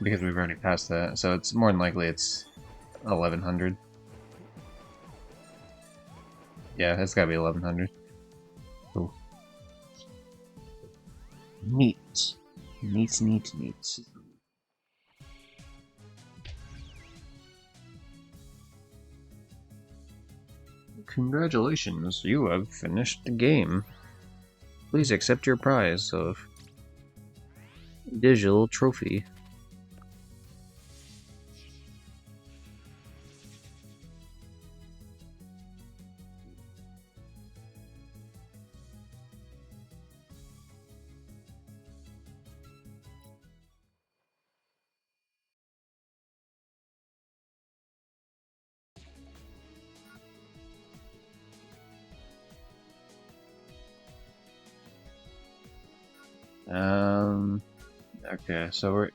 because we've already passed that, so it's more than likely it's 1,100. Yeah, it's gotta be 1,100. Cool. Neat. Neat, neat, neat. Congratulations, you have finished the game. Please accept your prize of digital trophy. Okay, so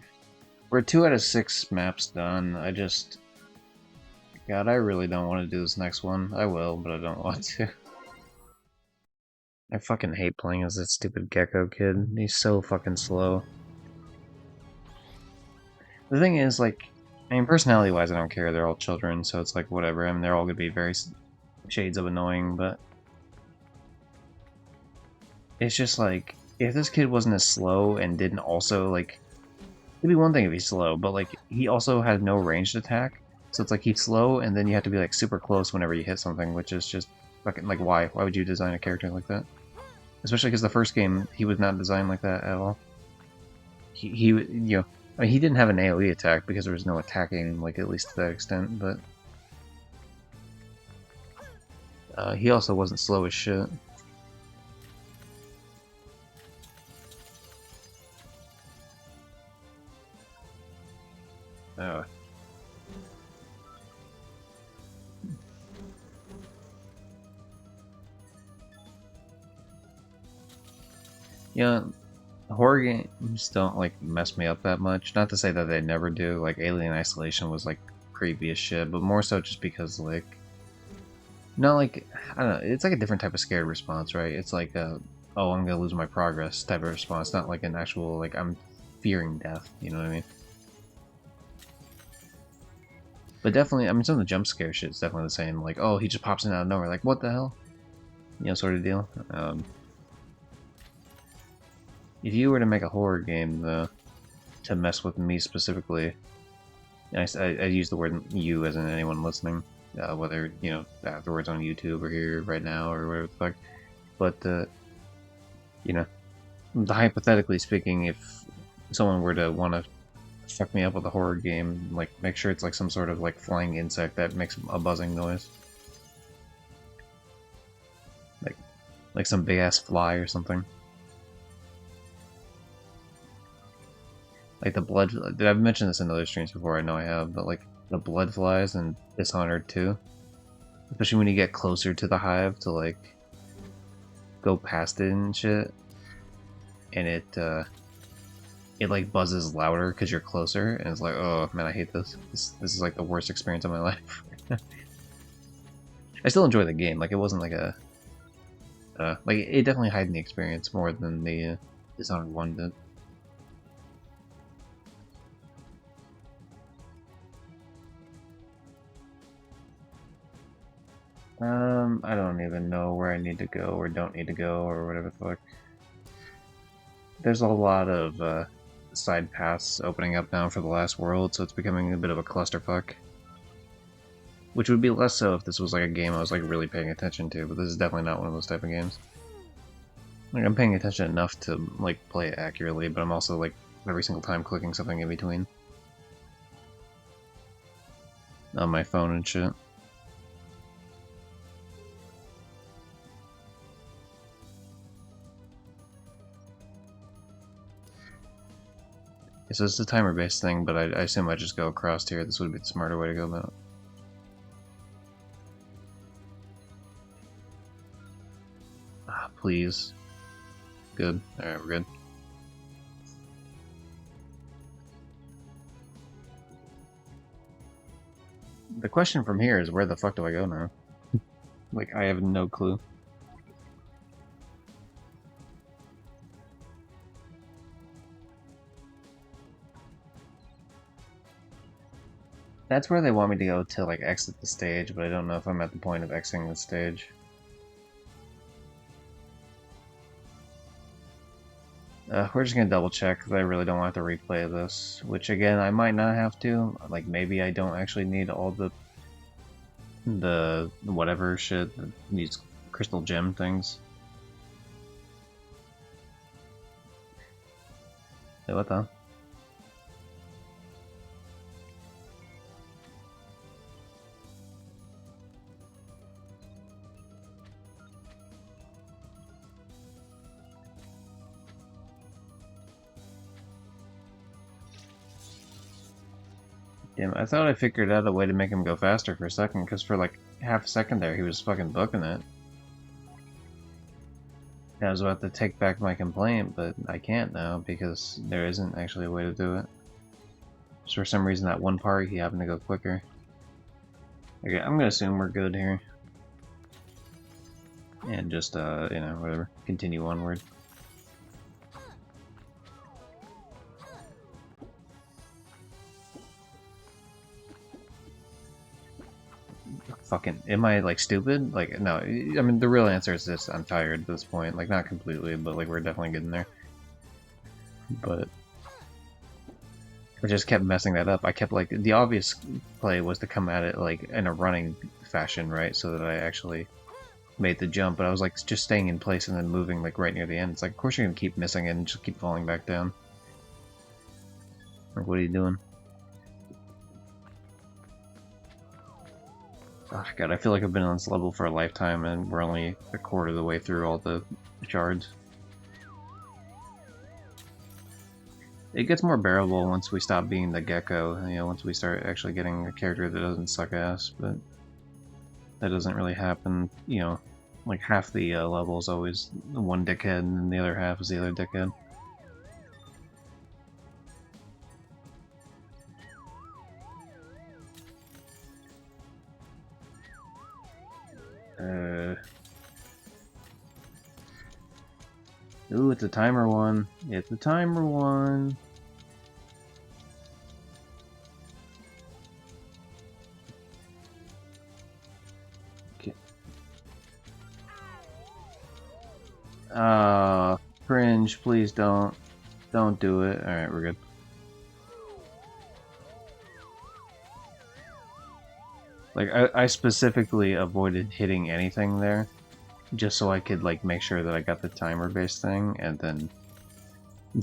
we're 2 out of 6 maps done. God, I really don't want to do this next one. I will, but I don't want to. I fucking hate playing as that stupid Gecko kid. He's so fucking slow. The thing is, like, I mean, personality-wise, I don't care. They're all children, so it's like, whatever. I mean, they're all gonna be very shades of annoying, but it's just like, if this kid wasn't as slow and didn't also, like, it'd be one thing if he's slow, but like he also has no ranged attack, so it's like he's slow, and then you have to be like super close whenever you hit something, which is just fucking like why? Why would you design a character like that? Especially because the first game he was not designed like that at all. He you know, I mean, he didn't have an AOE attack because there was no attacking, like at least to that extent, but he also wasn't slow as shit. Oh. Yeah, horror games don't like mess me up that much. Not to say that they never do. Like Alien Isolation was like creepy as shit, but more so just because like, not like, I don't know. It's like a different type of scared response, right? It's like oh, I'm gonna lose my progress type of response, not like an actual like I'm fearing death. You know what I mean? But definitely, I mean, some of the jump scare shit is definitely the same. Like, oh, he just pops in out of nowhere. Like, what the hell? You know, sort of deal. If you were to make a horror game, though, to mess with me specifically, and I use the word you as in anyone listening, whether, you know, afterwards on YouTube or here right now or whatever the fuck. But, you know, hypothetically speaking, if someone were to want to fuck me up with a horror game, like, make sure it's like some sort of like flying insect that makes a buzzing noise. Like some big ass fly or something. Like the blood. I've mentioned this in other streams before, I know I have, but like the blood flies in Dishonored 2. Especially when you get closer to the hive to like go past it and shit. And it like buzzes louder because you're closer, and it's like, oh man, I hate this. This is like the worst experience of my life. I still enjoy the game. Like it wasn't like a like it definitely heightened the experience more than the Dishonored 1 did. I don't even know where I need to go or don't need to go or whatever the fuck. There's a lot of side paths opening up now for the last world, so it's becoming a bit of a clusterfuck. Which would be less so if this was like a game I was like really paying attention to, but this is definitely not one of those type of games. Like I'm paying attention enough to like play it accurately, but I'm also like every single time clicking something in between. On my phone and shit. So it's a timer-based thing, but I assume I just go across here. This would be the smarter way to go about it. Ah, please. Good. Alright, we're good. The question from here is, where the fuck do I go now? Like, I have no clue. That's where they want me to go to, like, exit the stage, but I don't know if I'm at the point of exiting the stage. We're just gonna double check, because I really don't want to replay this. Which, again, I might not have to. Like, maybe I don't actually need all the whatever shit, these crystal gem things. Hey, what the? Damn, I thought I figured out a way to make him go faster for a second, because for like half a second there he was fucking booking it. And I was about to take back my complaint, but I can't now, because there isn't actually a way to do it. Just for some reason that one part he happened to go quicker. Okay, I'm gonna assume we're good here. And just, you know, whatever. Continue onward. Fucking, am I like stupid? Like, no, I mean the real answer is this: I'm tired at this point. Like, not completely, but like we're definitely getting there. But I just kept messing that up. I kept like, the obvious play was to come at it like in a running fashion, right? So that I actually made the jump, but I was like just staying in place and then moving like right near the end. It's like, of course you're gonna keep missing it and just keep falling back down. Like, what are you doing? Oh god, I feel like I've been on this level for a lifetime and we're only a quarter of the way through all the shards. It gets more bearable once we stop being the gecko, you know, once we start actually getting a character that doesn't suck ass, but that doesn't really happen, you know, like half the level is always one dickhead and the other half is the other dickhead. Ooh, it's a timer one. It's a timer one. Okay. Cringe, please don't. Don't do it. Alright, we're good. Like, I specifically avoided hitting anything there, just so I could, like, make sure that I got the timer-based thing, and then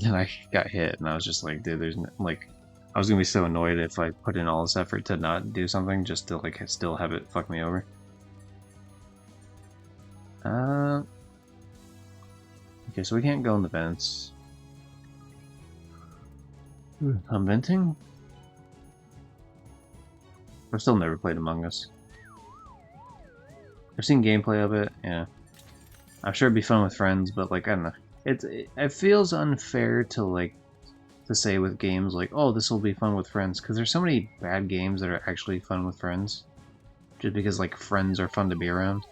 I got hit, and I was just like, dude, there's no, like, I was gonna be so annoyed if I put in all this effort to not do something, just to, like, still have it fuck me over. Okay, so we can't go in the vents. I'm venting? I've still never played Among Us. I've seen gameplay of it, yeah. I'm sure it'd be fun with friends, but like, I don't know. It feels unfair to like, to say with games like, oh, this will be fun with friends, because there's so many bad games that are actually fun with friends. Just because like friends are fun to be around.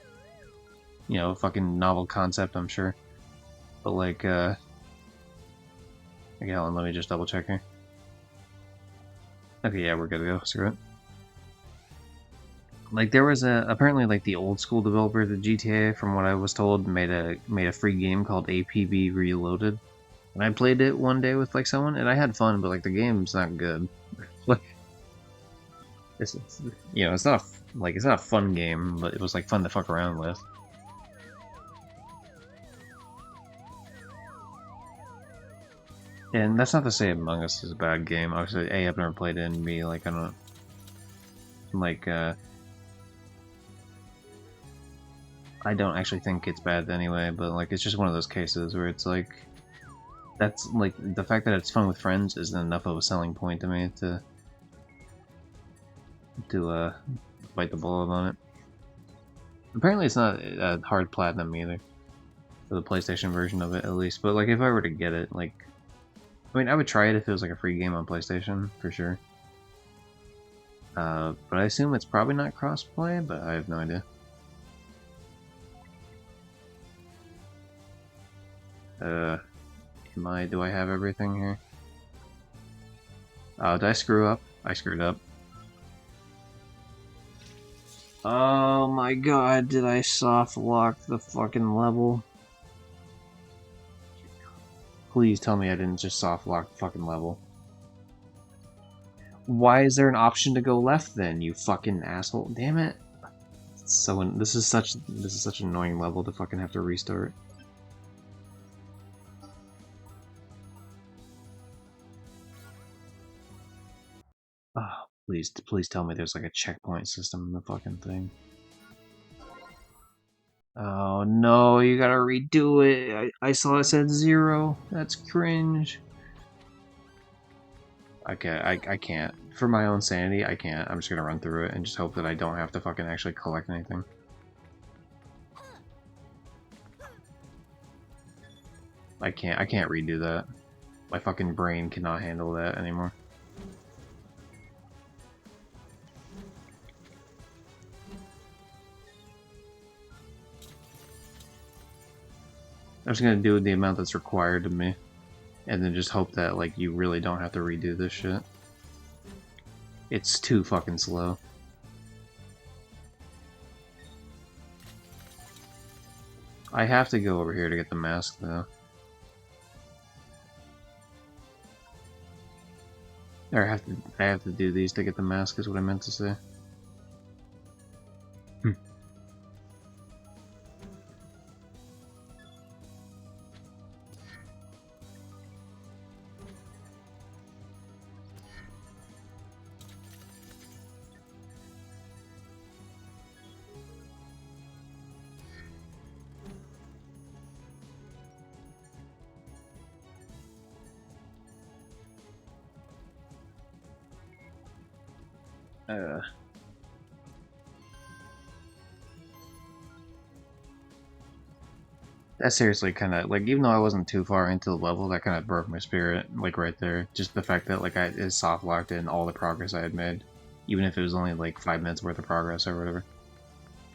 You know, fucking novel concept, I'm sure. But like, okay, hold on, let me just double check here. Okay, yeah, we're good to go, screw it. Like there was apparently like the old school developer of the GTA, from what I was told, made a free game called APB Reloaded, and I played it one day with like someone, and I had fun, but like the game's not good. Like, it's you know, it's not a fun game, but it was like fun to fuck around with. And that's not to say Among Us is a bad game. Obviously, A, I've never played it, and B, like I don't like I don't actually think it's bad anyway, but like it's just one of those cases where it's like that's like the fact that it's fun with friends isn't enough of a selling point to me to bite the bullet on it. Apparently it's not a hard platinum either, for the PlayStation version of it at least, but like if I were to get it, like I mean I would try it if it was like a free game on PlayStation, for sure. But I assume it's probably not crossplay, but I have no idea. Do I have everything here? Oh, did I screw up? I screwed up. Oh my god, did I soft lock the fucking level? Please tell me I didn't just soft lock the fucking level. Why is there an option to go left then, you fucking asshole? Damn it. So this is such an annoying level to fucking have to restart. Oh, please tell me there's like a checkpoint system in the fucking thing. Oh no, you gotta redo it. I saw it said 0. That's cringe. Okay, I can't. For my own sanity, I can't. I'm just gonna run through it and just hope that I don't have to fucking actually collect anything. I can't redo that. My fucking brain cannot handle that anymore. I'm just gonna do the amount that's required of me, and then just hope that like you really don't have to redo this shit. It's too fucking slow. I have to go over here to get the mask though. Or I have to do these to get the mask is what I meant to say. That seriously kind of, like, even though I wasn't too far into the level, that kind of broke my spirit, like, right there. Just the fact that, like, it soft-locked in all the progress I had made. Even if it was only, like, 5 minutes worth of progress or whatever.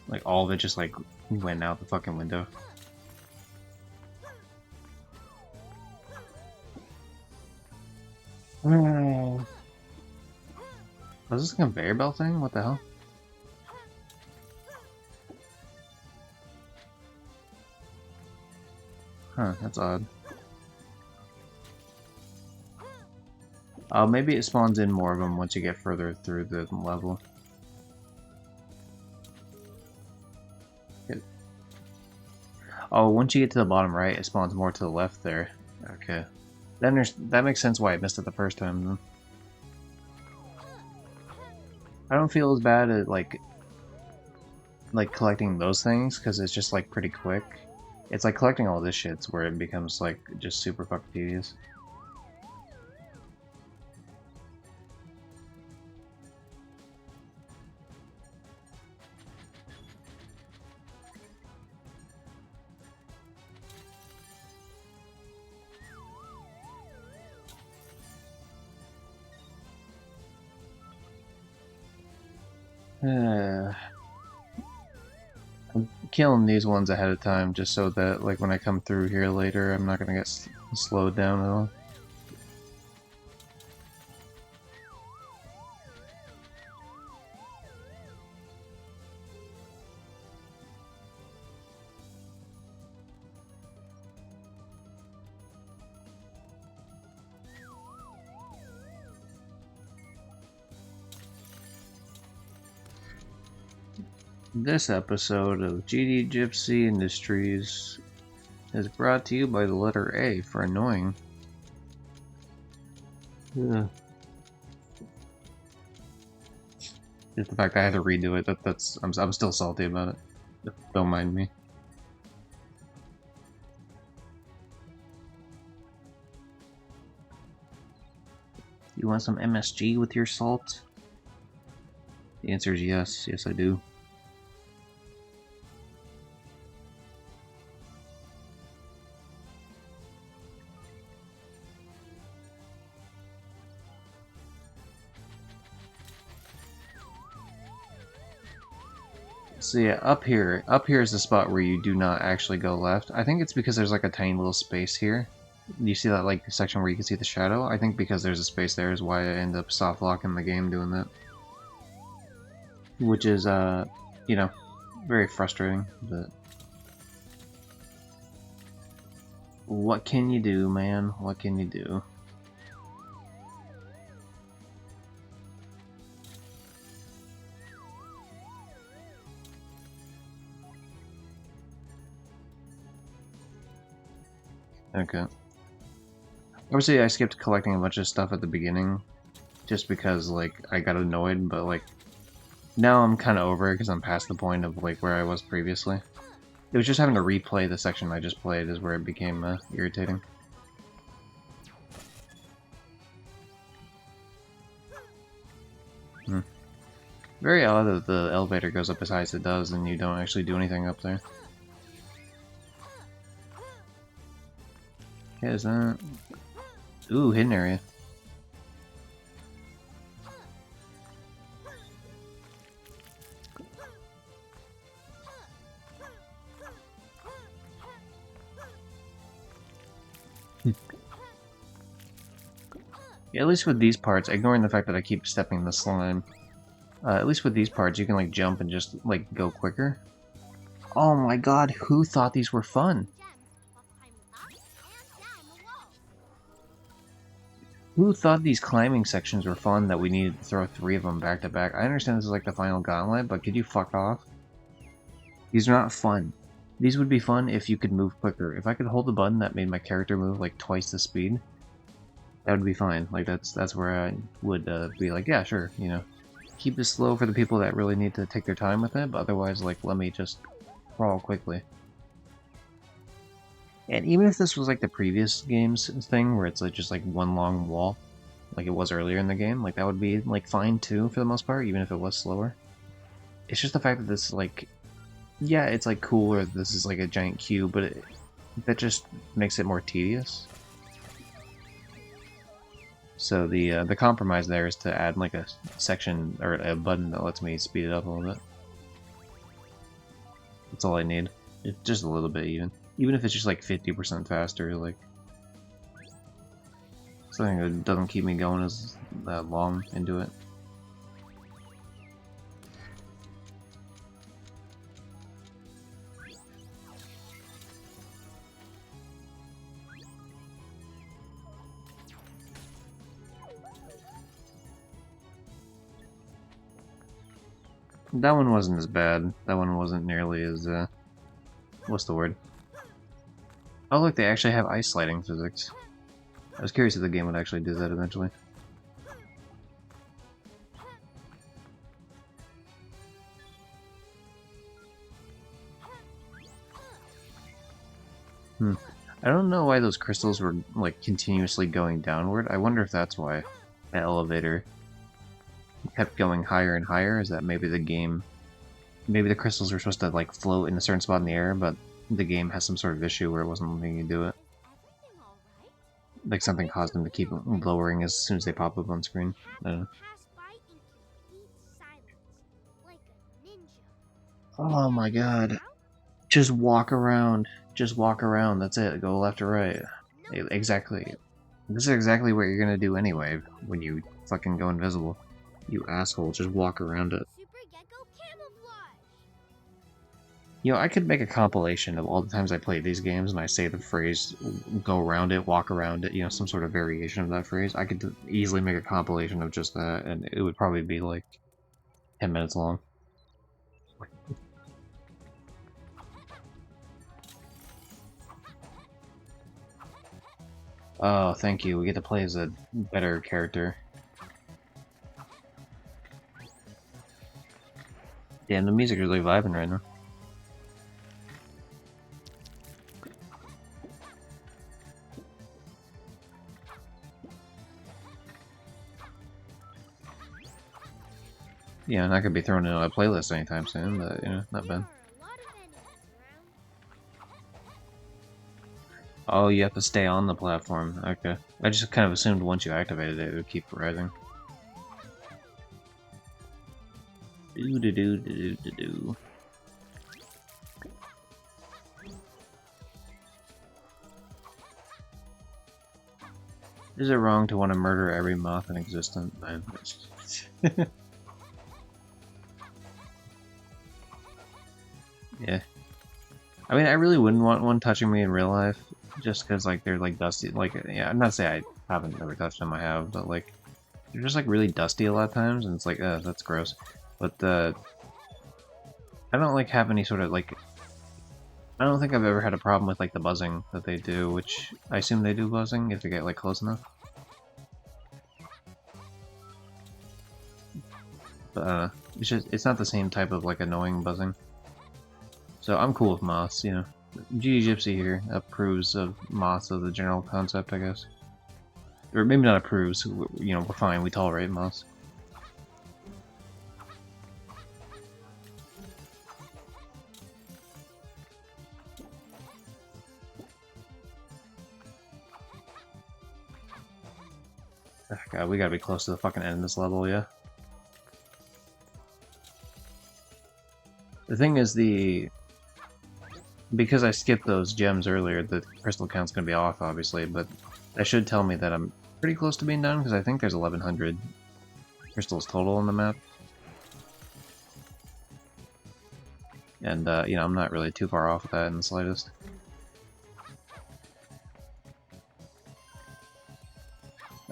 Like all of it just like went out the fucking window. Oh. Was this a conveyor belt thing? What the hell? Huh, that's odd. Maybe it spawns in more of them once you get further through the level. Oh, once you get to the bottom right, it spawns more to the left there. Okay. Then that makes sense why I missed it the first time, then. I don't feel as bad at, like collecting those things, because it's just, like, pretty quick. It's like collecting all this shit's where it becomes, like, just super fucking tedious. I'm killing these ones ahead of time just so that, like, when I come through here later, I'm not gonna get slowed down at all. This episode of GD Gypsy Industries is brought to you by the letter A for annoying. Yeah. Just the fact I had to redo it, I'm still salty about it. Don't mind me. You want some MSG with your salt? The answer is yes. Yes, I do. So yeah, up here is the spot where you do not actually go left. I think it's because there's like a tiny little space here. You see that like section where you can see the shadow? I think because there's a space there is why I end up soft locking the game doing that. Which is, you know, very frustrating, but... What can you do, man? What can you do? Okay. Obviously, I skipped collecting a bunch of stuff at the beginning, just because, like, I got annoyed, but, like, now I'm kind of over it because I'm past the point of, like, where I was previously. It was just having to replay the section I just played is where it became, irritating. Very odd that the elevator goes up as high as it does and you don't actually do anything up there. Okay, is that... Ooh, hidden area. Yeah, at least with these parts, ignoring the fact that I keep stepping in the slime, at least with these parts you can like jump and just like go quicker. Oh my god, who thought these were fun? Who thought these climbing sections were fun that we needed to throw 3 of them back to back? I understand this is like the final gauntlet, but could you fuck off? These are not fun. These would be fun if you could move quicker. If I could hold the button that made my character move like twice the speed, that would be fine. Like that's where I would be like, yeah, sure, you know. Keep this slow for the people that really need to take their time with it, but otherwise, like, let me just crawl quickly. And even if this was like the previous game's thing, where it's like just like one long wall, like it was earlier in the game, like that would be like fine too for the most part, even if it was slower. It's just the fact that this like, yeah, it's like cool, or this is like a giant cube, but that just makes it more tedious. So the compromise there is to add like a section or a button that lets me speed it up a little bit. That's all I need. Just a little bit even. Even if it's just like 50% faster, like something that doesn't keep me going as that long into it. That one wasn't as bad. That one wasn't nearly as, what's the word? Oh look, they actually have ice sliding physics. I was curious if the game would actually do that eventually. I don't know why those crystals were, like, continuously going downward. I wonder if that's why the elevator kept going higher and higher. Is that maybe the game... Maybe the crystals were supposed to, like, float in a certain spot in the air, but the game has some sort of issue where it wasn't letting you do it. Everything all right? Like, something caused them to keep lowering as soon as they pop up on screen. I don't know. Pass by in complete silence, like a ninja. Oh my god. Just walk around. Just walk around. That's it. Go left or right. Exactly. This is exactly what you're gonna do anyway when you fucking go invisible. You asshole. Just walk around it. Super Gecko camouflage. You know, I could make a compilation of all the times I play these games and I say the phrase, go around it, walk around it, you know, some sort of variation of that phrase. I could easily make a compilation of just that, and it would probably be like 10 minutes long. Oh, thank you. We get to play as a better character. Damn, the music is really vibing right now. Yeah, not gonna be thrown into a playlist anytime soon, but, you know, not bad. There are a lot of enemies around. Oh, you have to stay on the platform. Okay. I just kind of assumed once you activated it, it would keep rising. Do-do-do-do-do-do. Is it wrong to want to murder every moth in existence? Yeah. I mean, I really wouldn't want one touching me in real life, just because, like, they're, like, dusty. Like, yeah, I'm not saying I haven't ever touched them, I have, but, like, they're just, like, really dusty a lot of times, and it's like, that's gross. But, I don't, like, have any sort of, like... I don't think I've ever had a problem with, like, the buzzing that they do, which I assume they do buzzing if they get, like, close enough. But, it's just, it's not the same type of, like, annoying buzzing. So I'm cool with moths, you know. GG Gypsy here approves of moths as a general concept, I guess. Or maybe not approves, you know, we're fine, we tolerate moths. Oh, God, we gotta be close to the fucking end of this level, yeah. The thing is, because I skipped those gems earlier, the crystal count's gonna be off, obviously, but that should tell me that I'm pretty close to being done, because I think there's 1100 crystals total on the map. And, you know, I'm not really too far off with that in the slightest.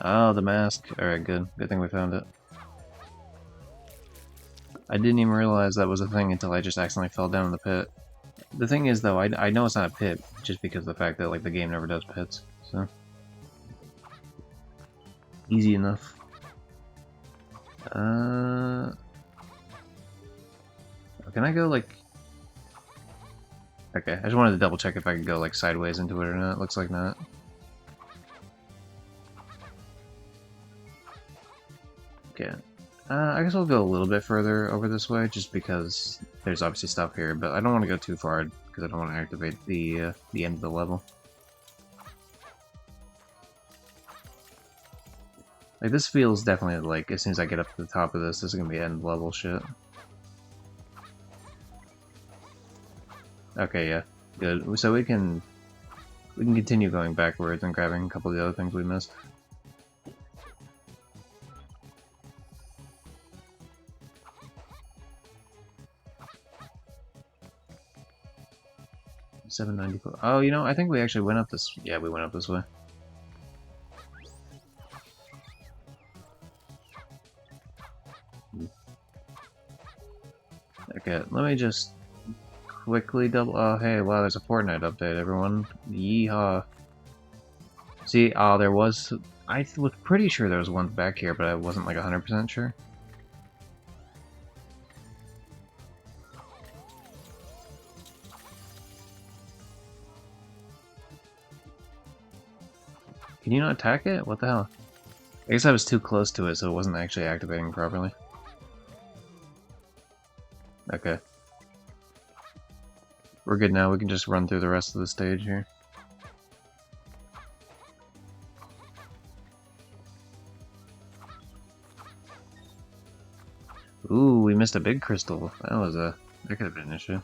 Oh, the mask. Alright, good. Good thing we found it. I didn't even realize that was a thing until I just accidentally fell down in the pit. The thing is, though, I know it's not a pit, just because of the fact that, like, the game never does pits, so... Easy enough. Can I go, like... Okay, I just wanted to double check if I could go, like, sideways into it or not. Looks like not. Okay. I guess I'll go a little bit further over this way, just because there's obviously stuff here, but I don't want to go too far, because I don't want to activate the end of the level. Like, this feels definitely like, as soon as I get up to the top of this is gonna be end level shit. Okay, yeah, good. So we can continue going backwards and grabbing a couple of the other things we missed. $7.94. Oh, you know, I think we actually went up this. Yeah, we went up this way. Okay, let me just quickly double. Oh, hey, wow, there's a Fortnite update, everyone. Yeehaw. See, oh, there was. I was pretty sure there was one back here, but I wasn't like 100% sure. Can you not attack it? What the hell? I guess I was too close to it, so it wasn't actually activating properly. Okay. We're good now, we can just run through the rest of the stage here. Ooh, we missed a big crystal. That could have been an issue.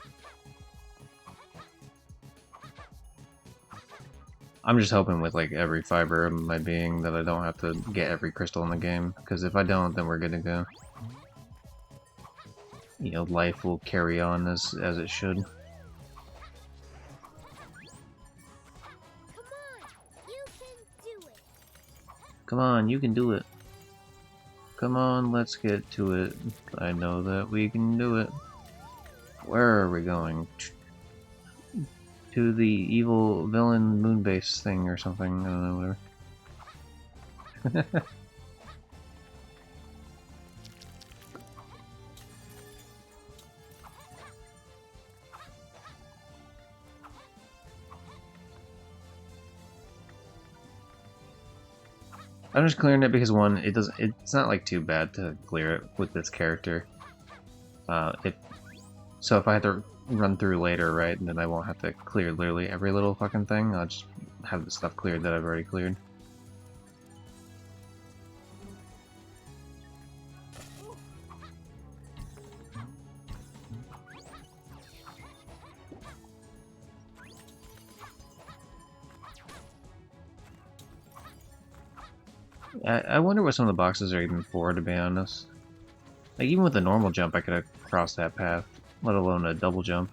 I'm just hoping with like every fiber of my being that I don't have to get every crystal in the game, because if I don't, then we're good to go. You know, life will carry on as it should. Come on, you can do it. Come on, you can do it. Come on, let's get to it. I know that we can do it. Where are we going? To the evil villain moonbase thing or something. I don't know, whatever. I'm just clearing it because one, it's not like too bad to clear it with this character. So if I have to run through later, right, then I won't have to clear literally every little fucking thing. I'll just have the stuff cleared that I've already cleared. I wonder what some of the boxes are even for, to be honest. Like, even with a normal jump, I could have crossed that path, let alone a double jump.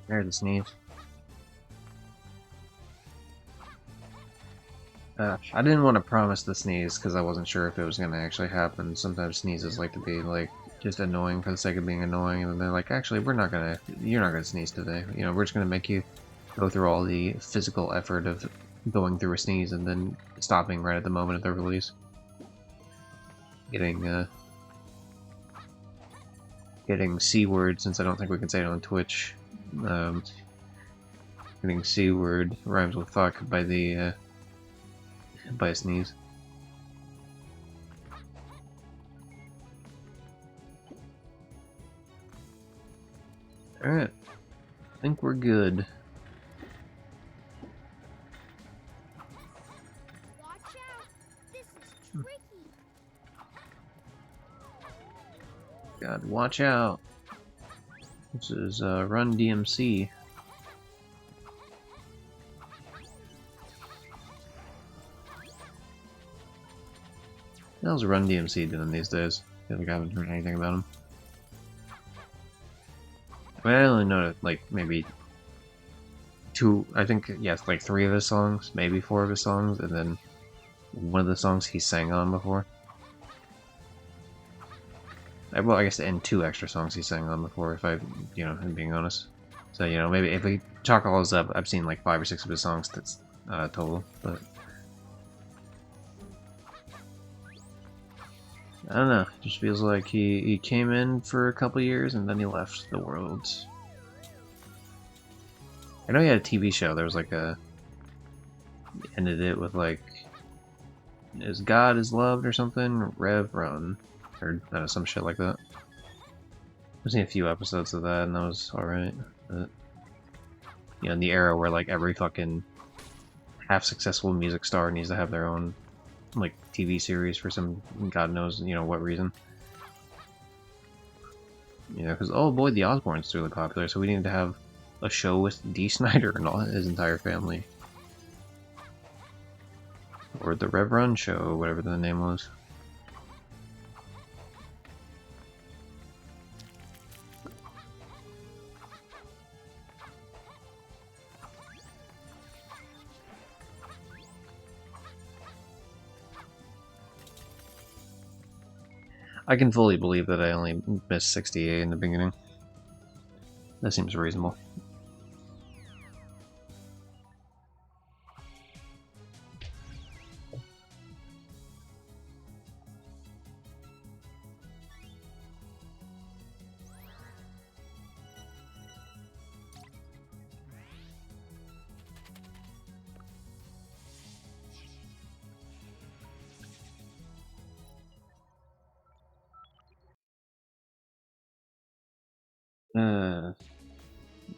There's the sneeze. I didn't want to promise the sneeze because I wasn't sure if it was going to actually happen. Sometimes sneezes like to be like just annoying for the sake of being annoying, and then they're like, actually, you're not gonna sneeze today. You know, we're just gonna make you go through all the physical effort of going through a sneeze and then stopping right at the moment of the release. Getting C word, since I don't think we can say it on Twitch. Getting C word rhymes with fuck by a sneeze. Alright. I think we're good. Watch out! This is tricky. God, watch out. This is Run DMC. What else is Run DMC doing these days? I feel like I haven't heard anything about him. I mean, I only know like maybe like 3 of his songs, maybe 4 of his songs, and then one of the songs he sang on before. Well, I guess and 2 extra songs he sang on before, if I'm being honest. So, maybe if we chalk all those up, I've seen like 5 or 6 of his songs that's total, but I don't know, it just feels like he came in for a couple years and then he left the world. I know he had a TV show, there was like ended it with like, is God is loved or something? Rev Run. Or some shit like that. I've seen a few episodes of that and that was alright. But, you know, in the era where like every fucking half successful music star needs to have their own like TV series for some god knows, you know, what reason. You know, because oh boy, the Osbournes are really popular, so we need to have a show with Dee Snider and all his entire family. Or the Rev Run show, whatever the name was. I can fully believe that I only missed 68 in the beginning. That seems reasonable.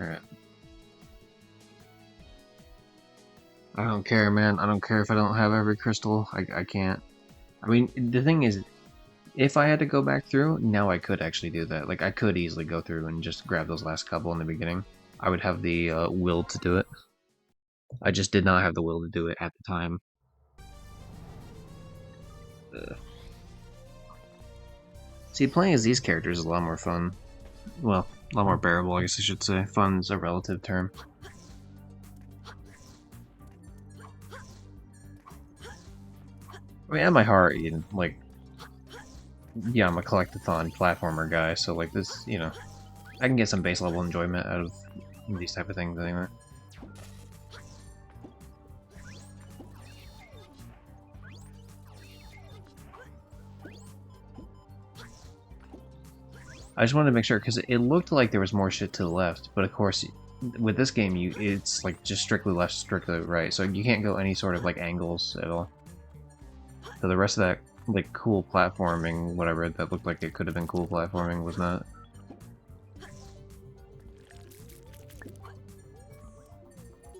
Alright. I don't care, man. I don't care if I don't have every crystal. I can't. I mean, the thing is, if I had to go back through, now I could actually do that. Like, I could easily go through and just grab those last couple in the beginning. I would have the will to do it. I just did not have the will to do it at the time. See, playing as these characters is a lot more fun. Well, a lot more bearable, I guess I should say. Fun's a relative term. I mean, at my heart, you know, like, yeah, I'm a collectathon platformer guy, so like this, you know, I can get some base level enjoyment out of these type of things anyway. I just wanted to make sure, because it looked like there was more shit to the left, but of course, with this game, it's like just strictly left, strictly right, so you can't go any sort of like angles at all. So the rest of that like cool platforming, whatever, that looked like it could have been cool platforming was not. Be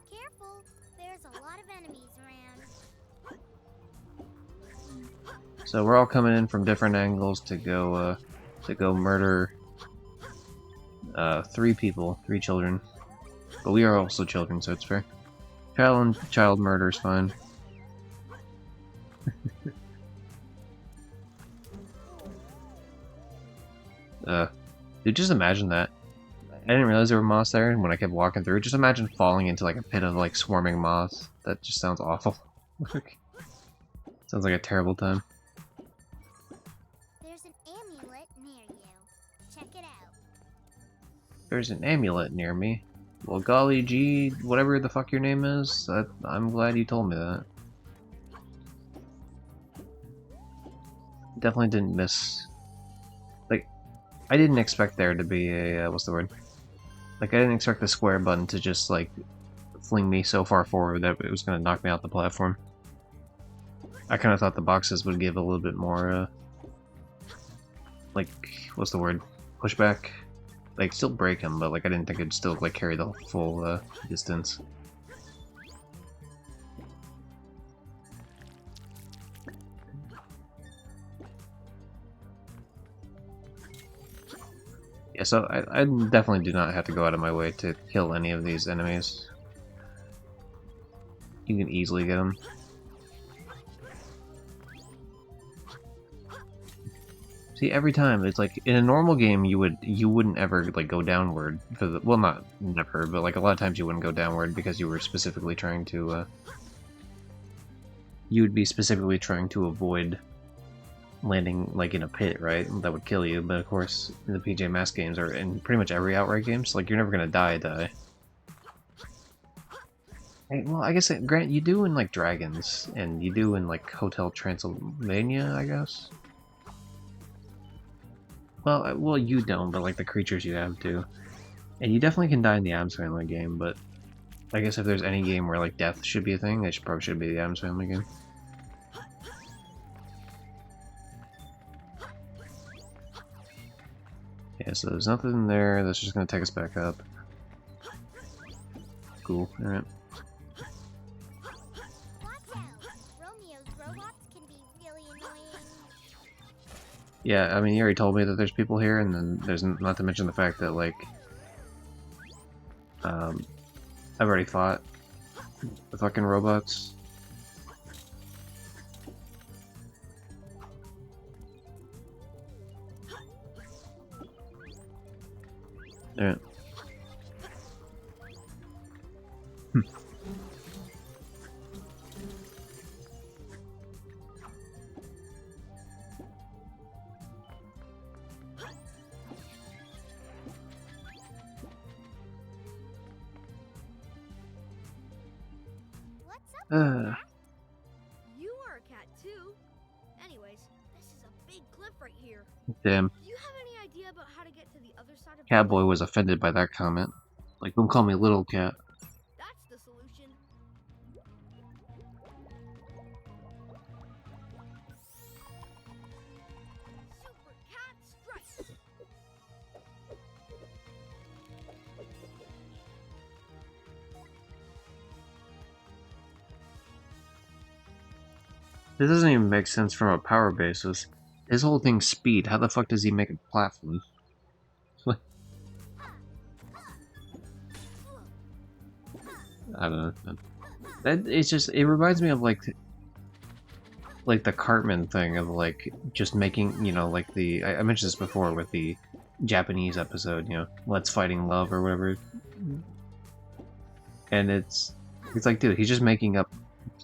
careful. There's a lot of enemies around. So we're all coming in from different angles to go murder 3 people, 3 children. But we are also children, so it's fair. Child murder is fine. Dude, just imagine that. I didn't realize there were moths there, and when I kept walking through, just imagine falling into like a pit of like swarming moths. That just sounds awful. Sounds like a terrible time. There's an amulet near you. Check it out. There's an amulet near me. Well, golly gee, whatever the fuck your name is, I'm glad you told me that. Definitely didn't miss. Like, I didn't expect there to be a, what's the word? Like, I didn't expect the square button to just, like, fling me so far forward that it was gonna knock me off the platform. I kind of thought the boxes would give a little bit more, like, what's the word? Pushback? Like, still break them, but, like, I didn't think it'd still, like, carry the full, distance. Yeah, so I definitely do not have to go out of my way to kill any of these enemies. You can easily get them. See, every time it's like in a normal game you wouldn't ever like go downward for the, well, not never, but like a lot of times you wouldn't go downward because you were specifically trying to you would be specifically trying to avoid landing like in a pit, right? That would kill you. But of course, in the PJ Masks games, or in pretty much every Outright game, so like you're never gonna die. Hey, well, I guess Grant, you do in like Dragons, and you do in like Hotel Transylvania, I guess. Well, you don't, but like the creatures you have do, and you definitely can die in the Addams Family game. But I guess if there's any game where like death should be a thing, it probably should be the Addams Family game. Yeah, so there's nothing there. That's just gonna take us back up. cool. Alright. Watch out! Romeo's robots can be really annoying. Yeah, I mean, you already told me that there's people here, and then there's not to mention the fact that, like, I've already fought the fucking robots. Alright. What's up? Uh, You are a cat too. Anyways, this is a big cliff right here. damn. Do you have any idea about how to get to the other side of the Catboy cliff? was offended by that comment. Like, don't call me little cat. That's the solution. Super Cat Strike! This doesn't even make sense from a power basis. His whole thing's speed. How the fuck does he make a platform? I don't know. It's just, it reminds me of like the Cartman thing of like just making, you know, like the, I mentioned this before with the Japanese episode, you know, Let's Fighting Love or whatever. And it's like, dude, he's just making up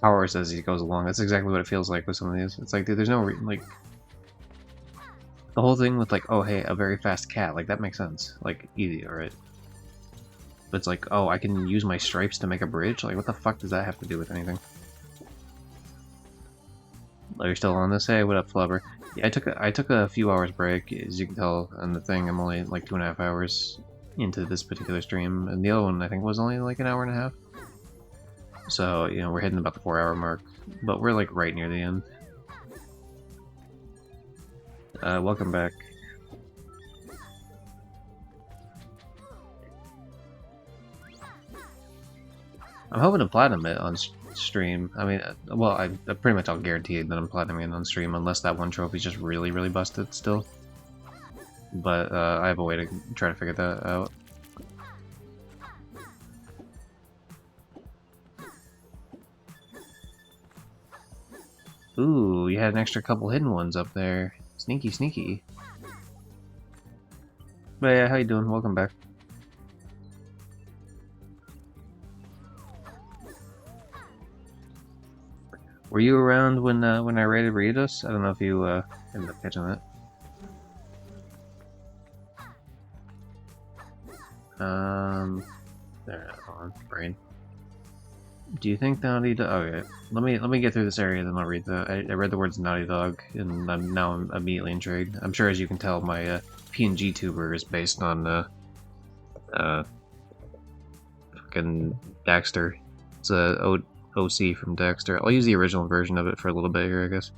powers as he goes along. That's exactly what it feels like with some of these. It's like, dude, there's no like the whole thing with like, oh hey, a very fast cat, like that makes sense, like easy, alright. But it's like, oh, I can use my stripes to make a bridge. Like, what the fuck does that have to do with anything? Oh, you're still on this? Hey, what up, Flubber? Yeah, I took a few hours break, as you can tell on the thing. I'm only like 2.5 hours into this particular stream, and the other one I think was only like an hour and a half. So, you know, we're hitting about the 4-hour mark, but we're like right near the end. Welcome back. I'm hoping to platinum it on stream. I mean, well, I pretty much I'll guarantee that I'm platinuming it on stream unless that one trophy's just really, really busted still. But I have a way to try to figure that out. Ooh, you had an extra couple hidden ones up there. Sneaky, sneaky. But yeah, how you doing? Welcome back. Were you around when I raided Ritos? I don't know if you ended up catching that. There, hold on, brain. Do you think Naughty Dog? Okay, let me get through this area, then I'll read the. I read the words Naughty Dog, and I'm immediately intrigued. I'm sure, as you can tell, my PNG tuber is based on fucking Daxter. It's a OC from Daxter. I'll use the original version of it for a little bit here, I guess.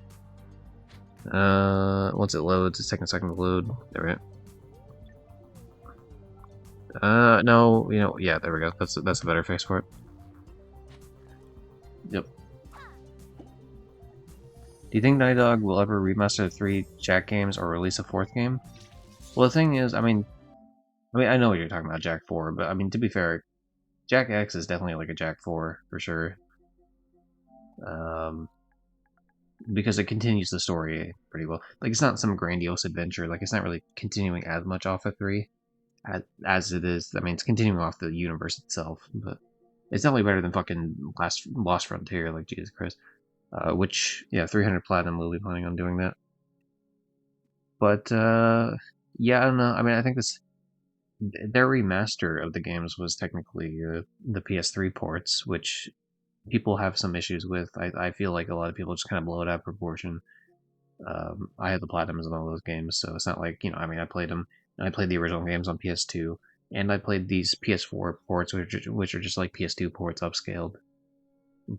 Once it loads, it's taking a second to load. There we go. No, you know, yeah, there we go. That's a better fix for it. Yep. Do you think Naughty Dog will ever remaster the 3 Jak games or release a 4th game? Well, the thing is, I mean, I know what you're talking about, Jak 4, but I mean, to be fair, Jak X is definitely like a Jak 4 for sure. Because it continues the story pretty well. Like, it's not some grandiose adventure. Like, it's not really continuing as much off of 3 as it is. I mean, it's continuing off the universe itself, but it's definitely better than fucking Lost Frontier, like, Jesus Christ. Which, yeah, 300 Platinum will be planning on doing that. But, yeah, I don't know. I mean, I think their remaster of the games was technically the PS3 ports, which people have some issues with. I feel like a lot of people just kind of blow it out of proportion. I had the Platinums in all those games, so it's not like, you know, I mean, I played them, and I played the original games on PS2, and I played these PS4 ports, which are just like PS2 ports upscaled.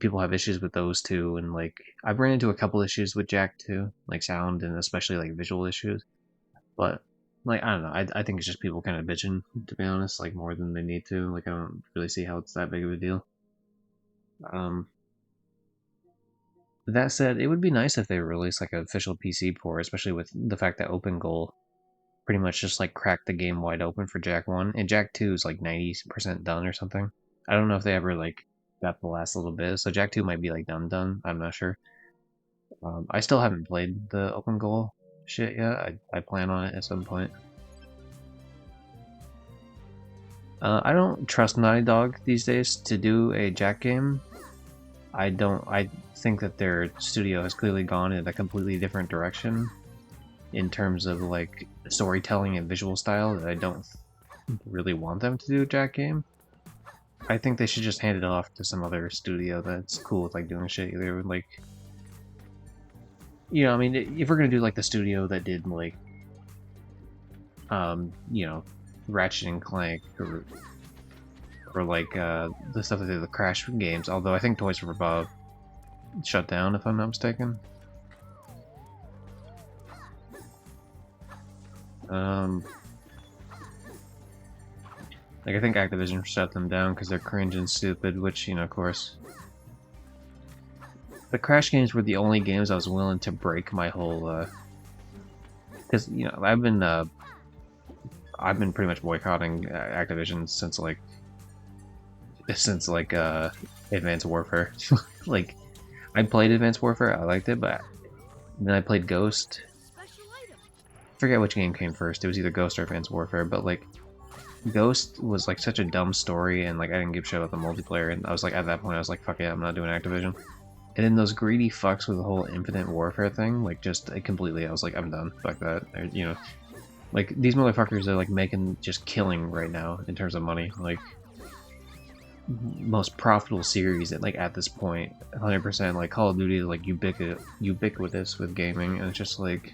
People have issues with those too, and like I've ran into a couple issues with Jak 2, like sound and especially like visual issues. But Like, I don't know, I think it's just people kind of bitching, to be honest, like, more than they need to. Like, I don't really see how it's that big of a deal. That said, it would be nice if they released, like, an official PC port, especially with the fact that OpenGoal pretty much just, like, cracked the game wide open for Jak 1, and Jak 2 is, like, 90% done or something. I don't know if they ever, like, got the last little bit, so Jak 2 might be, like, done, I'm not sure. I still haven't played the OpenGoal shit yet. I plan on it at some point. I don't trust Naughty Dog these days to do a Jak game. I think that their studio has clearly gone in a completely different direction in terms of like storytelling and visual style that I don't really want them to do a Jak game. I think they should just hand it off to some other studio that's cool with like doing shit. Either like, you know, I mean, if we're gonna do like the studio that did like, you know, Ratchet and Clank or like the stuff that did the Crash games. Although I think Toys for Bob shut down, if I'm not mistaken. Like I think Activision shut them down because they're cringe and stupid, which, you know, of course. The Crash games were the only games I was willing to break my whole, because, you know, I've been pretty much boycotting Activision since Advanced Warfare. Like, I played Advanced Warfare, I liked it, but then I played Ghost. I forget which game came first. It was either Ghost or Advanced Warfare, but like, Ghost was like such a dumb story, and like I didn't give a shit about the multiplayer. And I was like, at that point, I was like, fuck it, I'm not doing Activision. And then those greedy fucks with the whole Infinite Warfare thing, like just completely, I was like, I'm done. Fuck that. You know, like these motherfuckers are like making just killing right now in terms of money. Like most profitable series at like at this point, 100%. Like Call of Duty is like ubiquitous with gaming, and it's just like,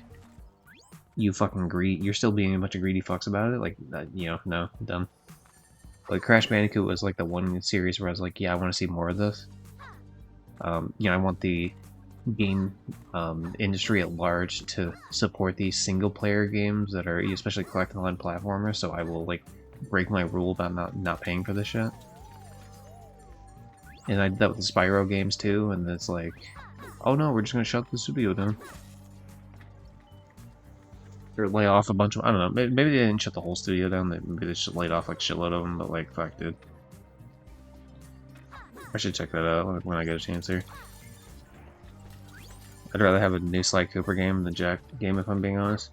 you fucking you're still being a bunch of greedy fucks about it. Like you know, no, done. Like Crash Bandicoot was like the one series where I was like, yeah, I want to see more of this. You know, I want the game industry at large to support these single player games that are especially collectible and platformers, so I will like break my rule about not paying for this shit. And I did that with the Spyro games too, and it's like, oh no, we're just gonna shut the studio down. Or lay off a bunch of, I don't know, maybe they didn't shut the whole studio down, maybe they just laid off like shitload of them, but like, fuck, dude. I should check that out when I get a chance here. I'd rather have a new Sly Cooper game than Jak game, if I'm being honest.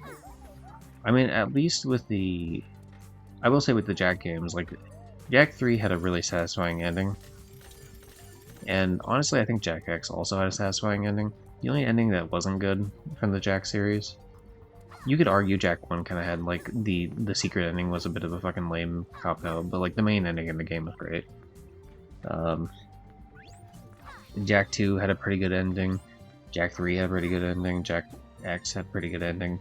I mean, at least with the... I will say with the Jak games, like, Jak 3 had a really satisfying ending. And honestly, I think Jak X also had a satisfying ending. The only ending that wasn't good from the Jak series... You could argue Jak 1 kind of had, like, the secret ending was a bit of a fucking lame cop-out, but, like, the main ending in the game was great. Jak 2 had a pretty good ending. Jak 3 had a pretty good ending. Jak X had a pretty good ending.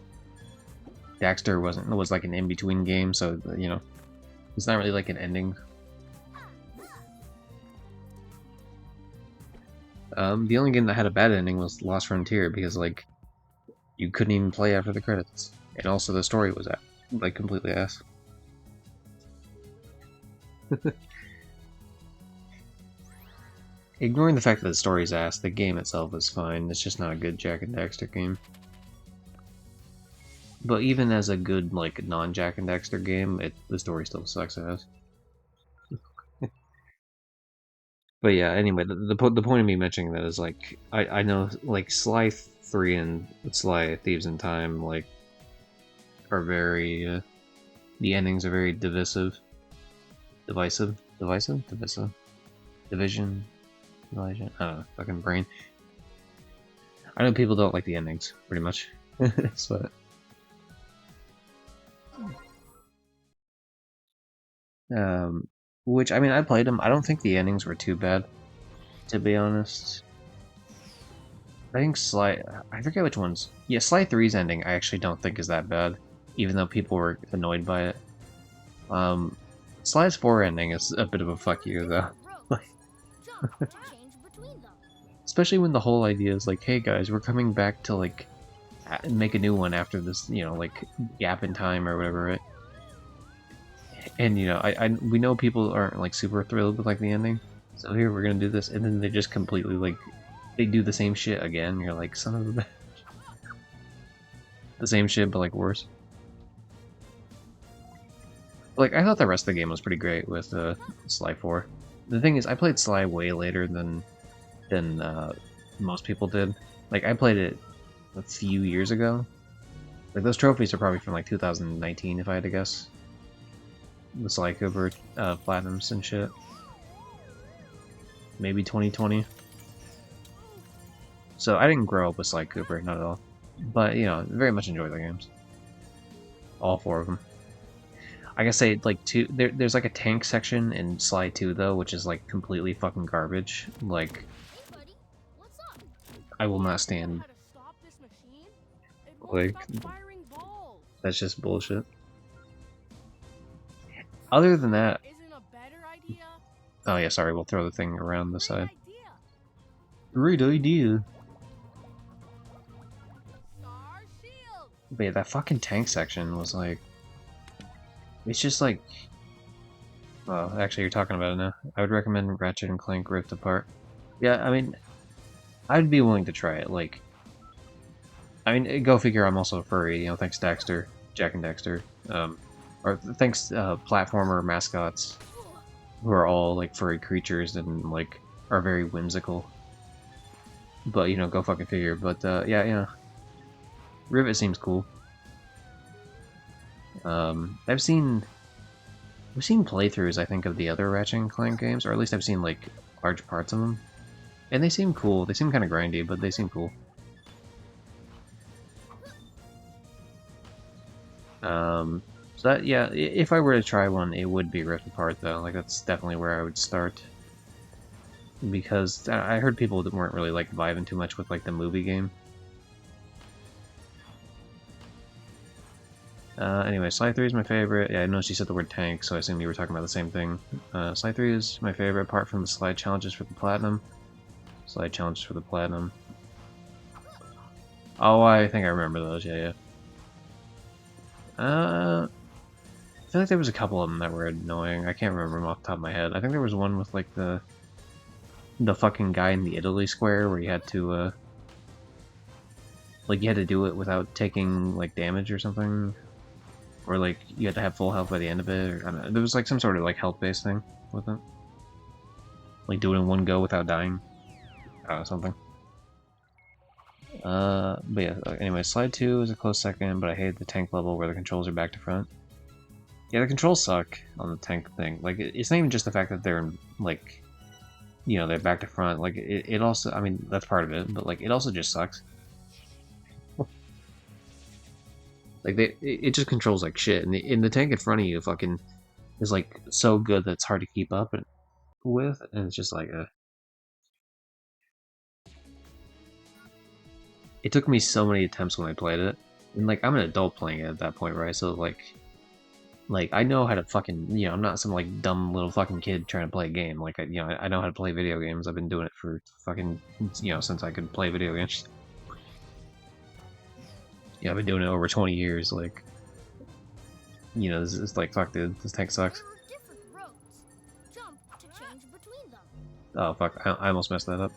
Daxter was like an in-between game, so, you know, it's not really like an ending. The only game that had a bad ending was Lost Frontier, because, like, you couldn't even play after the credits. And also the story was, like, completely ass. Ignoring the fact that the story's ass, the game itself is fine. It's just not a good Jak and Daxter game. But even as a good, like, non-Jak and Daxter game, the story still sucks ass. But yeah, anyway, the point of me mentioning that is, like, I know, like, Sly 3 and Sly Thieves in Time, like, are very, the endings are very divisive. Division? I don't know, fucking brain. I know people don't like the endings, pretty much. So, which, I mean, I played them. I don't think the endings were too bad, to be honest. I think I forget which ones. Yeah, Sly 3's ending I actually don't think is that bad, even though people were annoyed by it. Sly's 4 ending is a bit of a fuck you, though. Especially when the whole idea is like, hey guys, we're coming back to, like, make a new one after this, you know, like gap in time or whatever, right? And you know, we know people aren't like super thrilled with like the ending, so here we're gonna do this, and then they just completely like they do the same shit again. You're like, son of a bitch. The same shit, but like worse. Like I thought the rest of the game was pretty great with Sly 4. The thing is, I played Sly way later than most people did. Like I played it a few years ago. Like those trophies are probably from like 2019, if I had to guess. The Sly Cooper platinums and shit. Maybe 2020. So I didn't grow up with Sly Cooper, not at all. But you know, very much enjoy the games. All 4 of them. I gotta say, like there's like a tank section in Sly 2 though, which is like completely fucking garbage. Like, Hey, buddy, what's up? I will not stand. How to stop this machine? It won't Like, stop firing balls. that's just bullshit. Other than that, Isn't a better idea? oh yeah, sorry, we'll throw the thing around the Great side. idea. Great idea. Star shield. But yeah, that fucking tank section was like, it's just like, well, actually you're talking about it now. I would recommend Ratchet and Clank Rift Apart. Yeah, I mean, I'd be willing to try it. Like, I mean, go figure. I'm also a furry. You know, thanks Dexter, Jack and Dexter, or thanks platformer mascots, who are all like furry creatures and like are very whimsical. But you know, go fucking figure. But yeah, you know, Rivet seems cool. I've seen playthroughs, I think, of the other Ratchet and Clank games, or at least I've seen like large parts of them, and they seem cool. They seem kind of grindy, but they seem cool. So that, yeah, if I were to try one, it would be Rift Apart though. Like that's definitely where I would start, because I heard people that weren't really like vibing too much with like the movie game. Anyway, Sly 3 is my favorite. Yeah, I noticed you said the word tank, so I assume you were talking about the same thing. Sly 3 is my favorite, apart from the Sly challenges for the Platinum. Sly challenges for the Platinum. Oh, I think I remember those, yeah. I feel like there was a couple of them that were annoying. I can't remember them off the top of my head. I think there was one with, like, the fucking guy in the Italy square where you had to, like, you had to do it without taking, like, damage or something. Or, like, you had to have full health by the end of it, or, I don't know. There was, like, some sort of, like, health-based thing with it. Like, do it in one go without dying. I don't know, something. But yeah, anyway, Sly 2 is a close second, but I hate the tank level where the controls are back to front. Yeah, the controls suck on the tank thing. Like, it's not even just the fact that they're, like, you know, they're back to front. Like, it also, I mean, that's part of it, but, like, it also just sucks. Like, it just controls like shit, and the tank in front of you fucking is, like, so good that it's hard to keep up with, and it's just like, It took me so many attempts when I played it, and, like, I'm an adult playing it at that point, right? So, like, I know how to fucking, you know, I'm not some, like, dumb little fucking kid trying to play a game. Like, you know, I know how to play video games. I've been doing it for fucking, you know, since I could play video games. Yeah, I've been doing it over 20 years, like, you know, it's like, fuck, dude, this tank sucks. There are different roads. Jump to change between them. Oh, fuck, I almost messed that up.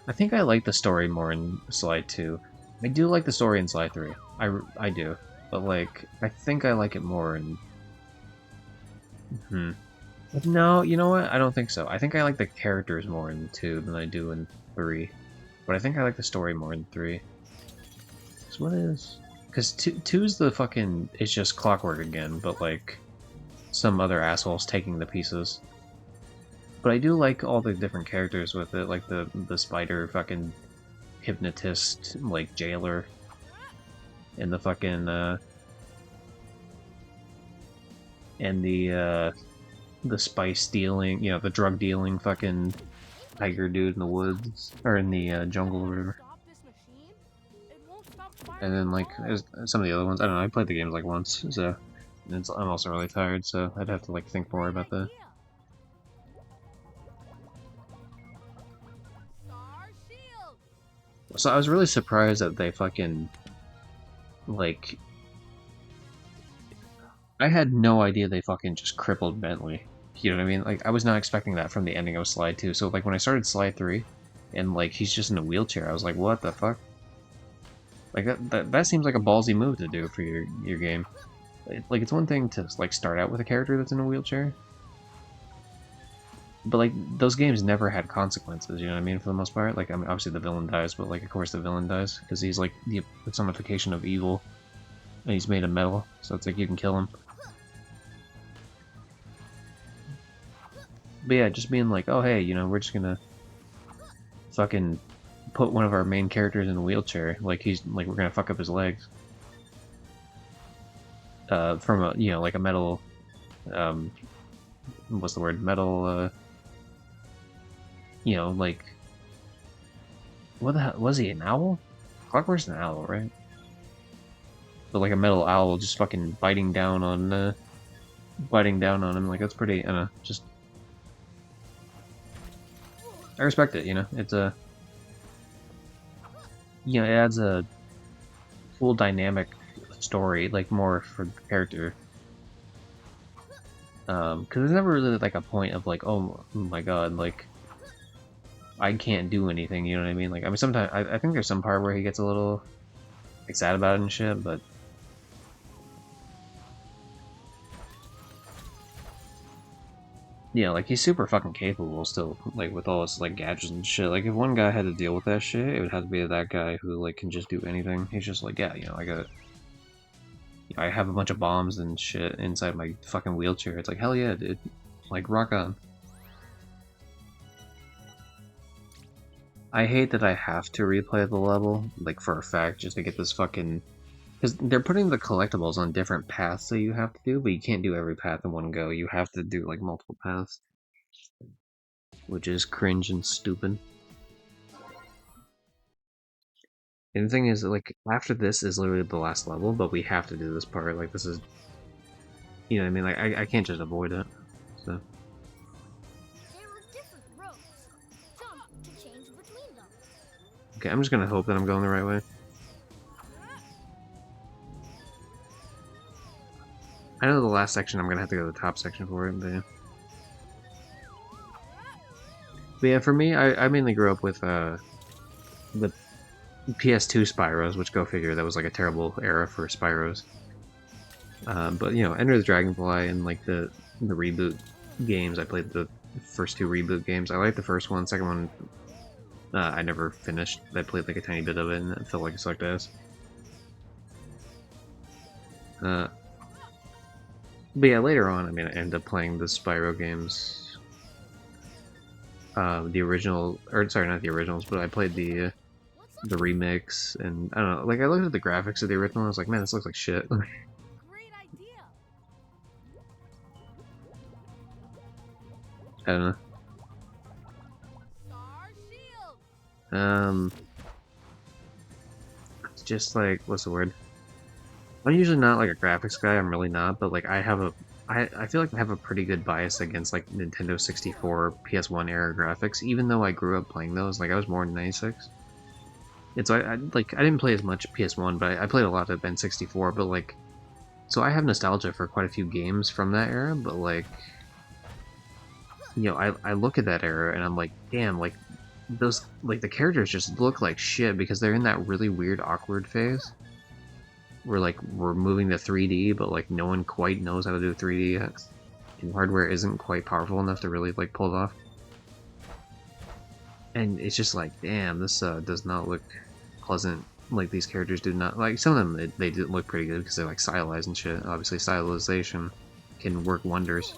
I think I like the story more in Sly 2. I do like the story in Sly 3. I do. But, like, I think I like it more in... No, you know what? I don't think so. I think I like the characters more in 2 than I do in 3. But I think I like the story more in 3. So what is... Because 2's the fucking... It's just Clockwork again, but, like, some other assholes taking the pieces. But I do like all the different characters with it, like the spider fucking hypnotist, like, jailer. And the fucking, and the spice dealing, you know, the drug dealing fucking tiger dude in the woods, or in the jungle or whatever. Stop this machine? It won't stop firing And then, like, balls. there's some of the other ones. I don't know, I played the games, like, once, so... I'm also really tired, so I'd have to, like, think more about that. So I was really surprised that they fucking, like, I had no idea they fucking just crippled Bentley. You know what I mean? Like, I was not expecting that from the ending of Sly 2. So, like, when I started Sly 3, and, like, he's just in a wheelchair, I was like, what the fuck? Like, that seems like a ballsy move to do for your game. Like, it's one thing to, like, start out with a character that's in a wheelchair, but, like, those games never had consequences, you know what I mean, for the most part? Like, I mean, obviously the villain dies, but, like, of course the villain dies, because he's, like, the personification of evil, and he's made of metal, so it's like you can kill him. But yeah, just being like, oh hey, you know, we're just gonna fucking put one of our main characters in a wheelchair, like we're gonna fuck up his legs. From a, you know, like a metal, what's the word? Metal, you know, like, what the hell, was he an owl? Clockwork's an owl, right? But like a metal owl just fucking biting down on him, like, that's pretty, I don't know, just, I respect it, you know, it's a, you know, it adds a full dynamic story, like, more for the character. Because there's never really, like, a point of, like, oh my god, like, I can't do anything, you know what I mean? Like, I mean, sometimes, I think there's some part where he gets a little, like, sad about it and shit, but... Yeah, like, he's super fucking capable still, like, with all his, like, gadgets and shit. Like, if one guy had to deal with that shit, it would have to be that guy who, like, can just do anything. He's just like, yeah, you know, I have a bunch of bombs and shit inside my fucking wheelchair. It's like, hell yeah, dude. Like, rock on. I hate that I have to replay the level, like, for a fact, just to get this fucking... Because they're putting the collectibles on different paths that you have to do, but you can't do every path in one go. You have to do, like, multiple paths. Which is cringe and stupid. And the thing is, like, after this is literally the last level, but we have to do this part. Like, this is... You know what I mean? Like, I can't just avoid it. So... There were different roads. Jump to change between them. Okay, I'm just gonna hope that I'm going the right way. I know the last section I'm gonna have to go to the top section for it, but yeah. But yeah, for me, I mainly grew up with the PS2 Spyros, which, go figure, that was like a terrible era for Spyros. But, you know, Enter the Dragonfly and, like, the reboot games, I played the first two reboot games. I liked the first one. Second one, I never finished. I played, like, a tiny bit of it, and it felt like it sucked ass. But yeah, later on, I mean, I ended up playing the Spyro games. The original, or sorry, not the originals, but I played the remix, and I don't know, like, I looked at the graphics of the original, and I was like, man, this looks like shit. Great idea. I don't know. Star Shield. It's just like, what's the word? I'm usually not like a graphics guy, I'm really not, but like I feel like I have a pretty good bias against like Nintendo 64, PS1 era graphics, even though I grew up playing those. Like, I was born in '96. And so I didn't play as much PS1, but I played a lot of N64, but like, so I have nostalgia for quite a few games from that era, but like, you know, I look at that era and I'm like, damn, like, those, like, the characters just look like shit because they're in that really weird, awkward phase. Where, like, we're moving to 3D, but, like, no one quite knows how to do 3D yet. And hardware isn't quite powerful enough to really, like, pull it off. And it's just like, damn, this does not look pleasant. Like, these characters do not... Like, some of them, they do look pretty good because they're, like, stylized and shit. Obviously, stylization can work wonders.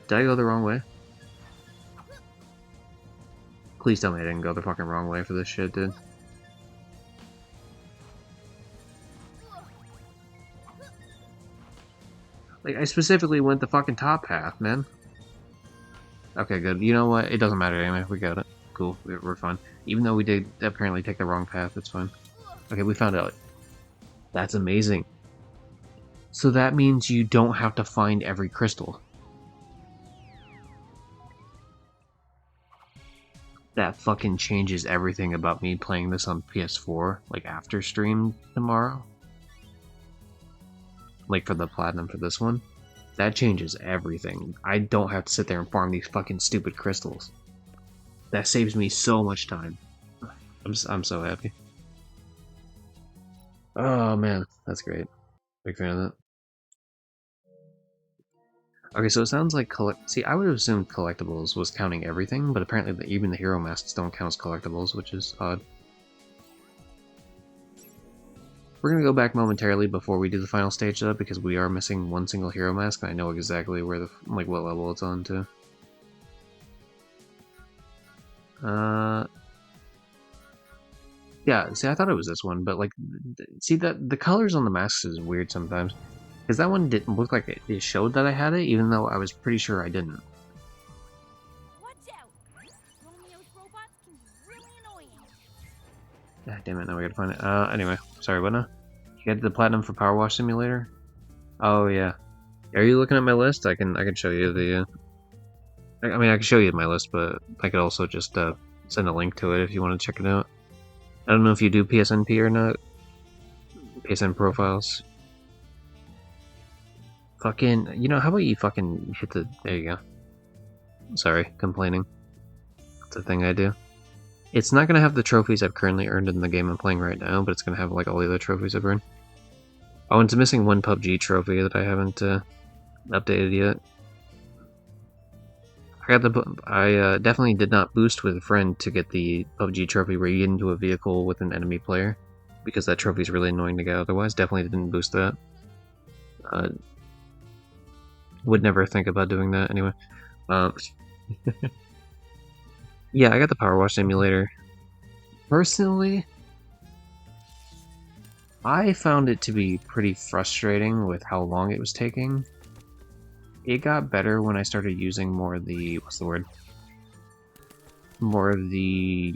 Did I go the wrong way? Please tell me I didn't go the fucking wrong way for this shit, dude. Like, I specifically went the fucking top path, man. Okay, good. You know what? It doesn't matter anyway. We got it. Cool. We're fine. Even though we did apparently take the wrong path, it's fine. Okay, we found out. That's amazing. So that means you don't have to find every crystal. that fucking changes everything about me playing this on PS4, like after stream tomorrow. Like for the platinum for this one. That changes everything. I don't have to sit there and farm these fucking stupid crystals. That saves me so much time. I'm so happy. Oh man, that's great. Big fan of that. Okay, so it sounds like See, I would have assumed collectibles was counting everything, but apparently even the hero masks don't count as collectibles, which is odd. We're gonna go back momentarily before we do the final stage though, because we are missing one single hero mask, and I know exactly where the what level it's on to. Yeah, see, I thought it was this one, but like, see that the colors on the masks is weird sometimes, because that one didn't look like it showed that I had it, even though I was pretty sure I didn't. Watch out! Romeo's robots can be really annoying. Ah, damn it, now we gotta find it. Anyway, sorry, what now? You got the platinum for Power Wash Simulator? Oh yeah. Are you looking at my list? I can show you the. I mean, I can show you my list, but I could also just send a link to it if you want to check it out. I don't know if you do PSNP or not. PSN profiles. Fucking, you know, how about you fucking hit the. There you go. Sorry, complaining. It's a thing I do. It's not gonna have the trophies I've currently earned in the game I'm playing right now, but it's gonna have like all the other trophies I've earned. Oh, and it's missing one PUBG trophy that I haven't updated yet. I definitely did not boost with a friend to get the PUBG trophy where you get into a vehicle with an enemy player, because that trophy is really annoying to get otherwise. Definitely didn't boost that. Would never think about doing that anyway. Yeah, I got the Power Wash Simulator. Personally, I found it to be pretty frustrating with how long it was taking. It got better when I started using more of the... what's the word? More of the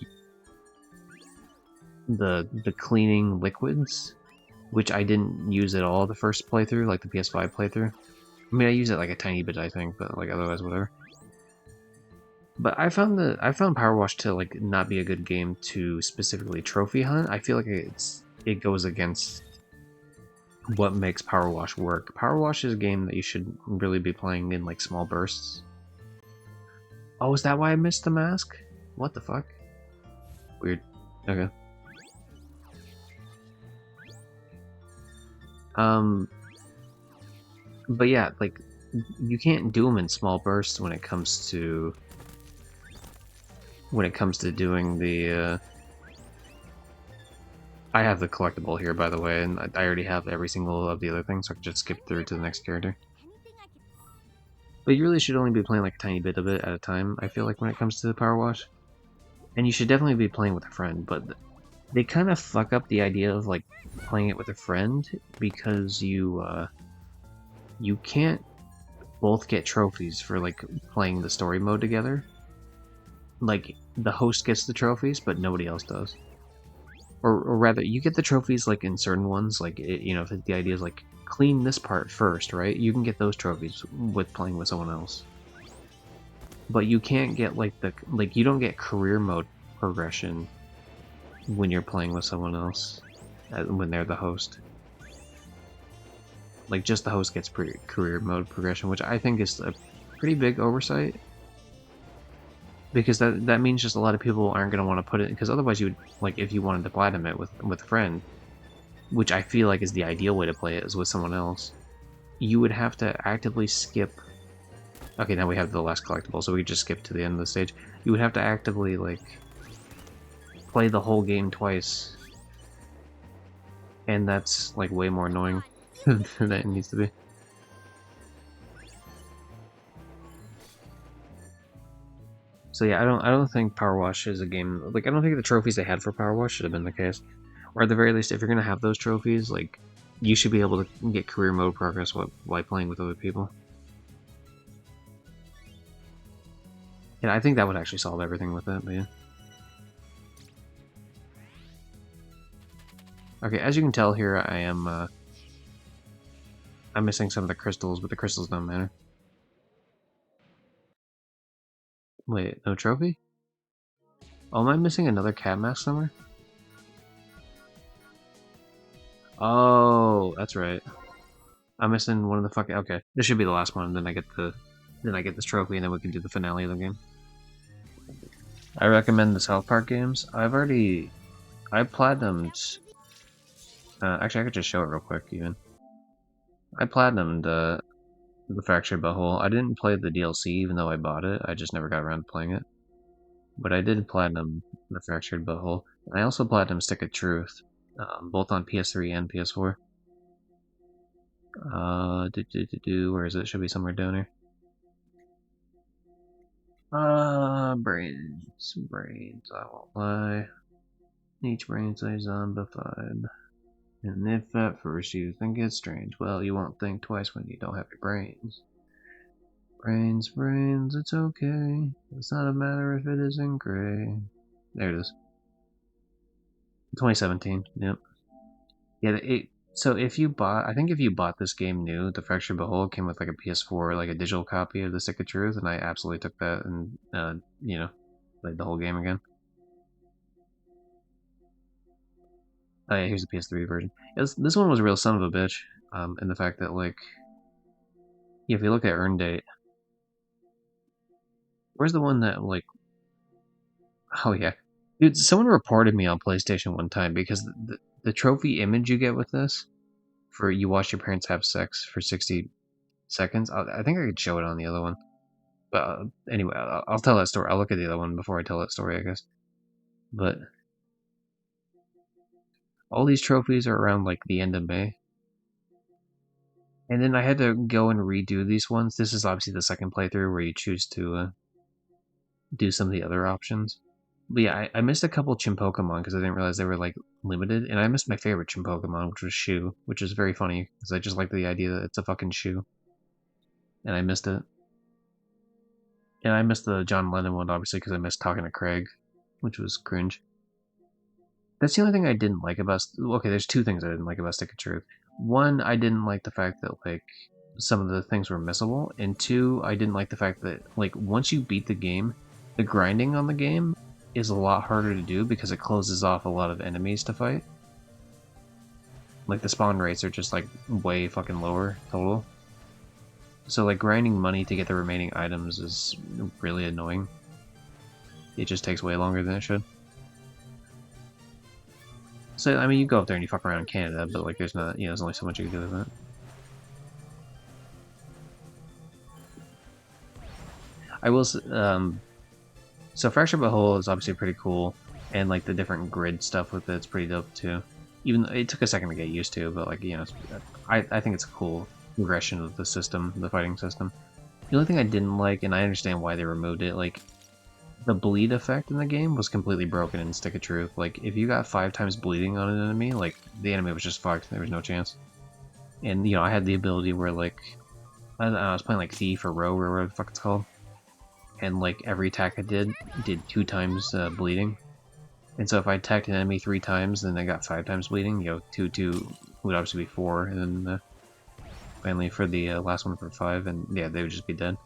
cleaning liquids, which I didn't use at all the first playthrough, like the PS5 playthrough. I mean, I use it like a tiny bit, I think, but like otherwise, whatever. But I found Power Wash to like not be a good game to specifically trophy hunt. I feel like it goes against what makes Power Wash work. Power Wash is a game that you should really be playing in like small bursts. Oh, is that why I missed the mask? What the fuck? Weird. Okay. But yeah, like, you can't do them in small bursts when it comes to doing the I have the collectible here, by the way, and I already have every single of the other things, so I can just skip through to the next character. But you really should only be playing like a tiny bit of it at a time, I feel like, when it comes to the Power Wash. And you should definitely be playing with a friend, but they kind of fuck up the idea of like playing it with a friend, because you can't both get trophies for like playing the story mode together. Like, the host gets the trophies, but nobody else does. Or rather, you get the trophies like in certain ones, like, you know, if the idea is like, clean this part first, right? You can get those trophies with playing with someone else. But you can't get like you don't get career mode progression when you're playing with someone else, when they're the host. Like, just the host gets career mode progression, which I think is a pretty big oversight. Because that means just a lot of people aren't going to want to put it, because otherwise you would, like, if you wanted to platinum it with a friend, which I feel like is the ideal way to play it, is with someone else, you would have to actively skip. Okay, now we have the last collectible, so we just skip to the end of the stage. You would have to actively, like, play the whole game twice, and that's, like, way more annoying than it needs to be. So yeah, I don't think Power Wash is a game, like, I don't think the trophies they had for Power Wash should have been the case. Or at the very least, if you're gonna have those trophies, like, you should be able to get career mode progress while playing with other people. And I think that would actually solve everything with it, but yeah. Okay, as you can tell here, I am, I'm missing some of the crystals, but the crystals don't matter. Wait, no trophy? Oh, am I missing another cat mask somewhere? Oh, that's right. I'm missing one of the fucking. Okay, this should be the last one. Then I get this trophy, and then we can do the finale of the game. I recommend the South Park games. I platinumed. Actually, I could just show it real quick. Even I platinumed the Fractured Butthole. I didn't play the DLC, even though I bought it. I just never got around to playing it. But I did platinum the Fractured Butthole. And I also platinum Stick of Truth, both on PS3 and PS4. Where is it? Should be somewhere down here. Brains, I won't lie. Each brain size zombified. And if at first you think it's strange, well, you won't think twice when you don't have your brains. Brains, it's okay. It's not a matter if it isn't gray. There it is. 2017, yep. Yeah, so if you bought, I think if you bought this game new, the Fractured Butthole came with like a PS4, like a digital copy of the Stick of Truth, and I absolutely took that and, played the whole game again. Oh yeah, here's the PS3 version. This one was a real son of a bitch, in the fact that, like, if you look at earn date, where's the one that, like, oh yeah. Dude, someone reported me on PlayStation one time because the trophy image you get with this, for you watch your parents have sex for 60 seconds, I think I could show it on the other one. But anyway, I'll tell that story. I'll look at the other one before I tell that story, I guess. But all these trophies are around, like, the end of May. And then I had to go and redo these ones. This is obviously the second playthrough where you choose to do some of the other options. But yeah, I missed a couple Chimpokemon because I didn't realize they were, like, limited. And I missed my favorite Chimpokemon, which was Shu, which is very funny because I just like the idea that it's a fucking shoe. And I missed it. And I missed the John Lennon one, obviously, because I missed talking to Craig, which was cringe. That's the only thing I didn't like about... Okay, there's two things I didn't like about Stick of Truth. One, I didn't like the fact that, like, some of the things were missable. And two, I didn't like the fact that, like, once you beat the game, the grinding on the game is a lot harder to do because it closes off a lot of enemies to fight. Like, the spawn rates are just, like, way fucking lower total. So, like, grinding money to get the remaining items is really annoying. It just takes way longer than it should. So, I mean, you go up there and you fuck around in Canada, but, like, there's not, there's only so much you can do with that. I will, so Fractured Butthole is obviously pretty cool, and, like, the different grid stuff with it's pretty dope, too. Even though it took a second to get used to, but, like, I think it's a cool progression of the system, the fighting system. The only thing I didn't like, and I understand why they removed it, like, the bleed effect in the game was completely broken in Stick of Truth. Like, if you got 5 times bleeding on an enemy, like, the enemy was just fucked. There was no chance. And, I had the ability where, like, I was playing, like, Thief or Rogue or whatever the fuck it's called. And, like, every attack I did 2 times bleeding. And so if I attacked an enemy 3 times, then I got 5 times bleeding. 2 would obviously be 4, and then finally for the last one for 5, and yeah, they would just be dead.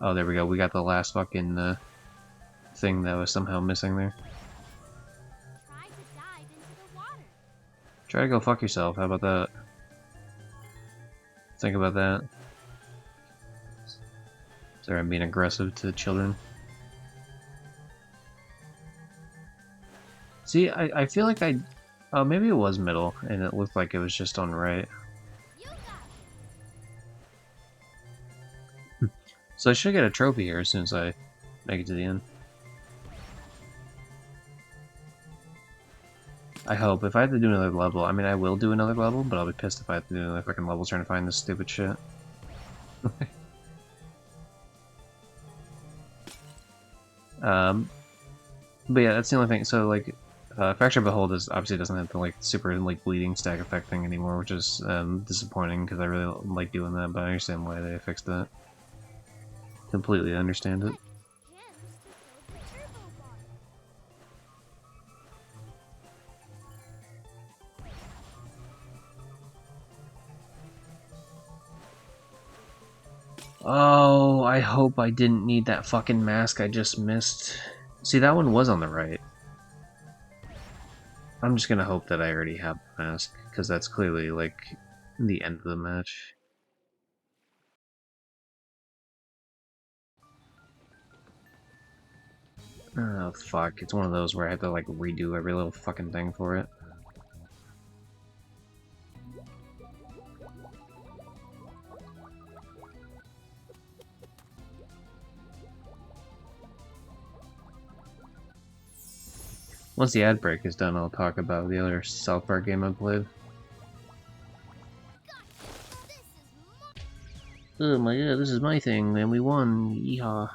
Oh, there we go. We got the last fucking thing that was somehow missing there. Try to dive into the water. Try to go fuck yourself. How about that? Think about that. Sorry, I'm being aggressive to children. See, I feel like oh, maybe it was middle, and it looked like it was just on right. You got it. So I should get a trophy here as soon as I make it to the end. I hope. If I have to do another level, I mean, I will do another level, but I'll be pissed if I have to do another fucking level trying to find this stupid shit. But yeah, that's the only thing. So, like, Fractured Butthole obviously doesn't have the, like, super, like, bleeding stack effect thing anymore, which is disappointing, because I really like doing that, but I understand why they fixed that. Completely understand it. Oh, I hope I didn't need that fucking mask I just missed. See, that one was on the right. I'm just gonna hope that I already have the mask, because that's clearly, like, the end of the match. Oh, fuck. It's one of those where I have to, like, redo every little fucking thing for it. Once the ad break is done, I'll talk about the other South Park game I played. Oh my god, this is my thing, and we won. Yeehaw.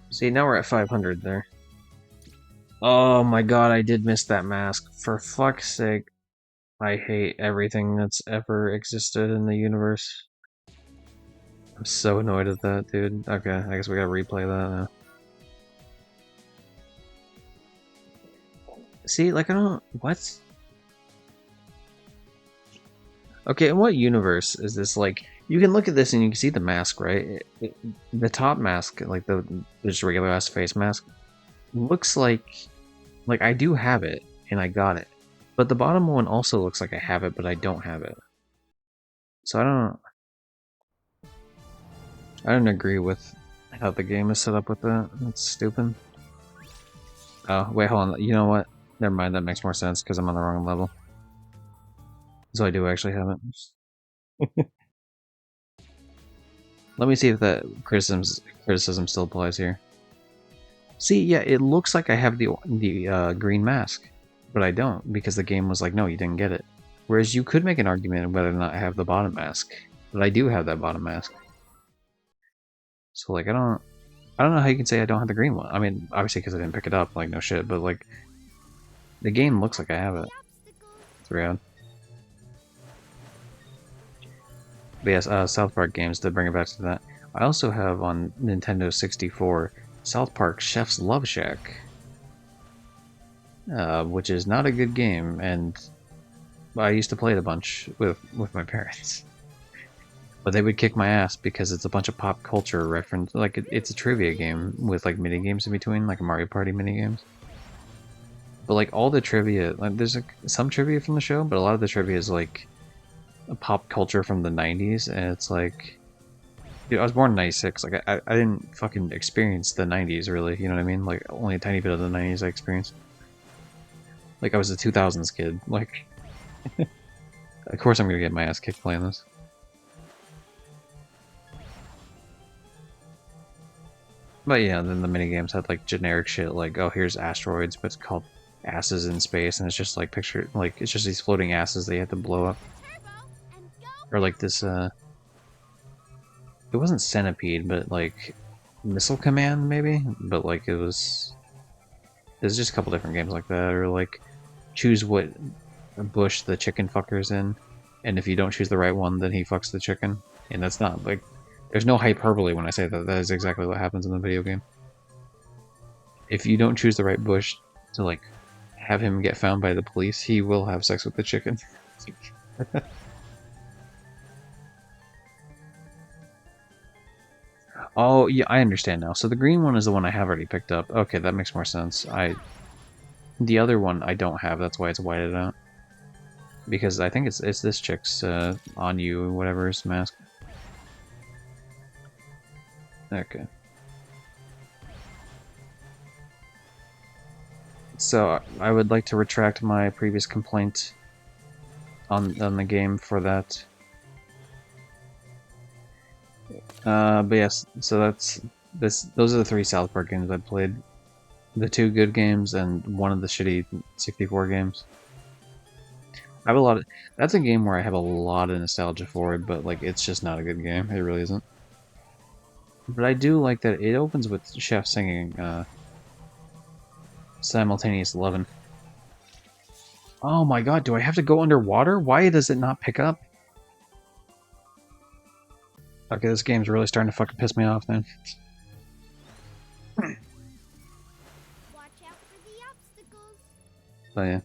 See, now we're at 500 there. Oh my god, I did miss that mask. For fuck's sake. I hate everything that's ever existed in the universe. I'm so annoyed at that, dude. Okay, I guess we gotta replay that now. See, like, I don't... What? Okay, in what universe is this, like... You can look at this and you can see the mask, right? The top mask, like the just regular ass face mask, looks like I do have it, and I got it. But the bottom one also looks like I have it, but I don't have it. So I don't agree with how the game is set up with that. That's stupid. Oh, wait, hold on. You know what? Never mind, that makes more sense because I'm on the wrong level. So I do actually have it. Let me see if that criticism still applies here. See, yeah, it looks like I have the green mask, but I don't, because the game was like, no, you didn't get it. Whereas you could make an argument of whether or not I have the bottom mask, but I do have that bottom mask. So, like, I don't know how you can say I don't have the green one. I mean, obviously because I didn't pick it up, like, no shit, but, like, the game looks like I have it. It's rad. But yes, South Park games, to bring it back to that. I also have on Nintendo 64 South Park Chef's Love Shack, which is not a good game, and I used to play it a bunch with my parents. But they would kick my ass because it's a bunch of pop culture reference. Like, it's a trivia game with, like, mini games in between, like Mario Party mini games. But, like, all the trivia, like, there's some trivia from the show, but a lot of the trivia is, like, pop culture from the 90s, and it's like, dude, I was born in 96, like, I didn't fucking experience the 90s, really, you know what I mean? Like, only a tiny bit of the 90s I experienced. Like, I was a 2000s kid, like, of course I'm gonna get my ass kicked playing this. But yeah, then the minigames had, like, generic shit, like, oh, here's asteroids, but it's called asses in space, and it's just, like, it's just these floating asses that you have to blow up. Or, like, this, it wasn't Centipede, but, like, Missile Command, maybe? But, like, there's just a couple different games like that, or, like, choose what bush the chicken fucker's in, and if you don't choose the right one, then he fucks the chicken. And that's not, like, there's no hyperbole when I say that. That is exactly what happens in the video game. If you don't choose the right bush to, like, have him get found by the police, he will have sex with the chicken. Oh, yeah, I understand now. So the green one is the one I have already picked up. Okay, that makes more sense. The other one I don't have, that's why it's whited out. Because I think it's this chick's on you, whatever's mask. Okay. So I would like to retract my previous complaint on the game for that. But yes, so those are the 3 South Park games I played. The 2 good games and one of the shitty 64 games. I have a lot of... That's a game where I have a lot of nostalgia for it, but, like, it's just not a good game. It really isn't. But I do like that it opens with Chef singing, Simultaneous Lovin'. Oh my god, do I have to go underwater? Why does it not pick up? Okay, this game's really starting to fucking piss me off, then. Watch out for the obstacles. But yeah.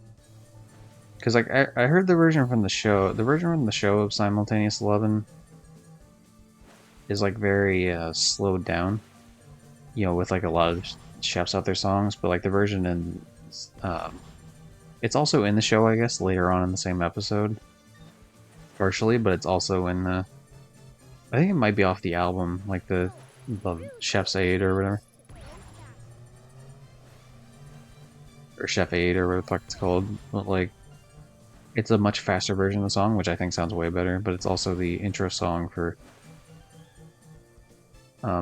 Because like I heard the version from the show. The version from the show of Simultaneous 11 is like very slowed down. You know, with like a lot of chefs out their songs, but like the version in it's also in the show, I guess, later on in the same episode. Partially, but it's also in the... I think it might be off the album, like the Chef's Aid or whatever. Or Chef Aid or whatever the fuck it's called. But like, it's a much faster version of the song, which I think sounds way better, but it's also the intro song for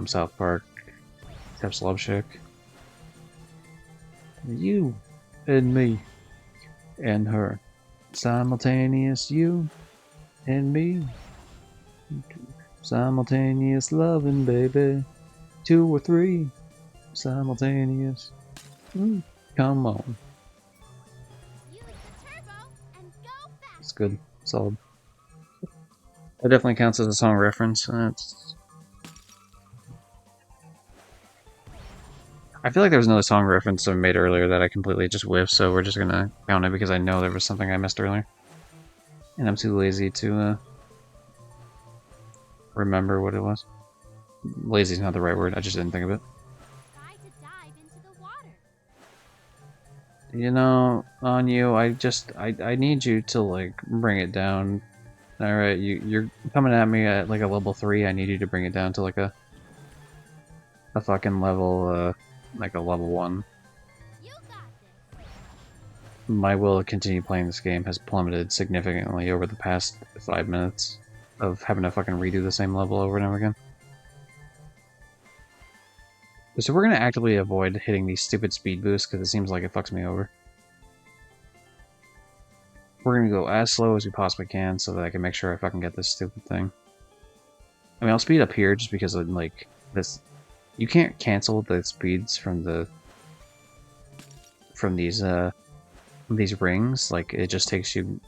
South Park, Tep's Love Shack. You and me and her. Simultaneous you and me. Simultaneous loving, baby. 2 or 3. Simultaneous. Come on. Use the turbo and go fast. It's good. Solid. That definitely counts as a song reference. I feel like there was another song reference I made earlier that I completely just whiffed, so we're just gonna count it because I know there was something I missed earlier. And I'm too lazy to remember what it was. Lazy's not the right word, I just didn't think of it. Try to dive into the water. You know, on you, I need you to, like, bring it down. Alright, you're coming at me at, like, a level 3, I need you to bring it down to, like, a fucking level, like a level 1. You got this. My will to continue playing this game has plummeted significantly over the past 5 minutes of having to fucking redo the same level over and over again. So we're gonna actively avoid hitting these stupid speed boosts because it seems like it fucks me over. We're gonna go as slow as we possibly can so that I can make sure I fucking get this stupid thing. I mean, I'll speed up here just because of, like, this... You can't cancel the speeds from these rings. Like, it just takes you...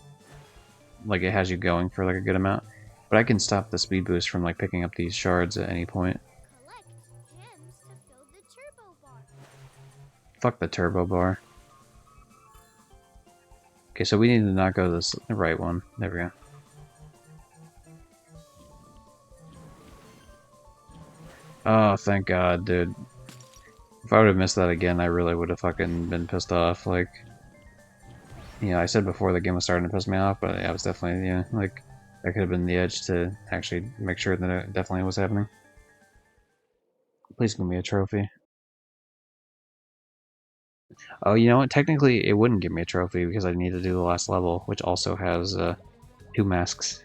Like, it has you going for, like, a good amount. But I can stop the speed boost from, like, picking up these shards at any point. Collect gems to fill the turbo bar. Fuck the turbo bar. Okay, so we need to not go this the right one. There we go. Oh, thank God, dude. If I would have missed that again, I really would have fucking been pissed off. Like, you know, I said before the game was starting to piss me off, but I was definitely, yeah, like, that could have been the edge to actually make sure that it definitely was happening. Please give me a trophy. Oh, you know what? Technically, it wouldn't give me a trophy because I need to do the last level, which also has 2 masks.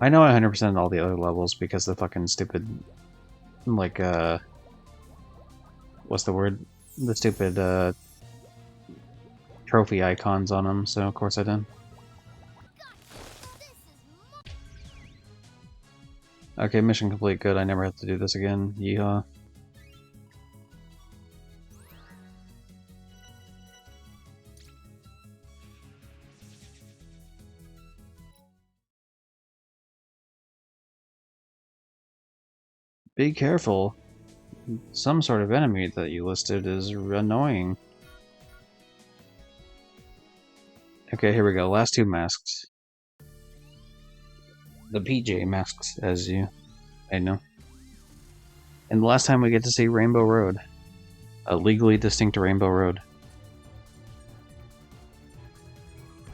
I know I 100%ed all the other levels because the fucking stupid, like, what's the word? The stupid, trophy icons on them, so of course I did. Okay, mission complete, good, I never have to do this again, yeehaw. Be careful. Some sort of enemy that you listed is annoying. Okay, here we go. Last 2 masks. The PJ masks, as you may know. And the last time we get to see Rainbow Road. A legally distinct Rainbow Road. You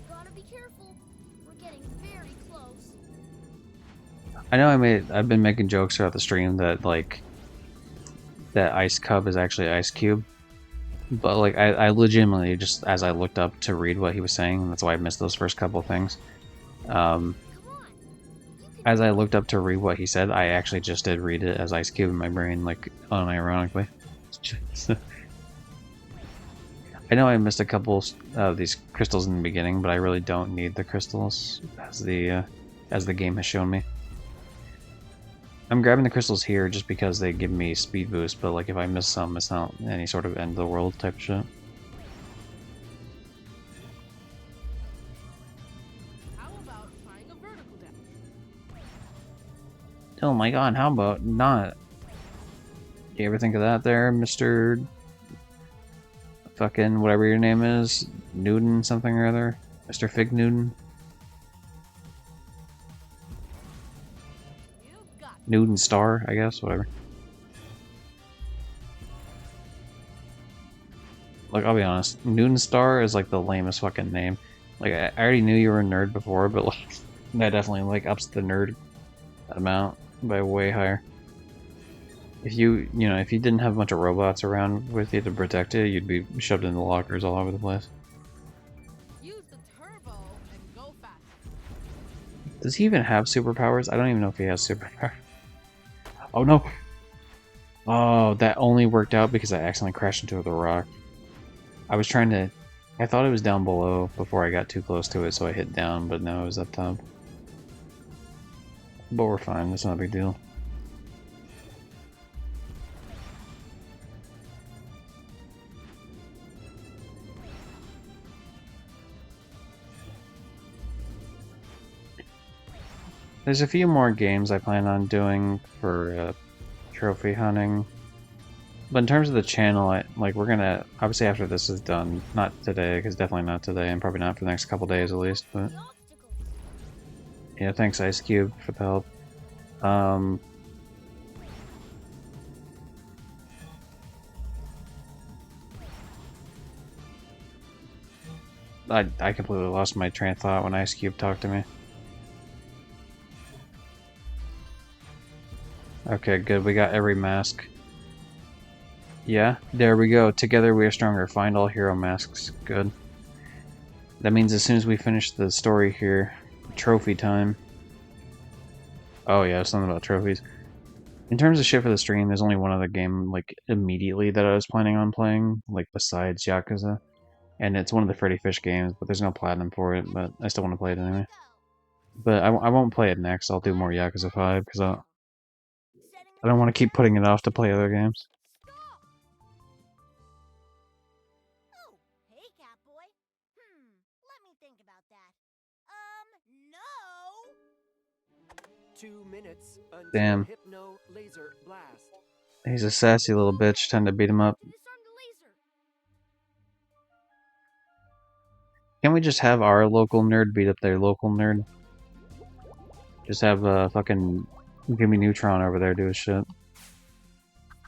gotta be careful. We're getting very close. I know I've been making jokes throughout the stream that, like, that Ice Cub is actually Ice Cube. But, like, I legitimately, just as I looked up to read what he was saying, and that's why I missed those first couple of things. As I looked up to read what he said, I actually just did read it as Ice Cube in my brain, like, unironically. I know I missed a couple of these crystals in the beginning, but I really don't need the crystals, as the game has shown me. I'm grabbing the crystals here just because they give me speed boost, but like if I miss some, it's not any sort of end of the world type shit. How about trying a vertical dash? Oh my god, how about not? You ever think of that there, Mr. fucking whatever your name is? Newton something or other? Mr. Fig Newton? You've got Newton Star, I guess, whatever. Like, I'll be honest, Newton Star is like the lamest fucking name. Like, I already knew you were a nerd before, but like, that definitely like ups the nerd amount by way higher. If if you didn't have a bunch of robots around with you to protect you, you'd be shoved in the lockers all over the place. use the turbo and go fast. Does he even have superpowers? I don't even know if he has superpowers. Oh no! Oh, that only worked out because I accidentally crashed into the rock. I was trying to... I thought it was down below before I got too close to it, so I hit down, but no, it was up top. But we're fine, that's not a big deal. There's a few more games I plan on doing for trophy hunting. But in terms of the channel, we're gonna, obviously after this is done, not today, because definitely not today, and probably not for the next couple days at least, but... The obstacles. Yeah, thanks Ice Cube for the help. I completely lost my train of thought when Ice Cube talked to me. Okay, good, we got every mask. Yeah, there we go. Together we are stronger. Find all hero masks. Good. That means as soon as we finish the story here, trophy time. Oh yeah, something about trophies. In terms of shit for the stream, there's only one other game, like, immediately that I was planning on playing, like, besides Yakuza. And it's one of the Freddy Fish games, but there's no platinum for it, but I still want to play it anyway. But I won't play it next, I'll do more Yakuza 5, because I don't want to keep putting it off to play other games. Stop! Oh, hey, Catboy. Let me think about that. No! 2 minutes until Damn. Hypno Laser Blast. He's a sassy little bitch, time to beat him up. Disarm the laser. Can't we just have our local nerd beat up their local nerd? Just have fucking Gimme Neutron over there do his shit.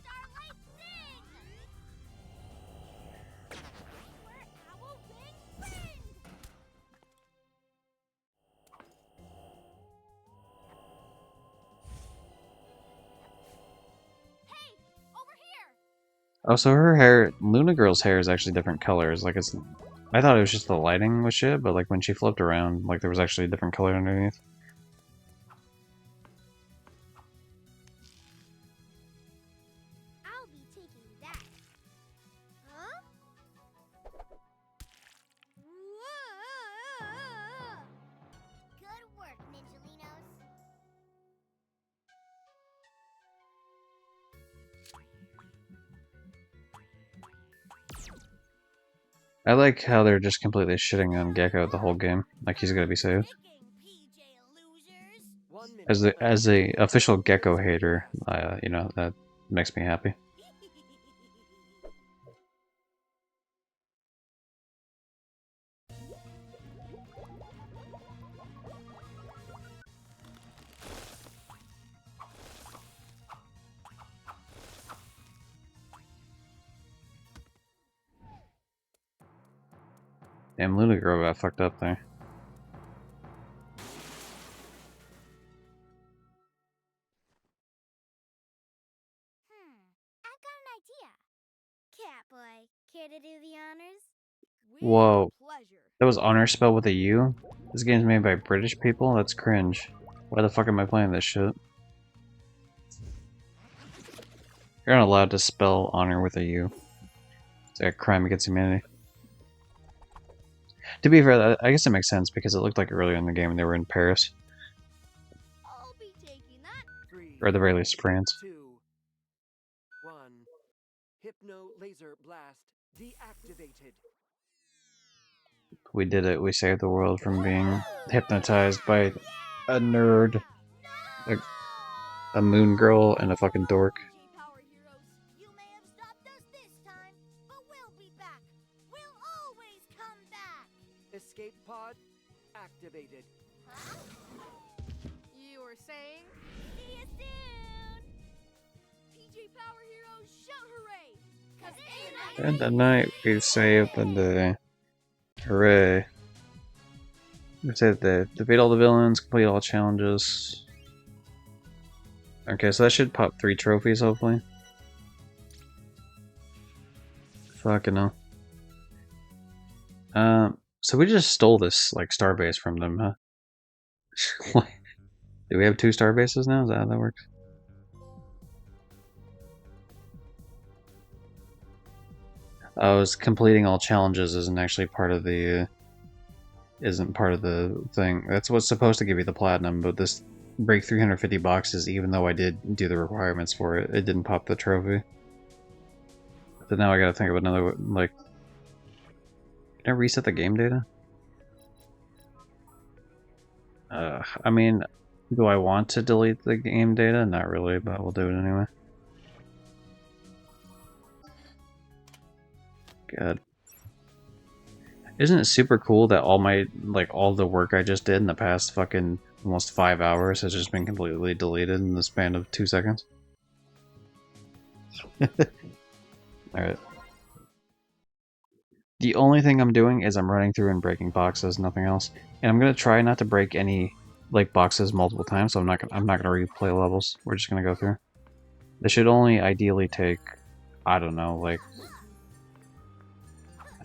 Starlight Sing! Where Owl Wing Ring! Hey, over here! Oh, so her hair, Luna Girl's hair is actually different colors. Like, it's, I thought it was just the lighting was shit, but like when she flipped around, like there was actually a different color underneath. I'll be taking that. Huh? Whoa! Good work, Ninjalinos. I like how they're just completely shitting on Gecko the whole game, like he's gonna be saved. Picking, PJ losers. 1 minute. As a official Gecko hater, that makes me happy. Damn, Luna Girl got fucked up there. I've got an idea. Catboy, care to do the honors? With Whoa. pleasure. That was honor spelled with a U? This game's made by British people? That's cringe. Why the fuck am I playing this shit? You're not allowed to spell honor with a U. It's like a crime against humanity. To be fair, I guess it makes sense because it looked like earlier in the game when they were in Paris. I'll be taking that. 3, Or at the very least, France. 2, 1. Hypno Laser Blast deactivated. We did it. We saved the world from being hypnotized by a nerd, a moon girl, and a fucking dork. PJ Power Heroes. escape pod activated. You were saying? See you soon! PJ Power Heroes, shout hooray! 'Cause And the night we saved the day. Hooray. We saved the day. Defeat all the villains, complete all challenges. Okay, so that should pop 3 trophies, hopefully. Fucking hell. So we just stole this, like, starbase from them, huh? What? Do we have 2 starbases now? Is that how that works? I was completing all challenges isn't actually part of the thing. That's what's supposed to give you the platinum, but this break 350 boxes, even though I did do the requirements for it, it didn't pop the trophy. So now I gotta think of another, like... Can I reset the game data? I mean, do I want to delete the game data? Not really, but we'll do it anyway. God. Isn't it super cool that all my, like, all the work I just did in the past fucking almost 5 hours has just been completely deleted in the span of 2 seconds? Alright. The only thing I'm doing is I'm running through and breaking boxes, nothing else. And I'm gonna try not to break any, like, boxes multiple times, so I'm not gonna replay levels. We're just gonna go through. This should only ideally take, I don't know, like,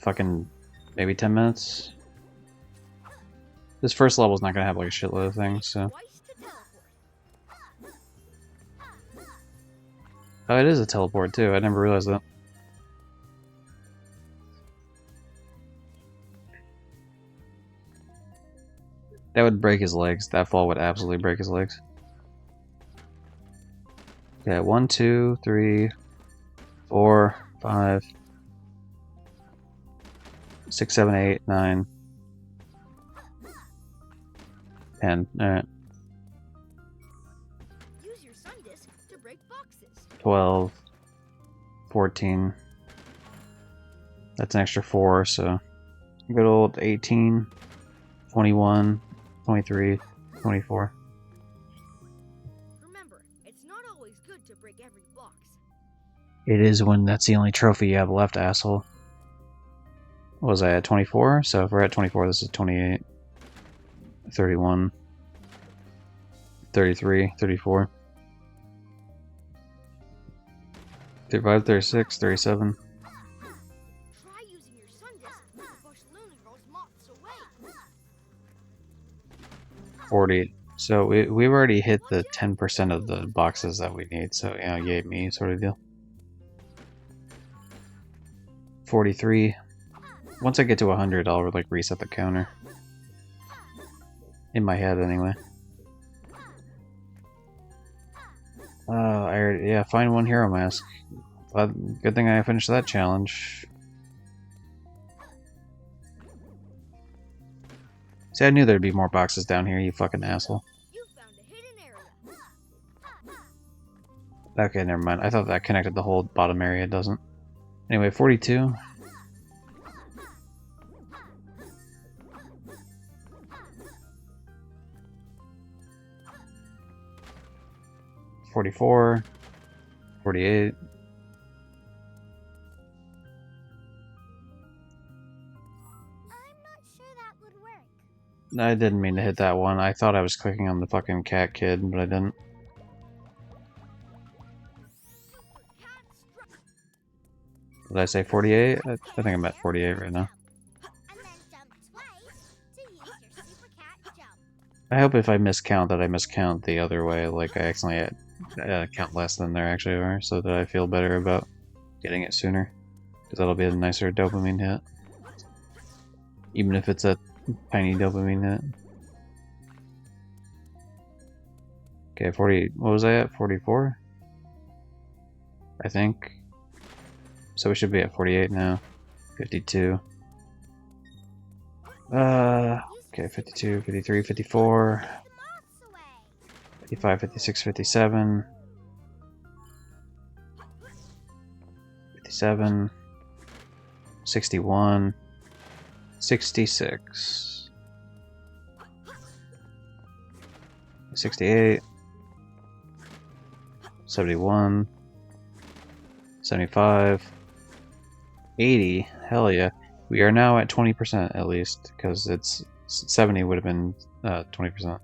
fucking maybe 10 minutes. This first level's not gonna have like a shitload of things, so. Twice to teleport. Oh, it is a teleport too. I never realized that. That would break his legs. That fall would absolutely break his legs. Okay, 1, 2, 3, 4, 5, 6, 7, 8, 9, 10. Alright. Use your sun disk to break boxes. 12, 14. That's an extra 4, so good old 18, 21, 23, 24. Remember, it's not always good to break every box. It is when that's the only trophy you have left, asshole. What was I at 24? So if we're at 24, this is 28, 31, 33, 34, 35, 36, 37. Try using your sun disk to push Luna Girl's moths away. 40. So we've already hit the 10% of the boxes that we need, so yeah, yay me sort of deal. 43. Once I get to 100, I'll like reset the counter. In my head, anyway. Yeah, find 1 hero mask. Good thing I finished that challenge. See, I knew there'd be more boxes down here, you fucking asshole. You found a hidden area. Okay, never mind. I thought that connected the whole bottom area. It doesn't. Anyway, 42. 44. 48. I'm not sure that would work. I didn't mean to hit that one. I thought I was clicking on the fucking cat kid, but I didn't. Did I say 48? I think I'm at 48 right now. And then jump twice to use your super cat jump. I hope if I miscount that I miscount the other way, like I accidentally count less than there actually are, so that I feel better about getting it sooner. Because that'll be a nicer dopamine hit. Even if it's a tiny dopamine hit. Okay, 40, what was I at? 44? I think. So we should be at 48 now. 52. Okay, 52, 53, 54. The moths away. 55, 56, 57. 57. 61. 66. 68. 71. 75. 80. Hell yeah. We are now at 20% at least, because it's 70 would have been 20%.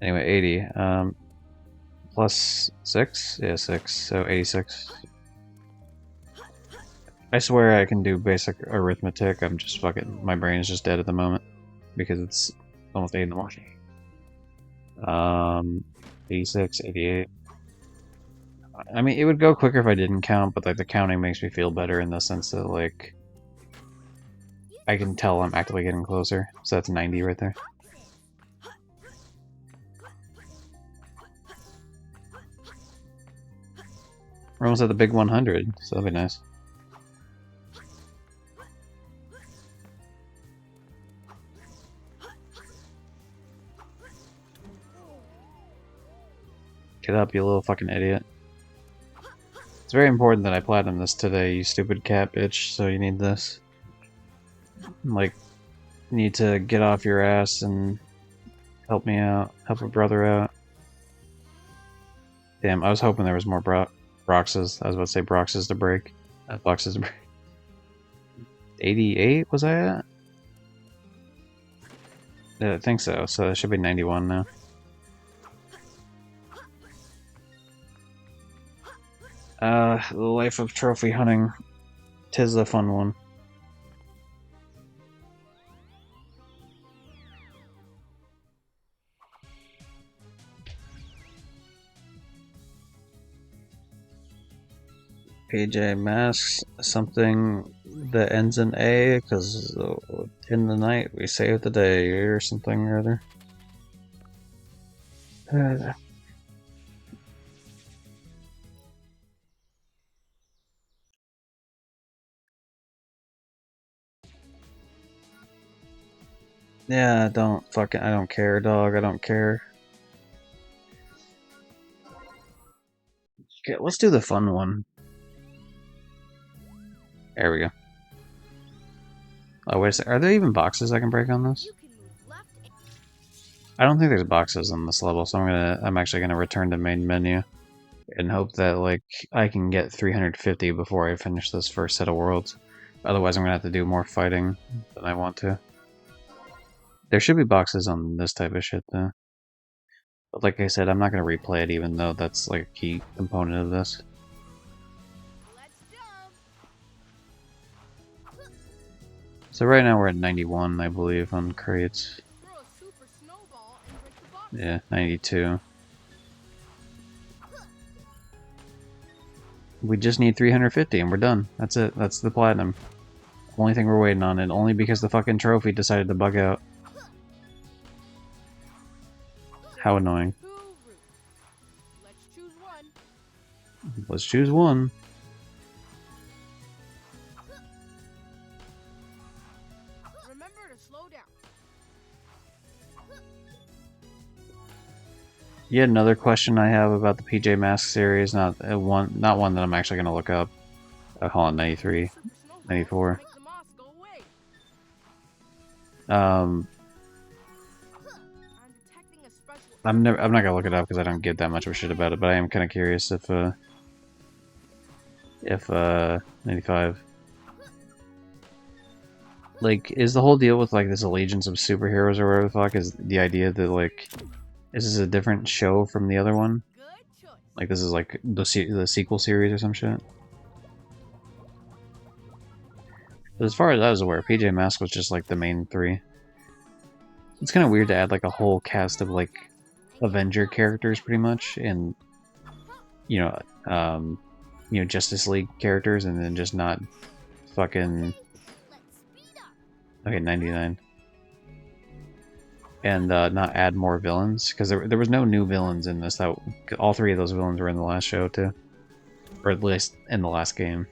Anyway, 80. Plus 6? Yeah, 6. So 86. I swear I can do basic arithmetic. I'm just fucking... My brain is just dead at the moment. Because it's almost 8 in the morning. 86, 88. I mean, it would go quicker if I didn't count, but like the counting makes me feel better in the sense that like... I can tell I'm actively getting closer. So that's 90 right there. We're almost at the big 100, so that'll be nice. Get up, you little fucking idiot. It's very important that I platinum this today, you stupid cat bitch, so you need this. Like, you need to get off your ass and help me out, help a brother out. Damn, I was hoping there was more Broxes. I was about to say Broxes to break. Boxes to break. 88 was I at? Yeah, I think so, so it should be 91 now. The life of trophy hunting. 'Tis a fun one. PJ Masks, something that ends in A, because in the night we save the day, or something or other. Yeah, I don't care, dog, I don't care. Okay, let's do the fun one. There we go. Oh, wait a sec. Are there even boxes I can break on this? I don't think there's boxes on this level, so I'm actually gonna return to main menu and hope that like I can get 350 before I finish this first set of worlds. Otherwise, I'm gonna have to do more fighting than I want to. There should be boxes on this type of shit though. But like I said, I'm not gonna replay it, even though that's like a key component of this. So right now we're at 91, I believe, on crates. Yeah, 92. We just need 350 and we're done. That's it. That's the platinum. Only thing we're waiting on, and only because the fucking trophy decided to bug out. How annoying. Let's choose one. Yet another question I have about the PJ Masks series, not one that I'm actually gonna look up. I'll call it 93, 94. I'm not gonna look it up because I don't give that much of a shit about it, but I am kind of curious if 95. Like, is the whole deal with like this allegiance of superheroes or whatever the fuck is the idea that like, is this a different show from the other one? Like this is like the sequel series or some shit? But as far as I was aware, PJ Masks was just like the main three. It's kind of weird to add like a whole cast of like Avenger characters pretty much, and you know, Justice League characters, and then just not fucking... Okay, 99. And not add more villains, because there was no new villains in this. All three of those villains were in the last show too, or at least in the last game.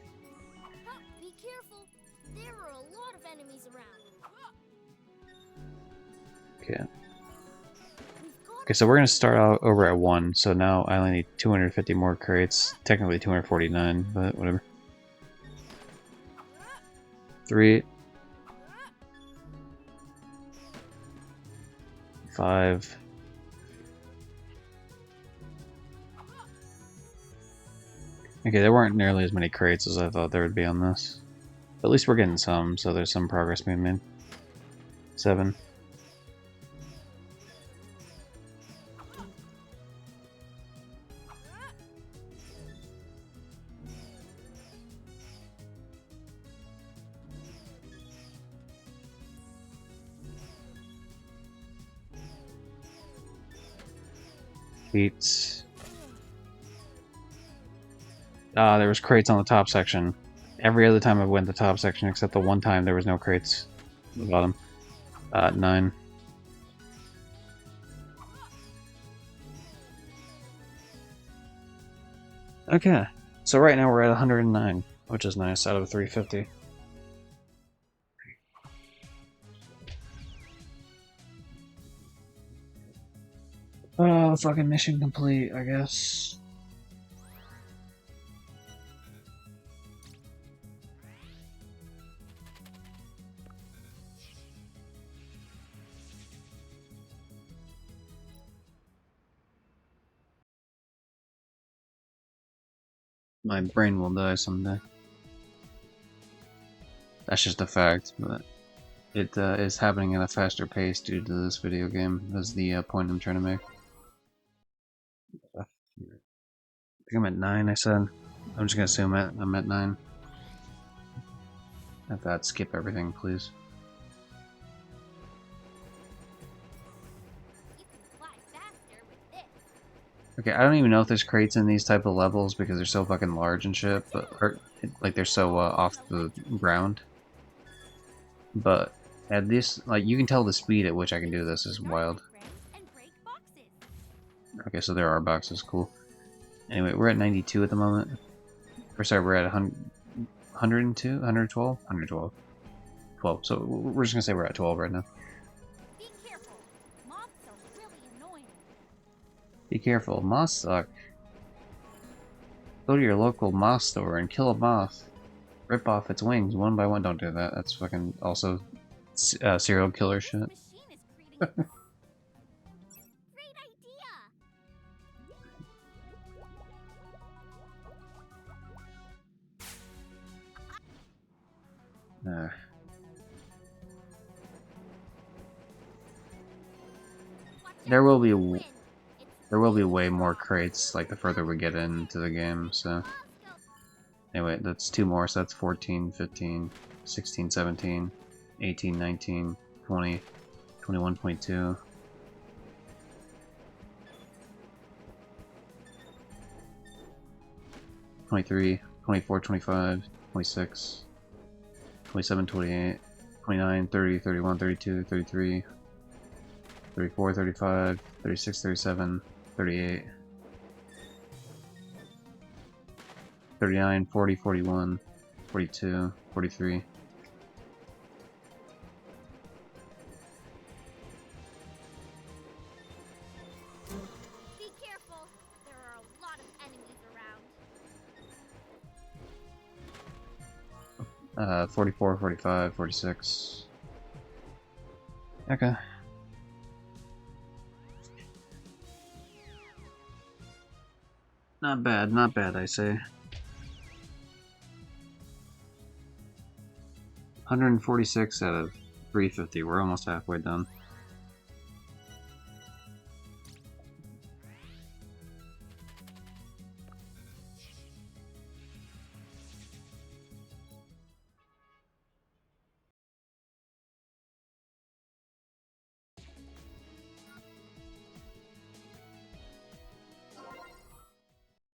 Be careful. There are a lot of enemies around. Okay. Okay, so we're gonna start out over at 1. So now I only need 250 more crates. Technically 249, but whatever. 3, 5. Okay, there weren't nearly as many crates as I thought there would be on this. But at least we're getting some, so there's some progress being made. 7. Beats. There was crates on the top section. Every other time I went to the top section, except the one time there was no crates at the bottom. 9. Okay, so right now we're at 109, which is nice, out of 350. Oh, fucking mission complete, I guess. My brain will die someday. That's just a fact, but it is happening at a faster pace due to this video game, is the point I'm trying to make. I think I'm at 9, I said. I'm just gonna assume I'm at 9. At that, skip everything, please. You can fly faster with this. Okay, I don't even know if there's crates in these type of levels because they're so fucking large and shit, but like they're so off the ground. But at this, like, you can tell the speed at which I can do this is wild. And break boxes. Okay, so there are boxes, cool. Anyway, we're at 92 at the moment. Or sorry, we're at 102, 112, 112, 12. So we're just gonna say we're at 12 right now. Be careful. Moths are really annoying. Be careful, moths suck. Go to your local moth store and kill a moth. Rip off its wings one by one. Don't do that. That's fucking also serial killer shit. This machine is creating. Great idea. Uh, Watch There out, will be win. there will be way more crates like the further we get into the game. So anyway, that's 2 more. So that's 14, 15, 16, 17, 18, 19, 20, 21, 22. 23, 24, 25, 26, 27, 28, 29, 30, 31, 32, 33, 34, 35, 36, 37, 38, 39, 40, 41, 42, 43. Be careful. There are a lot of enemies around. 44, 45, 46. Okay. Not bad, I say. 146 out of 350. We're almost halfway done.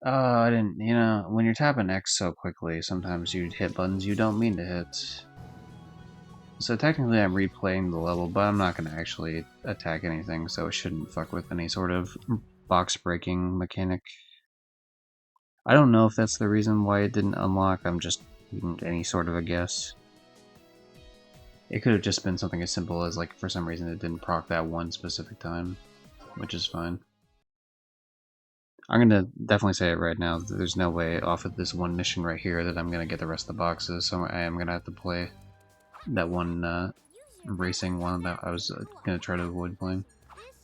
I didn't, you know, when you're tapping X so quickly, sometimes you hit buttons you don't mean to hit. So technically I'm replaying the level, but I'm not going to actually attack anything, so it shouldn't fuck with any sort of box breaking mechanic. I don't know if that's the reason why it didn't unlock, I'm just any sort of a guess. It could have just been something as simple as, like, for some reason it didn't proc that one specific time, which is fine. I'm gonna definitely say it right now, there's no way off of this one mission right here that I'm gonna get the rest of the boxes, so I am gonna have to play that one racing one that I was gonna try to avoid playing. This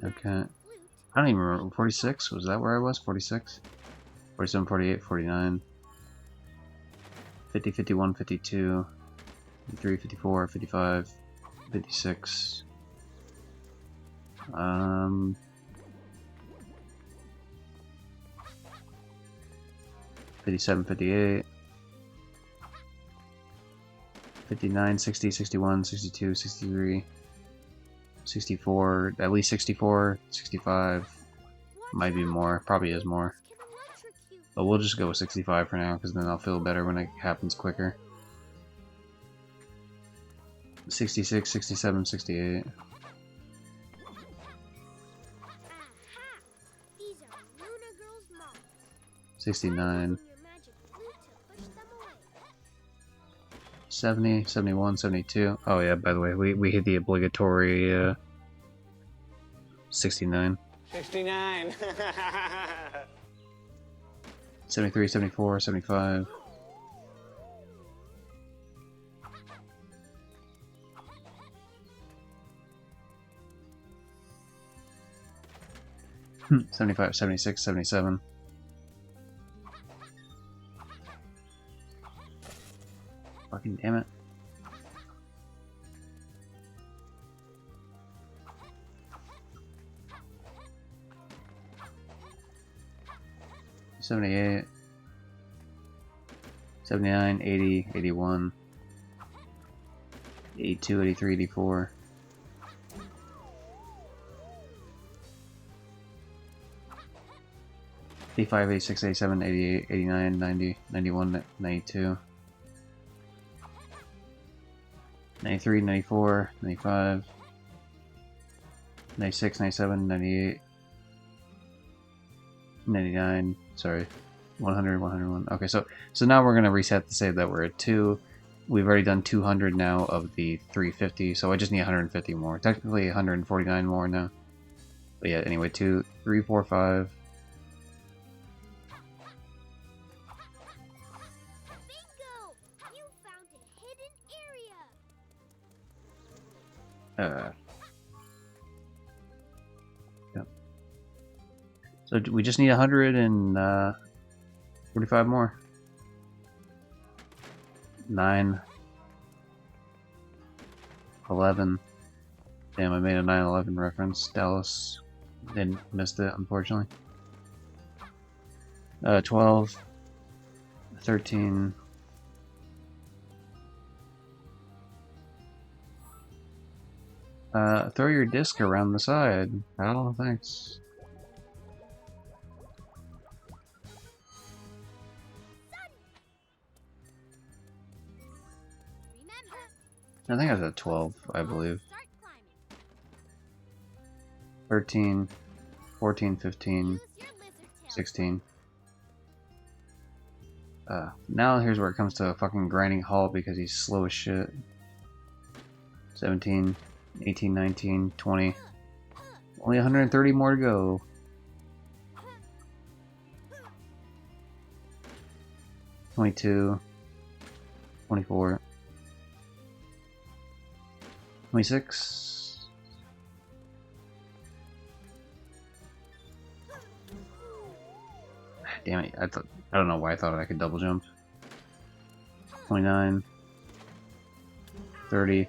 Okay. I don't even remember. 46? Was that where I was? 46? 47, 48, 49. 50, 51, 52. 53, 54, 55. 56. 57, 58. 59, 60, 61, 62, 63. 64, at least 64, 65. Might be more. Probably is more. But we'll just go with 65 for now, because then I'll feel better when it happens quicker. 66, 67, 68. These are Luna Girl's models. 69. Your magic flute to push them away. 70, 71, 72. Oh yeah, by the way, we hit the obligatory 69. 69. 73, 74, 75. 75, 76, 77. Fucking damn it. $78, 79, 80, 81, 82, 83, 84. 85, 86, 87, 88, 89, 90, 91, 92. 93, 94, 95, 96, 97, 98, 99, sorry, 100, 101. Okay, so now we're going to reset to say that we're at 2. We've already done 200 now of the 350, so I just need 150 more. Technically 149 more now. But yeah, anyway, 2, 3, 4, 5. Bingo! You found a hidden area. Yep. So we just need 145 more. 9. 11. Damn, I made a 9/11 reference. Dallas missed it, unfortunately. 12. 13. Throw your disc around the side. Oh, thanks. Remember, I think I was at 12, I believe. start climbing. 13, 14, 15, Use your lizard tail. 16. Now here's where it comes to a fucking grinding halt because he's slow as shit. 17, 18, 19, 20. Only 130 more to go. 22, 24, 26. Damn it, I don't know why I thought I could double jump. 29, 30,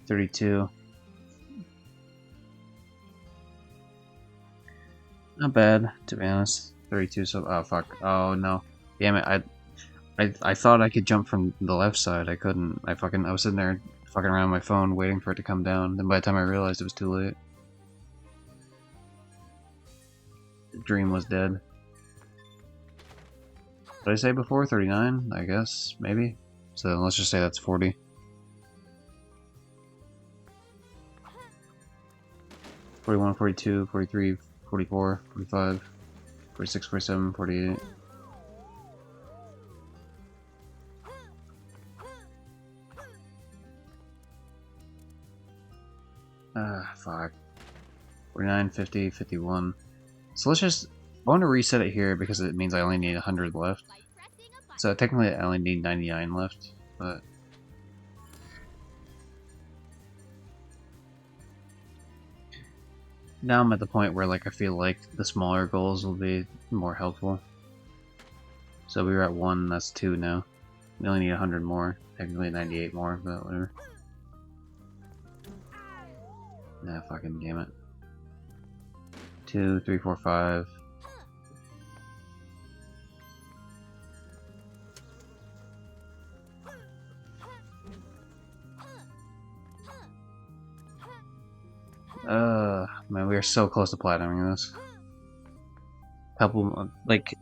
32. Not bad, to be honest. 32, so oh fuck. Oh no. Damn it, I thought I could jump from the left side. I couldn't. I was sitting there fucking around my phone waiting for it to come down. Then by the time I realized it was too late. The dream was dead. What did I say before? 39, I guess, maybe. So let's just say that's 40. $41, $42, $43, $44, $45, $46, $47, $48. Fuck. 49, 50, 51. So let's just... I want to reset it here because it means I only need 100 left. Like pressing a button. So technically I only need 99 left, but... now I'm at the point where like I feel like the smaller goals will be more helpful. So we were at 1, that's 2 now. We only need 100 more. Technically 98 more, but whatever. Nah, fucking damn it. 2, 3, 4, 5. Man, we are so close to platinuming this. Couple, like,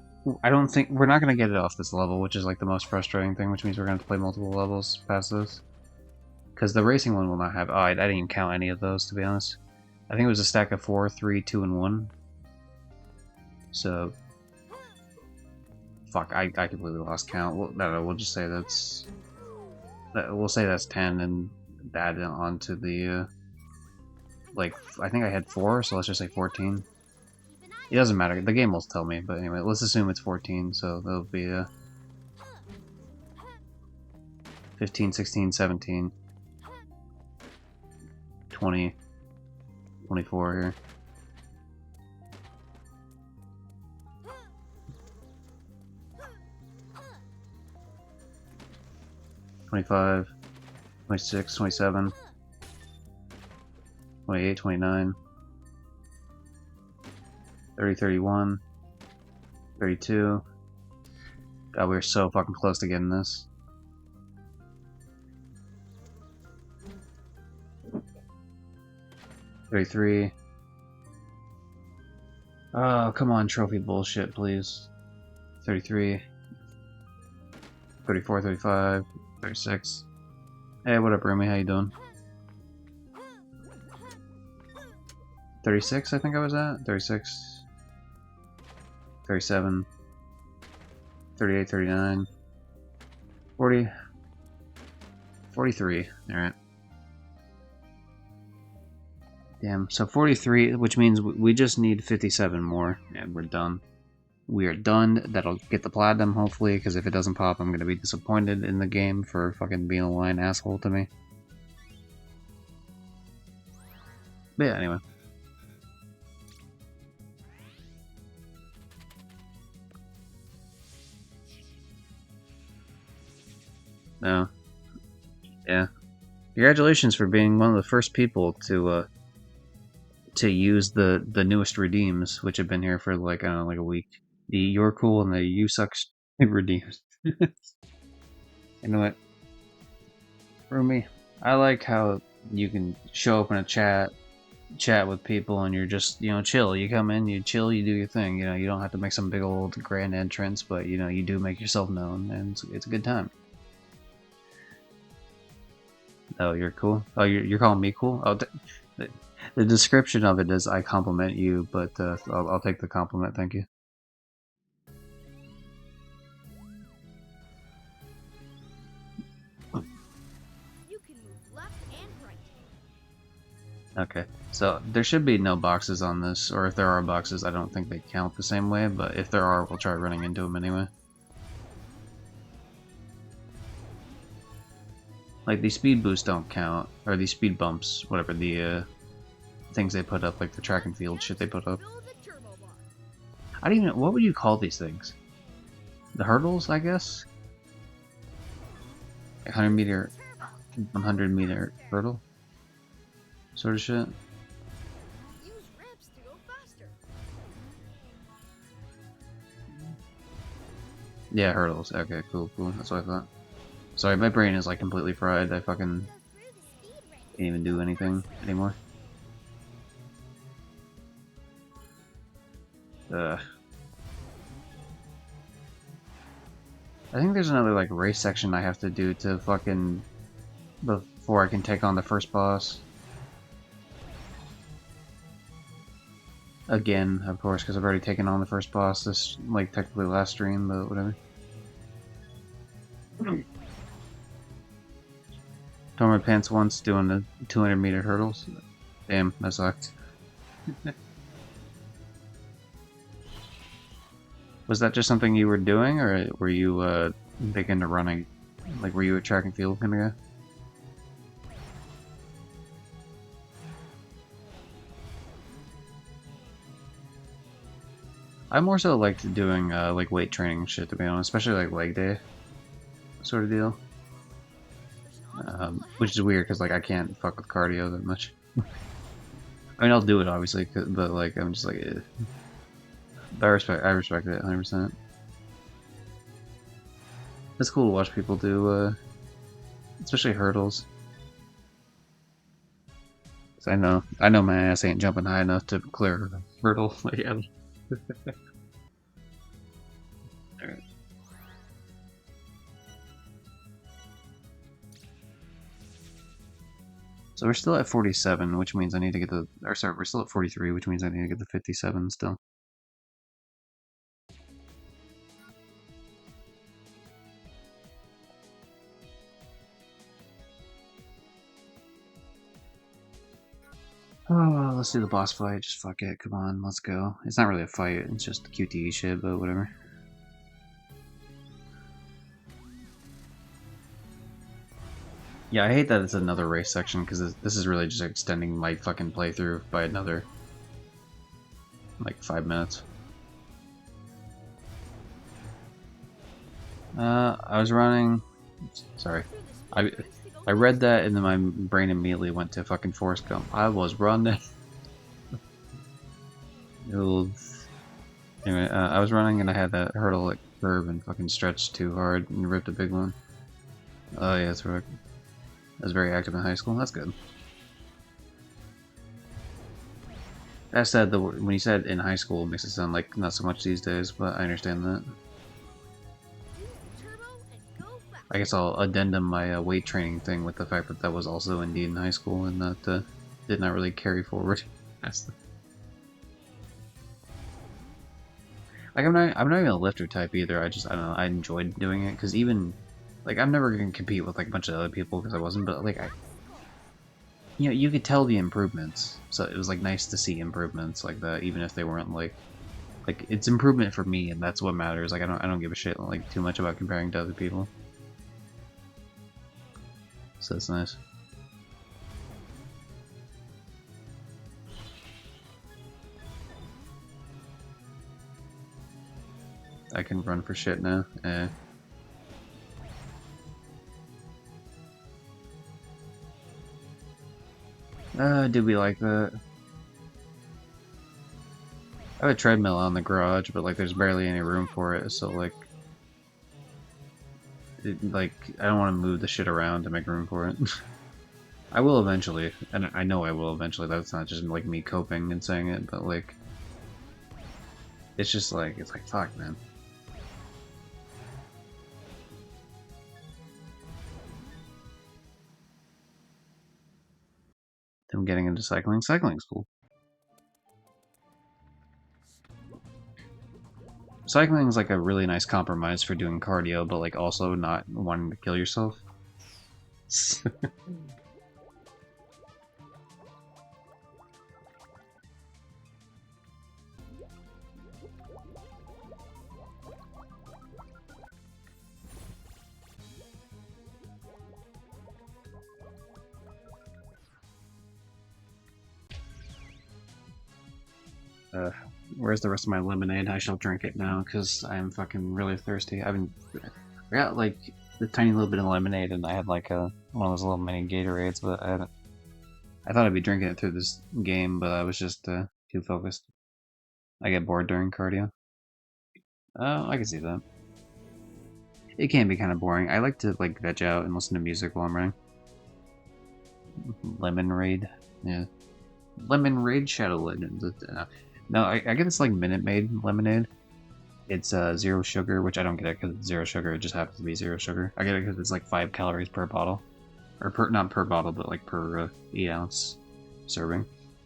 I don't think we're not gonna get it off this level, which is like the most frustrating thing, which means we're gonna have to play multiple levels past this. Because the racing one will not have. Oh, I didn't even count any of those, to be honest. I think it was a stack of 4, 3, 2, and 1. So, fuck, I completely lost count. We'll just say we'll say that's 10 and add it onto the. Like, I think I had 4, so let's just say 14. It doesn't matter, the game will tell me, but anyway, let's assume it's 14, so that'll be 15, 16, 17, 20, 24 here. $25, $26, $27, $28, $29, $30, $31, $32. God, we're so fucking close to getting this. $33. Oh, come on, trophy bullshit, please. $33. $34, $35, $36. Hey, what up, Rumi? How you doing? 36, I think I was at. 36. 37. 38, 39. 40. 43. Alright. Damn, so 43, which means we just need 57 more, and we're done. We are done. That'll get the platinum, hopefully, because if it doesn't pop, I'm gonna be disappointed in the game for fucking being a lying asshole to me. But yeah, anyway. No. Yeah. Congratulations for being one of the first people to use the newest redeems, which have been here for like, I don't know, like a week. The You're Cool and the You Suck redeems. You know what? Rumi, I like how you can show up in a chat with people and you're just, you know, chill. You come in, you chill, you do your thing. You know, you don't have to make some big old grand entrance, but you know, you do make yourself known, and it's a good time. Oh, you're cool? Oh, you're calling me cool? Oh, the description of it is I compliment you, but I'll take the compliment, thank you. You can move left and right. Okay, so there should be no boxes on this, or if there are boxes, I don't think they count the same way, but if there are, we'll try running into them anyway. Like, these speed boosts don't count, or these speed bumps, whatever, the things they put up, like the track and field shit they put up. Fill the turbo bar. I don't even know, what would you call these things? The hurdles, I guess? 100 meter, 100 meter hurdle? Sort of shit. Use ramps to go faster. Yeah, hurdles. Okay, cool. That's what I thought. Sorry, my brain is like completely fried. I fucking can't even do anything anymore. I think there's another like race section I have to do to fucking before I can take on the first boss. Again, of course, because I've already taken on the first boss this, like, technically last stream, but whatever. Tore my pants once doing the 200 meter hurdles. Damn, that sucked. Was that just something you were doing, or were you big into running? Like, were you a track and field kind of guy? I more so liked doing like weight training shit, to be honest, especially like leg day sort of deal. Which is weird because like I can't fuck with cardio that much. I mean, I'll do it obviously, but like I'm just like, eh. But I respect it 100%. It's cool to watch people do, especially hurdles. 'Cause I know my ass ain't jumping high enough to clear a hurdle. Like, yeah. Alright. So we're still at 47, which means I need to get the, or sorry, we're still at 43, which means I need to get the 57 still. Oh, let's do the boss fight. Just fuck it. Come on, let's go. It's not really a fight. It's just QTE shit, but whatever. Yeah, I hate that it's another race section because this is really just extending my fucking playthrough by another like 5 minutes. I was running. Sorry, I read that and then my brain immediately went to fucking Forrest Gump. I was running. Anyway, I was running and I had that hurdle like curve and fucking stretched too hard and ripped a big one. Oh yeah, that's right. I was very active in high school. That's good. That said, when you said in high school, it makes it sound like not so much these days, but I understand that. I guess I'll addendum my weight training thing with the fact that that was also indeed in high school and that did not really carry forward. Like I'm not even a lifter type either. I don't know. I enjoyed doing it because even like I'm never gonna compete with like a bunch of other people because I wasn't. But like you know, you could tell the improvements. So it was like nice to see improvements like that, even if they weren't like it's improvement for me, and that's what matters. Like I don't give a shit like too much about comparing to other people. So that's nice. I can run for shit now. Do we like that? I have a treadmill on the garage, but like there's barely any room for it, so like I don't want to move the shit around to make room for it. I will eventually, and I know I will eventually. That's not just like me coping and saying it, but like it's just like fuck, man. I'm getting into cycling. Cycling's cool. Cycling is like a really nice compromise for doing cardio, but like also not wanting to kill yourself. Where's the rest of my lemonade? I shall drink it now because I am fucking really thirsty. I got like the tiny little bit of lemonade, and I had like one of those little mini Gatorades, but I thought I'd be drinking it through this game, but I was just too focused. I get bored during cardio. Oh, I can see that. It can be kind of boring. I like to like veg out and listen to music while I'm running. Lemon Raid, yeah. Lemon Raid Shadow Legends. No, I get this like Minute Maid lemonade. It's zero sugar, which I don't get it because it's zero sugar. It just happens to be zero sugar. I get it because it's like 5 calories per bottle, or not per bottle, but like per 8-ounce serving.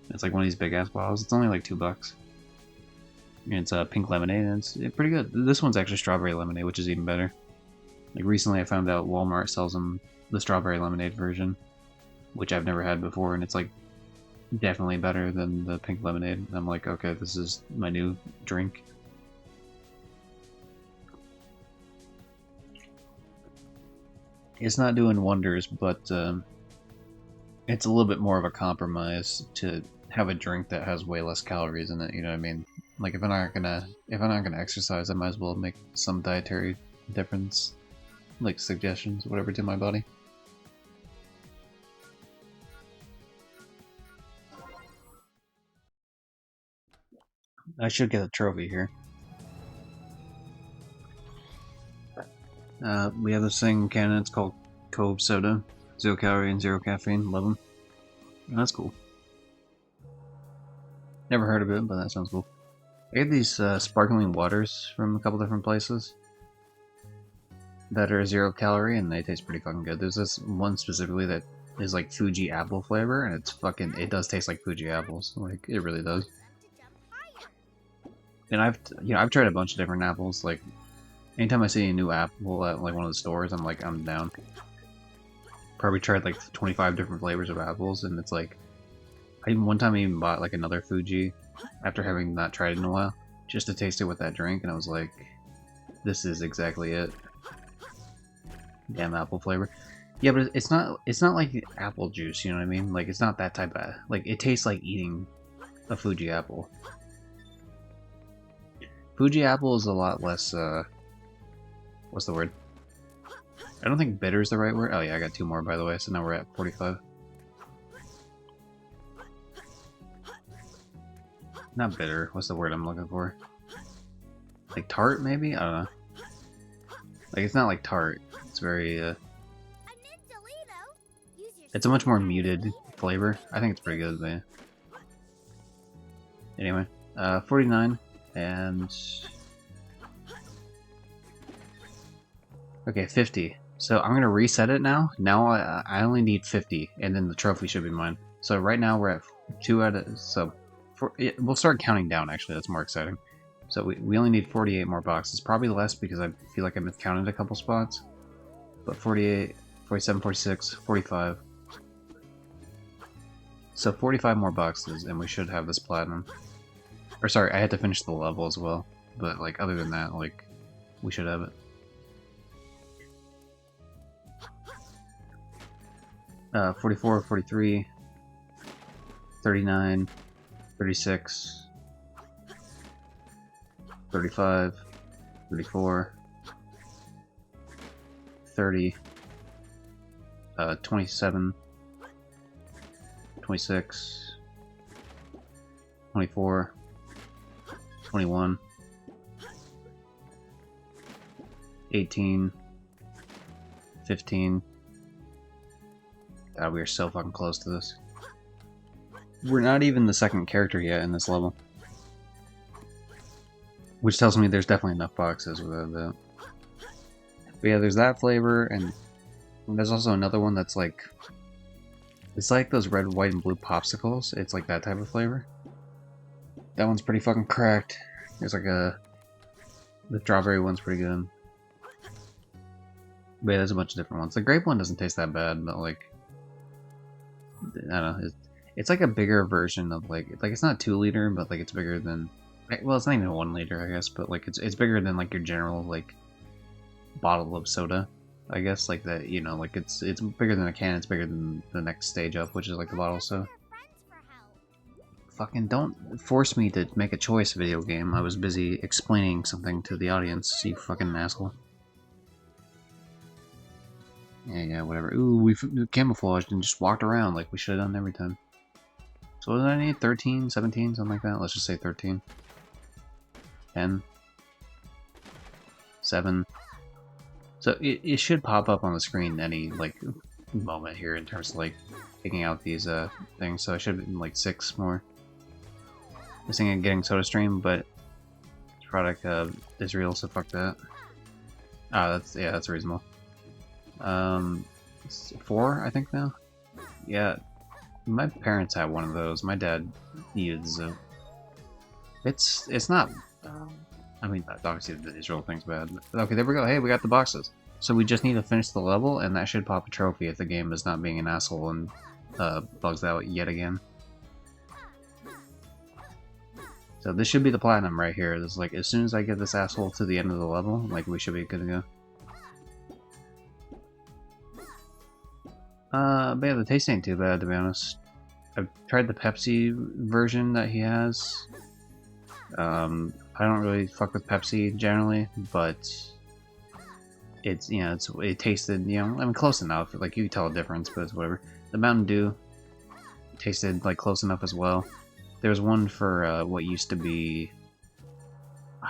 It's like one of these big ass bottles. It's only like $2. And it's pink lemonade, and it's pretty good. This one's actually strawberry lemonade, which is even better. Like recently, I found out Walmart sells them the strawberry lemonade version, which I've never had before, and it's like definitely better than the pink lemonade. And I'm like, okay, this is my new drink. It's not doing wonders, but it's a little bit more of a compromise to have a drink that has way less calories in it, you know what I mean? Like if I'm not gonna exercise, I might as well make some dietary difference, like suggestions, whatever, to my body. I should get a trophy here. We have this thing in Canada, it's called Cove Soda. 0 calorie and 0 caffeine, love them. That's cool. Never heard of it, but that sounds cool. I get these sparkling waters from a couple different places that are 0 calorie, and they taste pretty fucking good. There's this one specifically that is like Fuji apple flavor, and it's fucking, it does taste like Fuji apples. Like, it really does. And I've tried a bunch of different apples. Like, anytime I see a new apple at like one of the stores, I'm like, I'm down. Probably tried like 25 different flavors of apples, and it's like, one time I even bought like another Fuji after having not tried it in a while, just to taste it with that drink, and I was like, this is exactly it. Damn apple flavor. Yeah, but it's not like apple juice, you know what I mean? Like, it's not that type of, like, it tastes like eating a Fuji apple. Fuji apple is a lot less, what's the word? I don't think bitter is the right word. Oh yeah, I got 2 more, by the way, so now we're at 45. Not bitter, what's the word I'm looking for? Like tart, maybe? I don't know. Like, it's not like tart. It's very, it's a much more muted flavor. I think it's pretty good, man. Anyway, 49, and... Okay, 50. So I'm gonna reset it now. Now I only need 50, and then the trophy should be mine. So right now we're at 2 out of... So, we'll start counting down, actually. That's more exciting. So we only need 48 more boxes. Probably less because I feel like I miscounted a couple spots. But 48, 47, 46, 45. So 45 more boxes, and we should have this platinum. Or sorry, I had to finish the level as well. But like, other than that, like, we should have it. 44, 43, 39, 36, 35, 34, 30, 27, 26, 24, 21, 18, 15. God, we are so fucking close to this. We're not even the second character yet in this level. Which tells me there's definitely enough boxes without that. But yeah, there's that flavor, and there's also another one that's like... It's like those red, white, and blue popsicles. It's like that type of flavor. That one's pretty fucking cracked. There's like a... The strawberry one's pretty good. But yeah, there's a bunch of different ones. The grape one doesn't taste that bad, but like... I don't know. It's like a bigger version of like it's not 2 liter, but like it's bigger than, well, it's not even 1 liter, I guess, but like it's bigger than like your general like bottle of soda, I guess, like that, you know, like it's bigger than a can. It's bigger than the next stage up, which is like the bottle of soda. Fucking don't force me to make a choice, video game. I was busy explaining something to the audience, you fucking asshole. Yeah, whatever. Ooh, we camouflaged and just walked around like we should have done every time. So what did I need? 13, 17, something like that? Let's just say 13. 10. 7. So it should pop up on the screen any, like, moment here in terms of, like, picking out these, things. So I should have been, like, 6 more. Missing and getting SodaStream, but this product, is real, so fuck that. Ah, that's reasonable. 4, I think now? Yeah, my parents had one of those. My dad uses it. It's not, I mean, obviously the visual thing's bad. But okay, there we go. Hey, we got the boxes. So we just need to finish the level, and that should pop a trophy if the game is not being an asshole and bugs out yet again. So this should be the platinum right here. This is like, as soon as I get this asshole to the end of the level, like, we should be good to go. But yeah, the taste ain't too bad, to be honest. I've tried the Pepsi version that he has. I don't really fuck with Pepsi generally, but it's, you know, it tasted, you know, I mean, close enough. Like, you can tell a difference, but it's whatever. The Mountain Dew tasted like close enough as well. There's one for what used to be,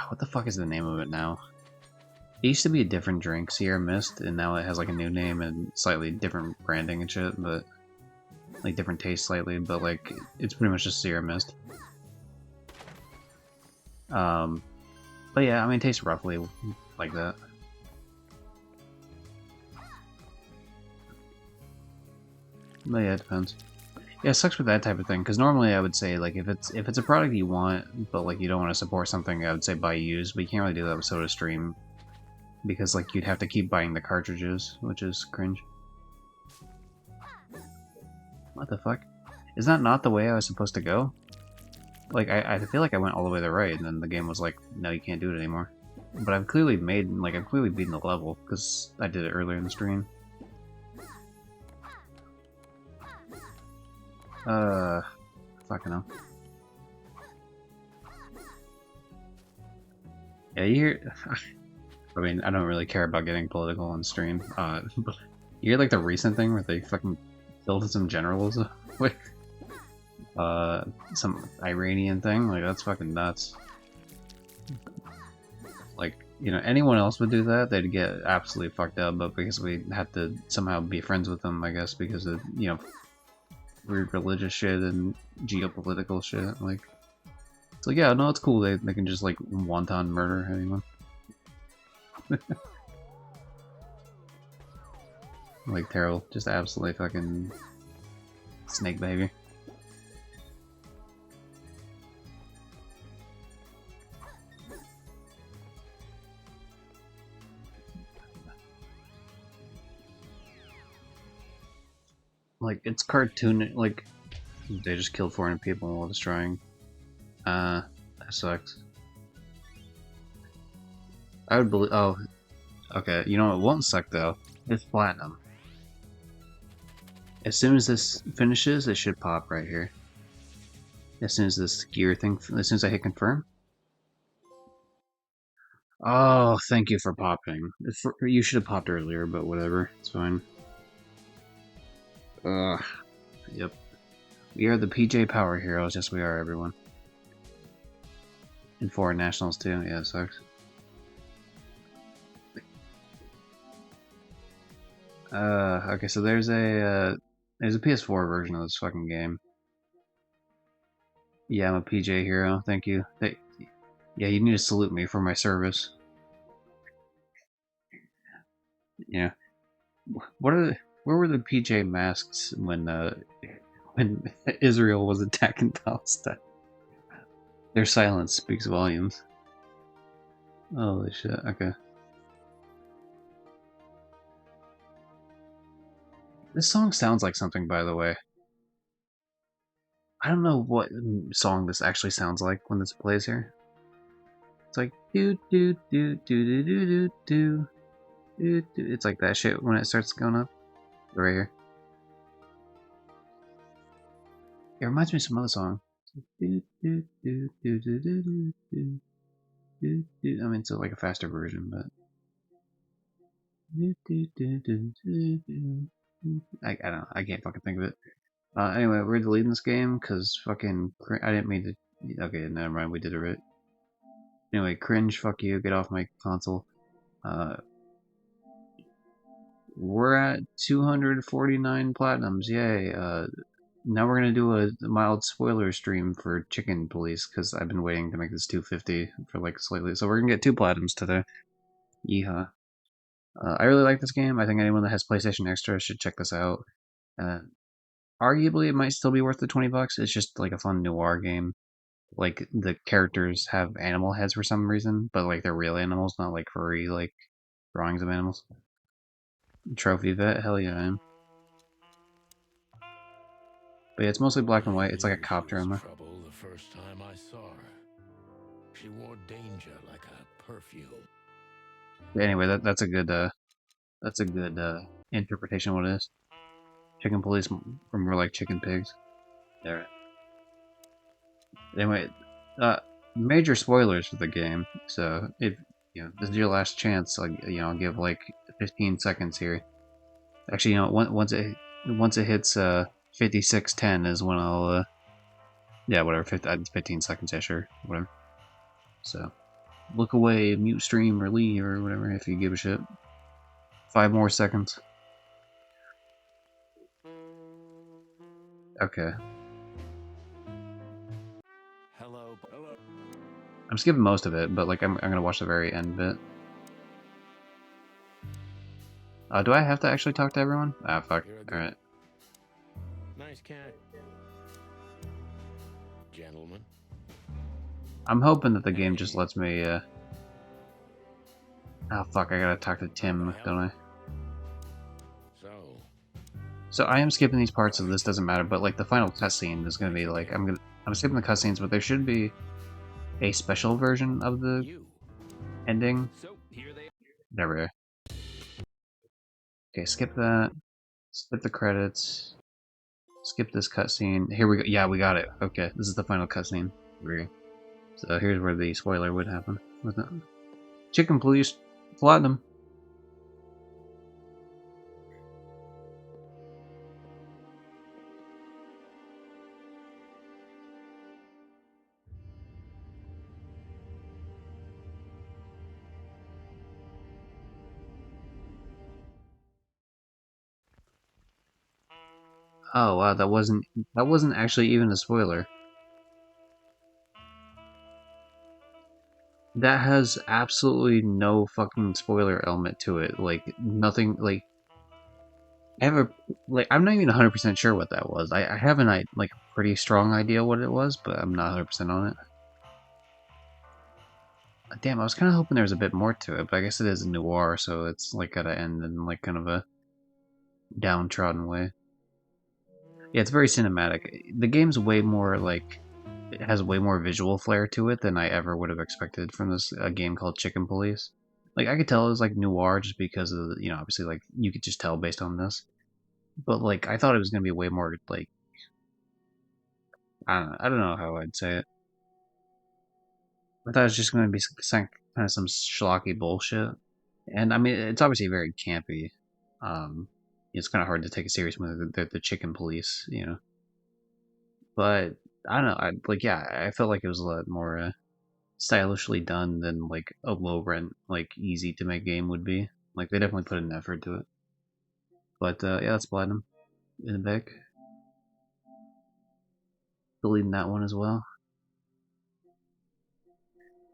what the fuck is the name of it now? It used to be a different drink, Sierra Mist, and now it has like a new name and slightly different branding and shit, but like different taste slightly, but like it's pretty much just Sierra Mist. But yeah, I mean, it tastes roughly like that. But yeah, it depends. Yeah, it sucks with that type of thing, because normally I would say, like, if it's a product you want, but like you don't want to support something, I would say buy used, but you can't really do that with SodaStream, because like you'd have to keep buying the cartridges, which is cringe. What the fuck? Is that not the way I was supposed to go? Like, I feel like I went all the way to the right, and then the game was like, no, you can't do it anymore. But I've clearly beaten the level, because I did it earlier in the stream. Fucking hell. Yeah, you hear... I mean, I don't really care about getting political on stream, but you hear, like, the recent thing where they fucking killed some generals with, some Iranian thing? Like, that's fucking nuts. Like, you know, anyone else would do that, they'd get absolutely fucked up, but because we had to somehow be friends with them, I guess, because of, you know, weird religious shit and geopolitical shit, like, it's like, yeah, no, it's cool, they can just, like, wanton murder anyone. Like, terrible. Just absolutely fucking snake behavior. Like, it's cartoon, like, they just killed 400 people while destroying. That sucks. I would believe, oh, okay, you know what won't suck though? It's platinum. As soon as this finishes, it should pop right here. As soon as this gear thing, as soon as I hit confirm. Oh, thank you for popping. You should have popped earlier, but whatever, it's fine. Yep. We are the PJ Power Heroes, yes we are, everyone. And foreign nationals too, yeah, it sucks. Okay, so there's a PS4 version of this fucking game. Yeah, I'm a PJ hero, thank you. Yeah, you need to salute me for my service. Yeah. Where were the PJ masks when Israel was attacking Palestine? Their silence speaks volumes. Holy shit, okay. This song sounds like something, by the way. I don't know what song this actually sounds like when this plays here. It's like do do do do do do do do. It's like that shit when it starts going up. Right here. It reminds me of some other song. Do do do do do do do do do do. I mean, it's like a faster version, but. Do do do do do do. I don't know. I can't fucking think of it. Anyway, we're deleting this game because fucking. I didn't mean to. Okay, never mind. We did it right. Anyway, cringe. Fuck you. Get off my console. We're at 249 platinums. Yay. Now we're gonna do a mild spoiler stream for Chicken Police because I've been waiting to make this 250 for like slightly. So we're gonna get 2 platinums today. Yeehaw. I really like this game. I think anyone that has PlayStation Extra should check this out. Arguably, it might still be worth the $20. It's just like a fun noir game. Like the characters have animal heads for some reason, but like they're real animals, not like furry like drawings of animals. Trophy vet, hell yeah, I am. But yeah, it's mostly black and white. It's like a cop drama. Trouble the first time I saw her. She wore danger like a perfume. But anyway, that's a good interpretation of what it is. Chicken police are more like chicken pigs. Alright. Anyway, major spoilers for the game. So if this is your last chance, I'll give like 15 seconds here. Actually, once it hits 56:10 is when I'll yeah, whatever. 15 seconds, yeah, sure, whatever. So look away, mute stream or leave or whatever if you give a shit. 5 more seconds. Okay. Hello. I'm skipping most of it, but like I'm gonna watch the very end bit. Do I have to actually talk to everyone? Ah, fuck. Alright. Nice cat. Gentlemen. I'm hoping that the game just lets me, Oh, fuck, I gotta talk to Tim, don't I? So I am skipping these parts, so this doesn't matter, but like the final cutscene is gonna be like, I'm skipping the cutscenes, but there should be a special version of the ending. There we go. Okay, skip that. Skip the credits. Skip this cutscene. Here we go. Yeah, we got it. Okay, this is the final cutscene. So here's where the spoiler would happen with it. Chicken, please. Platinum. Oh wow, that wasn't actually even a spoiler. That has absolutely no fucking spoiler element to it. Like nothing. Like I have I'm not even 100% sure what that was. I have a pretty strong idea what it was, but I'm not 100% on it. Damn, I was kind of hoping there was a bit more to it, but I guess it is a noir, so it's like gotta end in like kind of a downtrodden way. Yeah, it's very cinematic. The game's way more like it has way more visual flair to it than I ever would have expected from this game called Chicken Police. Like I could tell it was like noir just because of obviously like you could just tell based on this. But like I thought it was gonna be way more like I don't know how I'd say it. I thought it was just gonna be kind of some schlocky bullshit. And I mean it's obviously very campy. It's kind of hard to take it serious when they're the Chicken Police, But I don't know. I felt like it was a lot more stylishly done than like a low rent, like easy to make game would be. Like they definitely put an effort to it. But yeah, that's Platinum in the back. Deleting that one as well.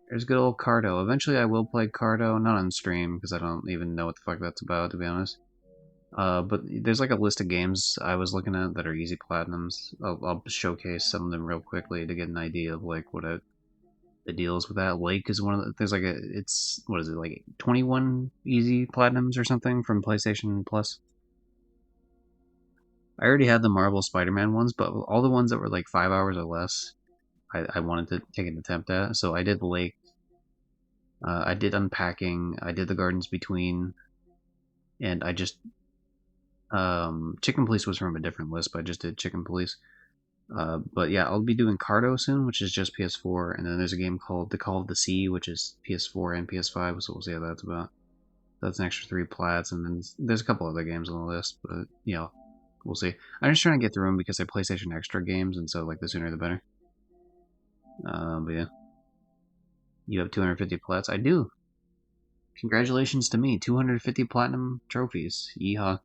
There's good old Cardo. Eventually I will play Cardo, not on stream because I don't even know what the fuck that's about, to be honest. But there's like a list of games I was looking at that are easy platinums. I'll showcase some of them real quickly to get an idea of like the deal is with that. Lake is one of the, there's like it's, what is it, like 21 easy platinums or something from PlayStation Plus. I already had the Marvel Spider-Man ones, but all the ones that were like 5 hours or less, I wanted to take an attempt at. So I did Lake, I did Unpacking, I did The Gardens Between, and I just Chicken Police was from a different list, but I just did Chicken Police. But yeah, I'll be doing Cardo soon, which is just PS4, and then there's a game called The Call of the Sea, which is PS4 and PS5, so we'll see how that's about. That's an extra 3 plats, and then there's a couple other games on the list, but we'll see. I'm just trying to get through them because they're PlayStation Extra games, and so like the sooner the better. But yeah. You have 250 plats? I do. Congratulations to me, 250 platinum trophies. Yeehaw.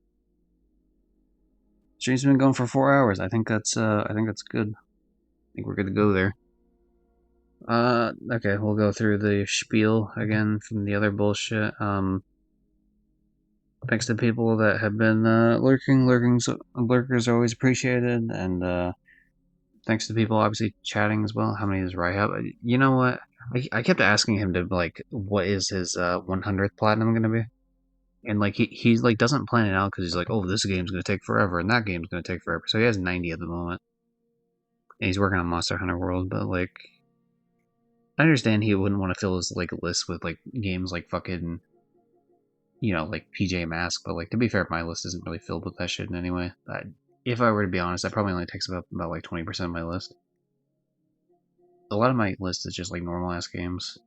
Stream's been going for 4 hours. I think that's good. I think we're good to go there. Okay, we'll go through the spiel again from the other bullshit. Thanks to people that have been lurking. Lurkers are always appreciated, and thanks to people obviously chatting as well. How many does Rye have? You know what? I kept asking him to like, what is his 100th platinum gonna be? And like he's like doesn't plan it out because he's like, oh, this game's gonna take forever and that game's gonna take forever. So he has 90 at the moment, and he's working on Monster Hunter World. But like, I understand he wouldn't want to fill his like list with like games like fucking, like PJ Mask. But like to be fair, my list isn't really filled with that shit in any way. If I were to be honest, that probably only takes about like 20% of my list. a lot of my list is just like normal ass games.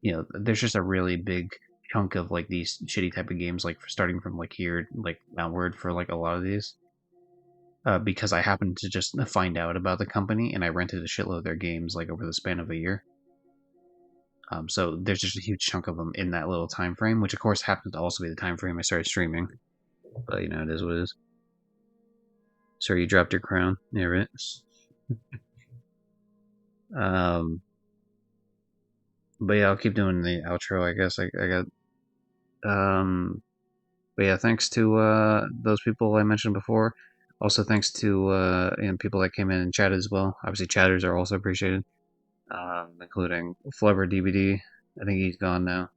You know, there's just a really big chunk of like these shitty type of games, like starting from like here, like downward for like a lot of these. Because I happened to just find out about the company and I rented a shitload of their games like over the span of a year. So there's just a huge chunk of them in that little time frame, which of course happens to also be the time frame I started streaming. But you know, it is what it is. Sorry, you dropped your crown. Yeah, right. But yeah, I'll keep doing the outro. I guess I got. But yeah, thanks to those people I mentioned before. Also, thanks to people that came in and chatted as well. Obviously, chatters are also appreciated, including Flubber DVD. I think he's gone now.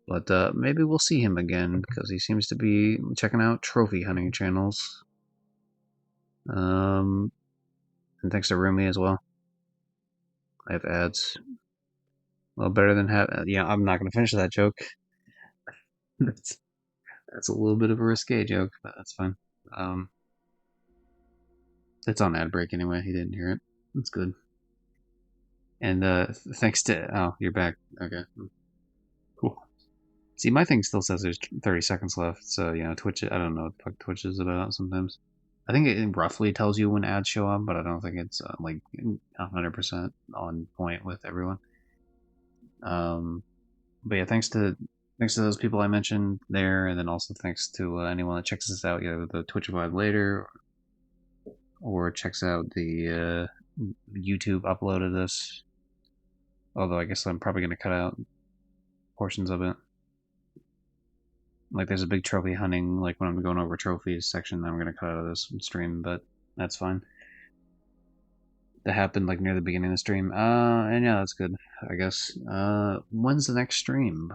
But maybe we'll see him again, because he seems to be checking out trophy hunting channels. And thanks to Rumi as well. I have ads. Well, better than yeah, I'm not going to finish that joke. that's a little bit of a risque joke, but that's fine. It's on ad break anyway. He didn't hear it. That's good. And thanks to you're back. Okay, cool. See, my thing still says there's 30 seconds left, so you know, Twitch. I don't know what the fuck Twitch is about sometimes. I think it roughly tells you when ads show up, but I don't think it's like 100% on point with everyone. But yeah, thanks to those people I mentioned there, and then also thanks to anyone that checks us out, either the Twitch Vibe later, or checks out the YouTube upload of this. Although I guess I'm probably going to cut out portions of it. Like there's a big trophy hunting, like when I'm going over trophies section, that I'm going to cut out of this stream, but that's fine. That happened like near the beginning of the stream. And yeah, that's good, I guess. When's the next stream?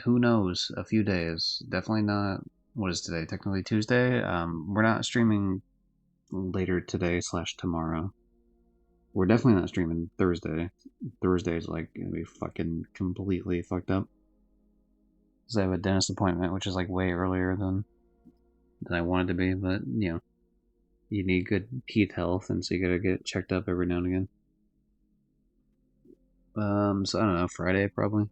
Who knows? A few days. Definitely not. What is today? Technically Tuesday. We're not streaming later today / tomorrow. We're definitely not streaming Thursday. Thursday's like gonna be fucking completely fucked up. Because I have a dentist appointment, which is like way earlier than I wanted to be, but you know. You need good teeth health, and so you gotta get checked up every now and again. So I don't know, Friday probably.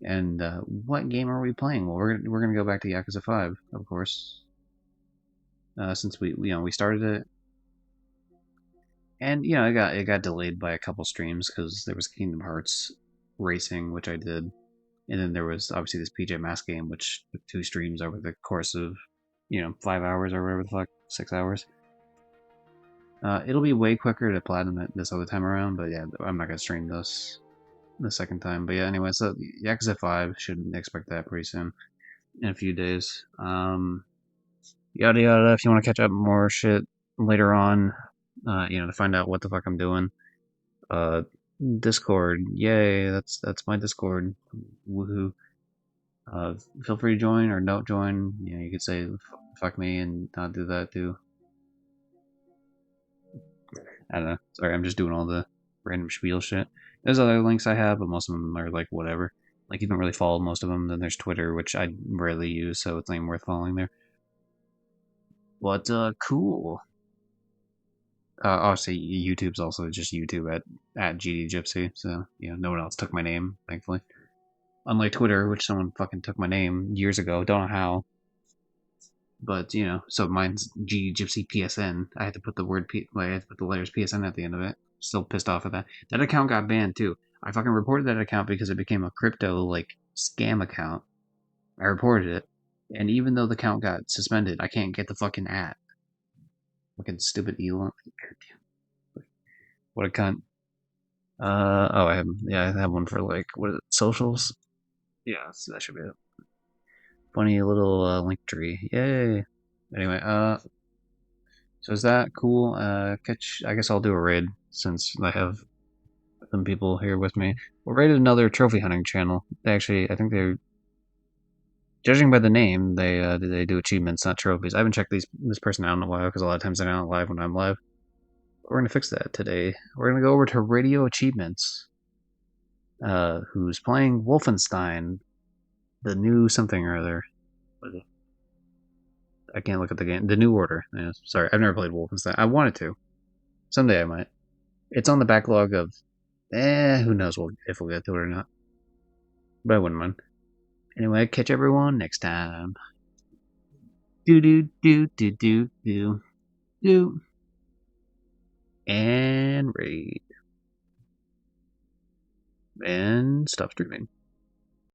And what game are we playing? Well, we're gonna go back to Yakuza 5, of course. Since we started it, and you know it got delayed by a couple streams because there was Kingdom Hearts Racing, which I did, and then there was obviously this PJ Masks game, which took 2 streams over the course of 5 hours or whatever the fuck, 6 hours. It'll be way quicker to platinum it this other time around, but yeah, I'm not gonna stream this the second time. But yeah, anyway, so Yakuza 5 should expect that pretty soon, in a few days. Yada yada. If you want to catch up more shit later on, to find out what the fuck I'm doing. Discord, yay! That's my Discord. Woohoo! Feel free to join or don't join. You could say fuck me and not do that too. I don't know. Sorry, I'm just doing all the random spiel shit. There's other links I have, but most of them are like whatever. Like you don't really follow most of them. Then there's Twitter, which I rarely use, so it's not even worth following there. But cool. Obviously, YouTube's also just YouTube at GD Gypsy, so no one else took my name, thankfully. Unlike Twitter, which someone fucking took my name years ago. Don't know how. But so mine's G Gypsy PSN. I had to put the letters PSN at the end of it. Still pissed off at that. That account got banned too. I fucking reported that account because it became a crypto scam account. I reported it, and even though the account got suspended, I can't get the fucking @ Fucking stupid Elon. What a cunt. I have one for what is it? Socials. Yeah, so that should be it. Funny little link tree. Yay. Anyway, so is that cool? I guess I'll do a raid since I have some people here with me. We'll raid another trophy hunting channel. I think they're, judging by the name, they do achievements, not trophies. I haven't checked this person out in a while because a lot of times they're not live when I'm live. But we're gonna fix that today. We're gonna go over to Radio Achievements, who's playing Wolfenstein, the new something or other. What is it? I can't look at the game. The New Order. Yeah, sorry, I've never played Wolfenstein. I wanted to. Someday I might. It's on the backlog of, who knows if we'll get to it or not. But I wouldn't mind. Anyway, catch everyone next time. Do do do do do do do. And raid. And stop streaming.